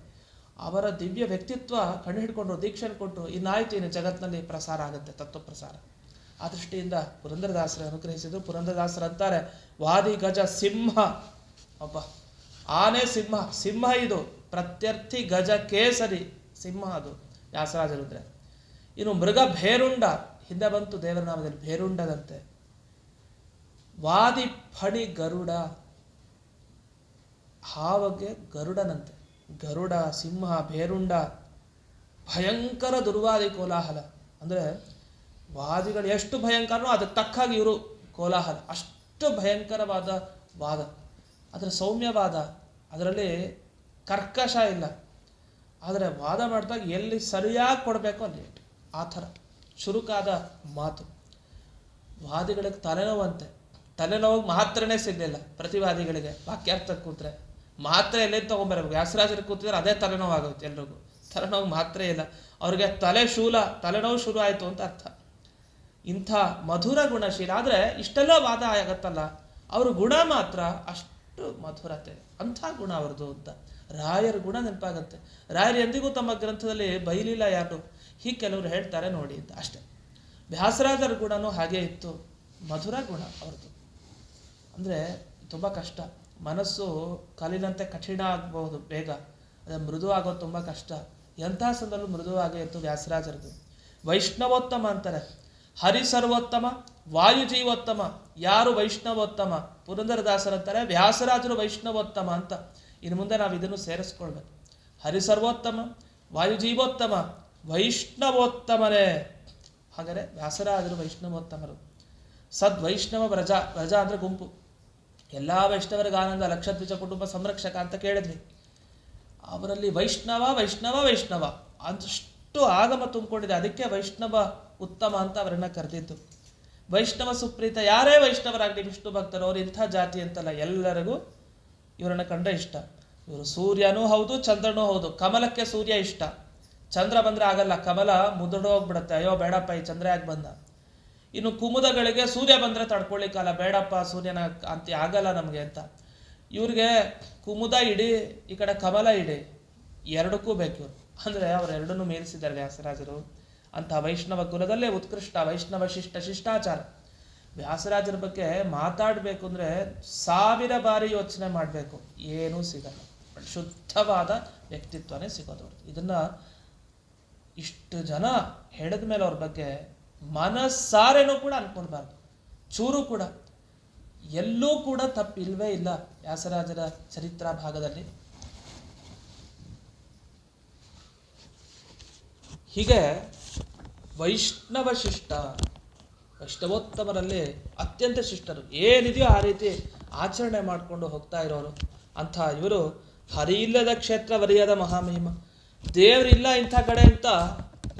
ಅವರ ದಿವ್ಯ ವ್ಯಕ್ತಿತ್ವ ಕಂಡು ಹಿಡ್ಕೊಂಡ್ರು, ದೀಕ್ಷೆಯನ್ನು ಕೊಟ್ಟರು. ಇನ್ನಾಯ್ತು, ಇನ್ನು ಜಗತ್ತಿನಲ್ಲಿ ಪ್ರಸಾರ ಆಗುತ್ತೆ, ತತ್ವ ಪ್ರಸಾರ. ಆ ದೃಷ್ಟಿಯಿಂದ ಪುರಂದರದಾಸರ ಅನುಗ್ರಹಿಸಿದ್ರು. ಪುರಂದರದಾಸರು ಅಂತಾರೆ, ವಾದಿ ಗಜ ಸಿಂಹ. ಒಬ್ಬ ಆನೆ ಸಿಂಹ, ಸಿಂಹ ಇದು ಪ್ರತ್ಯರ್ಥಿ ಗಜ ಕೇಸರಿ ಸಿಂಹ ಅದು ವ್ಯಾಸರಾಜರು ಅಂದರೆ. ಇನ್ನು ಮೃಗ ಭೇರುಂಡ, ಹಿಂದೆ ಬಂತು ದೇವರ ನಾಮದಲ್ಲಿ ಭೇರುಂಡದಂತೆ. ವಾದಿ ಫಣಿ ಗರುಡ, ಹಾವಗೆ ಗರುಡನಂತೆ. ಗರುಡ, ಸಿಂಹ, ಭೇರುಂಡ, ಭಯಂಕರ ದುರ್ವಾದಿ ಕೋಲಾಹಲ. ಅಂದರೆ ವಾದಿಗಳು ಎಷ್ಟು ಭಯಂಕರನೋ ಅದಕ್ಕೆ ತಕ್ಕಾಗಿ ಇವರು ಕೋಲಾಹಲ. ಅಷ್ಟು ಭಯಂಕರವಾದ ವಾದ, ಅದರ ಸೌಮ್ಯವಾದ, ಅದರಲ್ಲಿ ಕರ್ಕಶ ಇಲ್ಲ. ಆದರೆ ವಾದ ಮಾಡಿದಾಗ ಎಲ್ಲಿ ಸರಿಯಾಗಿ ಕೊಡಬೇಕು ಅಲ್ಲಿ ಆ ಥರ ಚುರುಕಾದ ಮಾತು. ವಾದಿಗಳಿಗೆ ತಲೆನೋವಂತೆ, ತಲೆನೋವಿಗೆ ಮಾತ್ರನೇ ಸಿಗಲಿಲ್ಲ ಪ್ರತಿವಾದಿಗಳಿಗೆ. ವಾಕ್ಯಾರ್ಥ ಕೂತ್ರೆ ಮಾತ್ರ ಎಲ್ಲೇ ತೊಗೊಂಬರ್ಬೇಕು. ವ್ಯಾಸರಾಜರಿಗೆ ಕೂತಿದ್ರೆ ಅದೇ ತಲೆನೋವಾಗುತ್ತೆ ಎಲ್ರಿಗೂ. ತಲೆನೋವು ಮಾತ್ರ ಇಲ್ಲ ಅವ್ರಿಗೆ, ತಲೆನೋವು ಶುರು ಆಯಿತು ಅಂತ ಅರ್ಥ. ಇಂಥ ಮಧುರ ಗುಣಶೀಲ. ಆದರೆ ಇಷ್ಟೆಲ್ಲ ವಾದ ಆಗತ್ತಲ್ಲ, ಅವ್ರ ಗುಣ ಮಾತ್ರ ಅಷ್ಟು ಮಧುರತೆ, ಅಂಥ ಗುಣ ಅವ್ರದ್ದು ಅಂತ. ರಾಯರ ಗುಣ ನೆನಪಾಗತ್ತೆ. ರಾಯರು ಎಂದಿಗೂ ತಮ್ಮ ಗ್ರಂಥದಲ್ಲಿ ಬೈಲಿಲ್ಲ ಯಾರು, ಹೀಗೆ ಕೆಲವರು ಹೇಳ್ತಾರೆ ನೋಡಿ ಅಂತ ಅಷ್ಟೆ. ವ್ಯಾಸರಾಜರ ಗುಣನೂ ಹಾಗೇ ಇತ್ತು, ಮಧುರ ಗುಣ ಅವ್ರದ್ದು. ಅಂದರೆ ತುಂಬ ಕಷ್ಟ. ಮನಸ್ಸು ಕಲ್ಲಿನಂತೆ ಕಠಿಣ ಆಗಬಹುದು ಬೇಗ, ಅದೇ ಮೃದು ಆಗೋದು ತುಂಬ ಕಷ್ಟ. ಎಂಥ ಸಂದರ್ಭ ಮೃದುವಾಗೇ ಇತ್ತು ವ್ಯಾಸರಾಜರದು. ವೈಷ್ಣವೋತ್ತಮ ಅಂತಾರೆ. ಹರಿ ಸರ್ವೋತ್ತಮ, ವಾಯುಜೀವೋತ್ತಮ. ಯಾರು ವೈಷ್ಣವೋತ್ತಮ? ಪುರಂದರದಾಸರಂತಾರೆ ವ್ಯಾಸರಾಜರು ವೈಷ್ಣವೋತ್ತಮ ಅಂತ. ಇನ್ನು ಮುಂದೆ ನಾವು ಇದನ್ನು ಸೇರಿಸ್ಕೊಳ್ಬೇಕು. ಹರಿಸರ್ವೋತ್ತಮ, ವಾಯುಜೀವೋತ್ತಮ, ವೈಷ್ಣವೋತ್ತಮರೇ. ಹಾಗಾದರೆ ವ್ಯಾಸರಾಜರು ವೈಷ್ಣವೋತ್ತಮರು. ಸದ್ವೈಷ್ಣವ ವ್ರಜ, ವ್ರಜ ಅಂದರೆ ಗುಂಪು. ಎಲ್ಲ ವೈಷ್ಣವರಿಗೆ ಆನಂದ, ಲಕ್ಷದ್ವಿಜ ಕುಟುಂಬ ಸಂರಕ್ಷಕ ಅಂತ ಕೇಳಿದ್ವಿ. ಅವರಲ್ಲಿ ವೈಷ್ಣವ ವೈಷ್ಣವ ವೈಷ್ಣವ ಅಷ್ಟು ಆಗಮ ತುಂಬಿಕೊಂಡಿದೆ. ಅದಕ್ಕೆ ವೈಷ್ಣವ ಉತ್ತಮ ಅಂತ ಅವರನ್ನು ಕರೆದಿದ್ದು. ವೈಷ್ಣವ ಸುಪ್ರೀತ, ಯಾರೇ ವೈಷ್ಣವರಾಗಲಿ ವಿಷ್ಣು ಭಕ್ತರು, ಅವರು ಇಂಥ ಜಾತಿ ಅಂತಲ್ಲ, ಎಲ್ಲರಿಗೂ ಇವರನ್ನು ಕಂಡ್ರೆ ಇಷ್ಟ. ಇವರು ಸೂರ್ಯನೂ ಹೌದು, ಚಂದ್ರನೂ ಹೌದು. ಕಮಲಕ್ಕೆ ಸೂರ್ಯ ಇಷ್ಟ, ಚಂದ್ರ ಬಂದರೆ ಆಗಲ್ಲ, ಕಮಲ ಮುದುಡೋಗ್ಬಿಡುತ್ತೆ. ಅಯ್ಯೋ ಬೇಡಪ್ಪ ಈ ಚಂದ್ರ ಯಾಕೆ ಬಂದ. ಇನ್ನು ಕುಮುದಗಳಿಗೆ ಸೂರ್ಯ ಬಂದರೆ ತಡ್ಕೊಳ್ಳಿಕ್ಕಲ್ಲ, ಬೇಡಪ್ಪ ಸೂರ್ಯನ ಕಾಂತಿ ಆಗಲ್ಲ ನಮಗೆ ಅಂತ. ಇವ್ರಿಗೆ ಕುಮುದ ಇಡಿ, ಈ ಕಡೆ ಕಮಲ ಇಡಿ, ಎರಡಕ್ಕೂ ಬೇಕು ಇವರು. ಅಂದರೆ ಅವರೆರಡನ್ನೂ ಮೀರಿಸಿದ್ದಾರೆ ವ್ಯಾಸರಾಜರು. ಅಂಥ ವೈಷ್ಣವ ಕುಲದಲ್ಲೇ ಉತ್ಕೃಷ್ಟ ವೈಷ್ಣವ ಶಿಷ್ಟಾಚಾರ. ವ್ಯಾಸರಾಜರ ಬಗ್ಗೆ ಮಾತಾಡಬೇಕು ಅಂದರೆ 1000 ಬಾರಿ ಯೋಚನೆ ಮಾಡಬೇಕು, ಏನೂ ಸಿಗಲ್ಲ. ಶುದ್ಧವಾದ ವ್ಯಕ್ತಿತ್ವನೇ ಸಿಗೋದು. ಇದನ್ನು ಇಷ್ಟು ಜನ ಹೇಳಿದ ಮೇಲೆ ಅವ್ರ ಬಗ್ಗೆ ಮನಸ್ಸಾರೇನೂ ಕೂಡ ಅನ್ಕೊಳ್ಬಾರ್ದು. ಚೂರು ಕೂಡ ಎಲ್ಲೂ ಕೂಡ ತಪ್ಪಿಲ್ವೇ ಇಲ್ಲ ವ್ಯಾಸರಾಜರ ಚರಿತ್ರಾ ಭಾಗದಲ್ಲಿ. ಹೀಗೆ ವೈಷ್ಣವ ಶಿಷ್ಟ, ವೈಷ್ಣವೋತ್ತಮರಲ್ಲಿ ಅತ್ಯಂತ ಶಿಷ್ಟರು. ಏನಿದೆಯೋ ಆ ರೀತಿ ಆಚರಣೆ ಮಾಡಿಕೊಂಡು ಹೋಗ್ತಾ ಇರೋರು. ಅಂಥ ಇವರು ಹರಿ ಇಲ್ಲದ ಕ್ಷೇತ್ರ ವರಿಯದ ಮಹಾಮಹಿಮ. ದೇವರಿಲ್ಲ ಇಂಥ ಕಡೆ ಅಂತ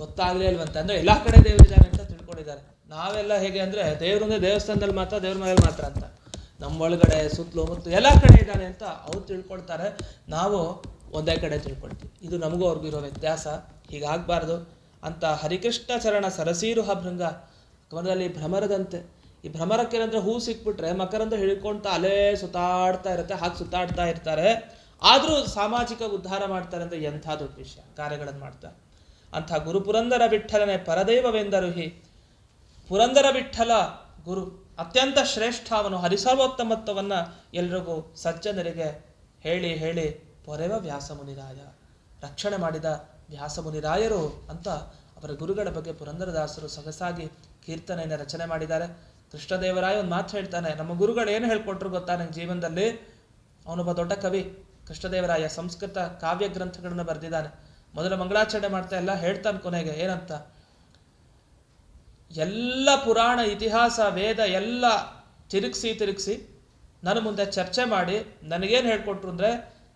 ಗೊತ್ತಾಗಲೇ ಇಲ್ವಂತೆ. ಅಂದರೆ ಎಲ್ಲ ಕಡೆ ದೇವರಿದ್ದಾರೆ ಅಂತ ತಿಳ್ಕೊಂಡಿದ್ದಾರೆ. ನಾವೆಲ್ಲ ಹೇಗೆ ಅಂದರೆ ದೇವರಂದ್ರೆ ದೇವಸ್ಥಾನದಲ್ಲಿ ಮಾತ್ರ, ದೇವ್ರ ಮನೇಲಿ ಮಾತ್ರ ಅಂತ. ನಮ್ಮ ಒಳಗಡೆ ಸುತ್ತಲೂ ಮುತ್ತು ಎಲ್ಲ ಕಡೆ ಇದ್ದಾನೆ ಅಂತ ಅವ್ರು ತಿಳ್ಕೊಳ್ತಾರೆ, ನಾವು ಒಂದೇ ಕಡೆ ತಿಳ್ಕೊಳ್ತೀವಿ. ಇದು ನಮಗೂ ಅವ್ರಿಗೂ ಇರೋ ವ್ಯತ್ಯಾಸ. ಹೀಗಾಗಬಾರ್ದು ಅಂತ ಹರಿಕೃಷ್ಣ ಚರಣ ಸರಸೀರುಹ ಭೃಂಗ ಕಮಲದಲ್ಲಿ ಭ್ರಮರದಂತೆ. ಈ ಭ್ರಮರಕ್ಕೇನಂದ್ರೆ ಹೂ ಸಿಕ್ಬಿಟ್ರೆ ಮಕರಂದ ಹಿಡ್ಕೊಳ್ತಾ ಅಲೇ ಸುತ್ತಾಡ್ತಾ ಇರುತ್ತೆ, ಹಾಗೆ ಸುತ್ತಾಡ್ತಾ ಇರ್ತಾರೆ. ಆದರೂ ಸಾಮಾಜಿಕ ಉದ್ಧಾರ ಮಾಡ್ತಾರೆ ಅಂದರೆ ಎಂಥ ದೊಡ್ಡ ವಿಷಯ, ಕಾರ್ಯಗಳನ್ನು ಮಾಡ್ತಾರೆ. ಅಂಥ ಗುರು ಪುರಂದರ ವಿಠ್ಠಲನೇ ಪರದೈವವೆಂದರು. ಪುರಂದರ ವಿಠ್ಠಲ ಗುರು ಅತ್ಯಂತ ಶ್ರೇಷ್ಠ. ಅವನು ಹರಿಸರ್ವೋತ್ತಮತ್ವವನ್ನು ಎಲ್ರಿಗೂ ಸಜ್ಜನರಿಗೆ ಹೇಳಿ ಹೇಳಿ ಪೊರೆವ ವ್ಯಾಸಮುನಿರಾಯ, ರಕ್ಷಣೆ ಮಾಡಿದ ವ್ಯಾಸಮುನಿರಾಯರು ಅಂತ ಅವರ ಗುರುಗಳ ಬಗ್ಗೆ ಪುರಂದರದಾಸರು ಸೊಗಸಾಗಿ ಕೀರ್ತನೆಯನ್ನು ರಚನೆ ಮಾಡಿದ್ದಾರೆ. ಕೃಷ್ಣದೇವರಾಯ ಒಂದು ಮಾತು ಹೇಳ್ತಾನೆ, ನಮ್ಮ ಗುರುಗಳು ಏನು ಹೇಳ್ಕೊಟ್ರು ಗೊತ್ತಾ ನನಗೆ ಜೀವನದಲ್ಲಿ. ಅವನೊಬ್ಬ ದೊಡ್ಡ ಕವಿ ಕೃಷ್ಣದೇವರಾಯ, ಸಂಸ್ಕೃತ ಕಾವ್ಯ ಗ್ರಂಥಗಳನ್ನು ಬರೆದಿದ್ದಾನೆ. ಮೊದಲ ಮಂಗಳಾಚರಣೆ ಮಾಡ್ತಾ ಎಲ್ಲ ಹೇಳ್ತಾನೆ ಕೊನೆಗೆ ಏನಂತ, ಎಲ್ಲ ಪುರಾಣ ಇತಿಹಾಸ ವೇದ ಎಲ್ಲ ತಿರುಗಿಸಿ ನನ್ನ ಮುಂದೆ ಚರ್ಚೆ ಮಾಡಿ ನನಗೇನು ಹೇಳ್ಕೊಟ್ರು ಅಂದರೆ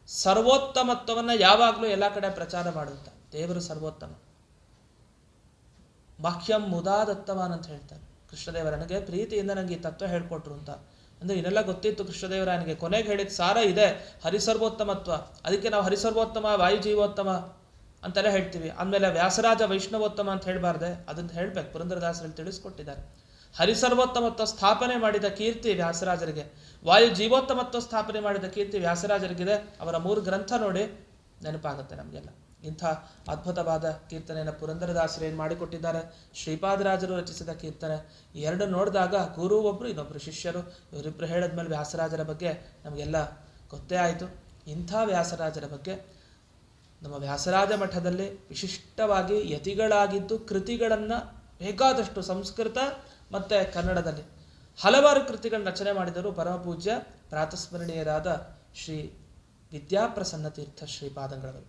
ಸರ್ವೋತ್ತಮತ್ವವನ್ನು ಯಾವಾಗಲೂ ಎಲ್ಲ ಕಡೆ ಪ್ರಚಾರ ಮಾಡುತ್ತ. ದೇವರು ಸರ್ವೋತ್ತಮ, ಮಹ್ಯಂ ಮುದಾದತ್ತವಾನ್ ಅಂತ ಹೇಳ್ತಾರೆ ಕೃಷ್ಣದೇವರ. ನನಗೆ ಪ್ರೀತಿಯಿಂದ ನನಗೆ ಈ ತತ್ವ ಹೇಳ್ಕೊಟ್ರು ಅಂತ. ಅಂದರೆ ಇದೆಲ್ಲ ಗೊತ್ತಿತ್ತು ಕೃಷ್ಣದೇವರಾಯನಿಗೆ. ಕೊನೆಗೆ ಹೇಳಿದ ಸಾರ ಇದೆ ಹರಿಸರ್ವೋತ್ತಮತ್ವ. ಅದಕ್ಕೆ ನಾವು ಹರಿಸರ್ವೋತ್ತಮ ವಾಯುಜೀವೋತ್ತಮ ಅಂತೆಲ್ಲ ಹೇಳ್ತೀವಿ. ಆಮೇಲೆ ವ್ಯಾಸರಾಜ ವೈಷ್ಣವೋತ್ತಮ ಅಂತ ಹೇಳಬಾರ್ದೆ, ಅದನ್ನು ಹೇಳ್ಬೇಕು. ಪುರಂದರದಾಸರಲ್ಲಿ ತಿಳಿಸ್ಕೊಟ್ಟಿದ್ದಾರೆ. ಹರಿಸರ್ವೋತ್ತಮತ್ವ ಸ್ಥಾಪನೆ ಮಾಡಿದ ಕೀರ್ತಿ ವ್ಯಾಸರಾಜರಿಗೆ, ವಾಯು ಜೀವೋತ್ತಮತ್ವ ಸ್ಥಾಪನೆ ಮಾಡಿದ ಕೀರ್ತಿ ವ್ಯಾಸರಾಜರಿಗಿದೆ. ಅವರ 3 ಗ್ರಂಥ ನೋಡಿ ನೆನಪಾಗುತ್ತೆ ನಮಗೆಲ್ಲ. ಇಂಥ ಅದ್ಭುತವಾದ ಕೀರ್ತನೆಯನ್ನು ಪುರಂದರದಾಸರು ಏನು ಮಾಡಿಕೊಟ್ಟಿದ್ದಾರೆ. ಶ್ರೀಪಾದರಾಜರು ರಚಿಸಿದ ಕೀರ್ತನೆ. ಈ ಎರಡು ನೋಡಿದಾಗ ಗುರು ಒಬ್ಬರು, ಇನ್ನೊಬ್ಬರು ಶಿಷ್ಯರು, ಇವರಿಬ್ಬರು ಹೇಳಿದ್ಮೇಲೆ ವ್ಯಾಸರಾಜರ ಬಗ್ಗೆ ನಮಗೆಲ್ಲ ಗೊತ್ತೇ ಆಯಿತು. ಇಂಥ ವ್ಯಾಸರಾಜರ ಬಗ್ಗೆ ನಮ್ಮ ವ್ಯಾಸರಾಜ ಮಠದಲ್ಲಿ ವಿಶಿಷ್ಟವಾಗಿ ಯತಿಗಳಾಗಿದ್ದು ಕೃತಿಗಳನ್ನು ಬೇಕಾದಷ್ಟು ಸಂಸ್ಕೃತ ಮತ್ತು ಕನ್ನಡದಲ್ಲಿ ಹಲವಾರು ಕೃತಿಗಳನ್ನು ರಚನೆ ಮಾಡಿದರು ಪರಮಪೂಜ್ಯ ಪ್ರಾತಸ್ಮರಣೀಯರಾದ ಶ್ರೀ ವಿದ್ಯಾಪ್ರಸನ್ನ ತೀರ್ಥ ಶ್ರೀಪಾದಂಗಳವರು.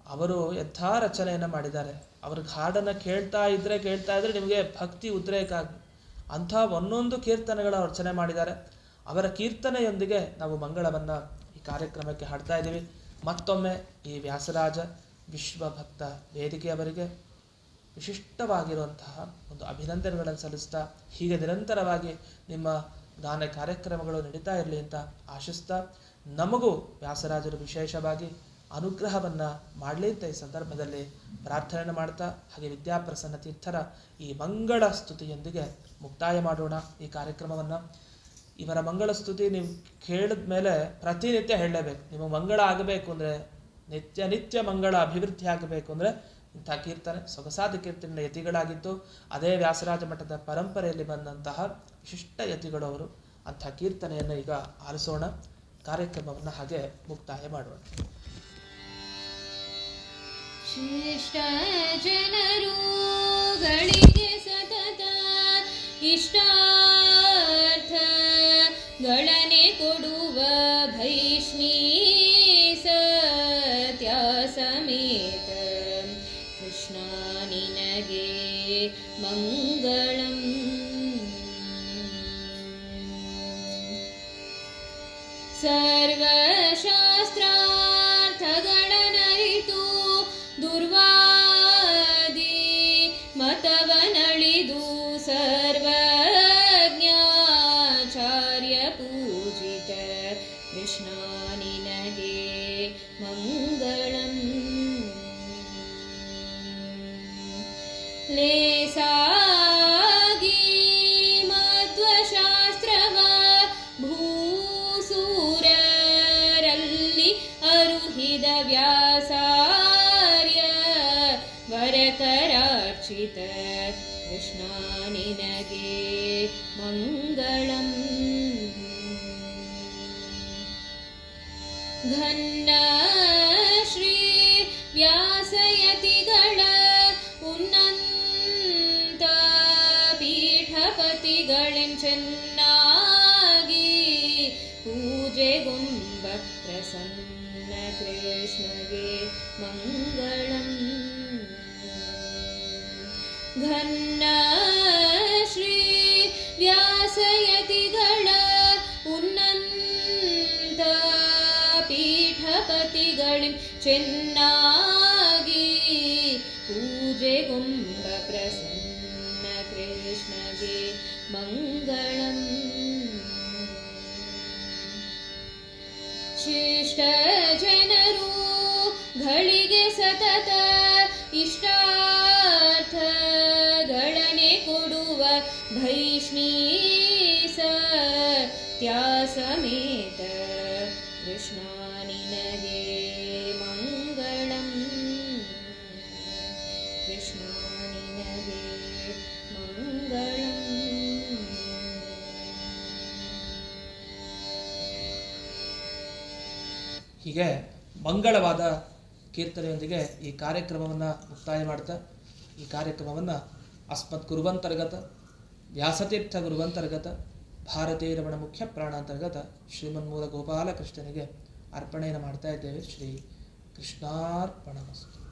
ಅವರು ಎಂಥ ರಚನೆಯನ್ನು ಮಾಡಿದ್ದಾರೆ. ಅವ್ರಿಗೆ ಹಾಡನ್ನು ಕೇಳ್ತಾ ಇದ್ದರೆ ನಿಮಗೆ ಭಕ್ತಿ ಉದ್ರೇಕ ಆಗಿ ಅಂಥ ಒಂದೊಂದು ಕೀರ್ತನೆಗಳ ರಚನೆ ಮಾಡಿದ್ದಾರೆ. ಅವರ ಕೀರ್ತನೆಯೊಂದಿಗೆ ನಾವು ಮಂಗಳವನ್ನು ಈ ಕಾರ್ಯಕ್ರಮಕ್ಕೆ ಹಾಡ್ತಾ ಇದ್ದೀವಿ. ಮತ್ತೊಮ್ಮೆ ಈ ವ್ಯಾಸರಾಜ ವಿಶ್ವಭಕ್ತ ವೇದಿಕೆಯವರಿಗೆ ವಿಶಿಷ್ಟವಾಗಿರುವಂತಹ ಒಂದು ಅಭಿನಂದನೆಗಳನ್ನು ಸಲ್ಲಿಸ್ತಾ, ಹೀಗೆ ನಿರಂತರವಾಗಿ ನಿಮ್ಮ ದಾನ ಕಾರ್ಯಕ್ರಮಗಳು ನಡೀತಾ ಇರಲಿ ಅಂತ ಆಶಿಸ್ತಾ, ನಮಗೂ ವ್ಯಾಸರಾಜರು ವಿಶೇಷವಾಗಿ ಅನುಗ್ರಹವನ್ನು ಮಾಡಲಿ ಅಂತ ಈ ಸಂದರ್ಭದಲ್ಲಿ ಪ್ರಾರ್ಥನೆಯನ್ನು ಮಾಡ್ತಾ, ಹಾಗೆ ವಿದ್ಯಾಪ್ರಸನ್ನ ತೀರ್ಥರ ಈ ಮಂಗಳ ಸ್ತುತಿಯೊಂದಿಗೆ ಮುಕ್ತಾಯ ಮಾಡೋಣ ಈ ಕಾರ್ಯಕ್ರಮವನ್ನು. ಇವರ ಮಂಗಳ ಸ್ತುತಿ ನೀವು ಕೇಳಿದ ಮೇಲೆ ಪ್ರತಿನಿತ್ಯ ಹೇಳಲೇಬೇಕು. ನಿಮಗೆ ಮಂಗಳ ಆಗಬೇಕು ಅಂದರೆ, ನಿತ್ಯ ಮಂಗಳ ಅಭಿವೃದ್ಧಿ ಆಗಬೇಕು ಅಂದರೆ ಇಂಥ ಕೀರ್ತನೆ, ಸೊಗಸಾದ ಕೀರ್ತನೆ ಯತಿಗಳಾಗಿದ್ದು ಅದೇ ವ್ಯಾಸರಾಜ ಮಠದ ಪರಂಪರೆಯಲ್ಲಿ ಬಂದಂತಹ ವಿಶಿಷ್ಟ ಯತಿಗಳು ಅವರು. ಅಂಥ ಕೀರ್ತನೆಯನ್ನು ಈಗ ಆಲಿಸೋಣ. ಕಾರ್ಯಕ್ರಮವನ್ನು ಹಾಗೆ ಮುಕ್ತಾಯ ಮಾಡೋಣ. ಶಿಷ್ಟ ಜನರುಗಳಿಗೆ ಸತತ ಇಷ್ಟಾರ್ಥಗಳನೆ ಕೊಡುವ ಭೈಷ್ಮೀ मङ्गलम् सर्वशास्त्रार्थगणनरितु दुर्वादी मतवनळिदु सर्वज्ञाचार्य पूजित कृष्णा निनगे मङ्गलम् लेसागी मध्वशास्त्रव भूसूरರಲ್ಲಿ ಅರುಹಿದ ವ್ಯಾಸಾರ್ಯ ವರಕರಾರ್ಚಿತ ಕೃಷ್ಣಾ ನಿನಗೆ ಮಂಗಳಂ ಘನ್ನ ಶ್ರೀ ವ್ಯಾಸಯತಿಗಳ ಉನ್ನತ ಪೀಠಪತಿಗಳಿಂ ಚೆನ್ನಾಗಿ ಪೂಜೆಗುಂಬ ಪ್ರಸನ್ನ ಕೃಷ್ಣಗೆ ಮಂಗಳಂ ಘನ್ನ ಶ್ರೀ ವ್ಯಾಸಯತಿಗಳ ಉನ್ನತ ಪೀಠಪತಿಗಳಿಂ ಚೆನ್ನಾಗಿ ಪೂಜೆಗುಂಬ ಪ್ರಸನ್ನ ಕೃಷ್ಣಗೆ ಮಂಗಳಂ ಶಿಷ್ಟ ಜನರು ಗಳಿಗೆ ಸತತ ಇಷ್ಟಾರ್ಥಗಳನೆ ಕೊಡುವ ಭೈಷ್ಮೀಸ ತ್ಯಾಸಮೇತ ಕೃಷ್ಣಾ ನಿನಗೆ ಮಂಗಳಂ ಕೃಷ್ಣಾ ನಿನಗೆ ಮಂಗಳಂ. ಹೀಗೆ ಮಂಗಳವಾದ ಕೀರ್ತನೆಯೊಂದಿಗೆ ಈ ಕಾರ್ಯಕ್ರಮವನ್ನು ಮುಕ್ತಾಯ ಮಾಡ್ತಾ ಈ ಕಾರ್ಯಕ್ರಮವನ್ನು ಅಸ್ಮತ್ ಗುರುವಂತರ್ಗತ ವ್ಯಾಸತೀರ್ಥ ಗುರುವಂತರ್ಗತ ಭಾರತೀಯ ರಮಣ ಮುಖ್ಯ ಪ್ರಾಣಾಂತರ್ಗತ ಶ್ರೀಮನ್ಮೂಲ ಗೋಪಾಲಕೃಷ್ಣನಿಗೆ ಅರ್ಪಣೆಯನ್ನು ಮಾಡ್ತಾ ಇದ್ದೇವೆ. ಶ್ರೀ ಕೃಷ್ಣಾರ್ಪಣಮಸ್ತು.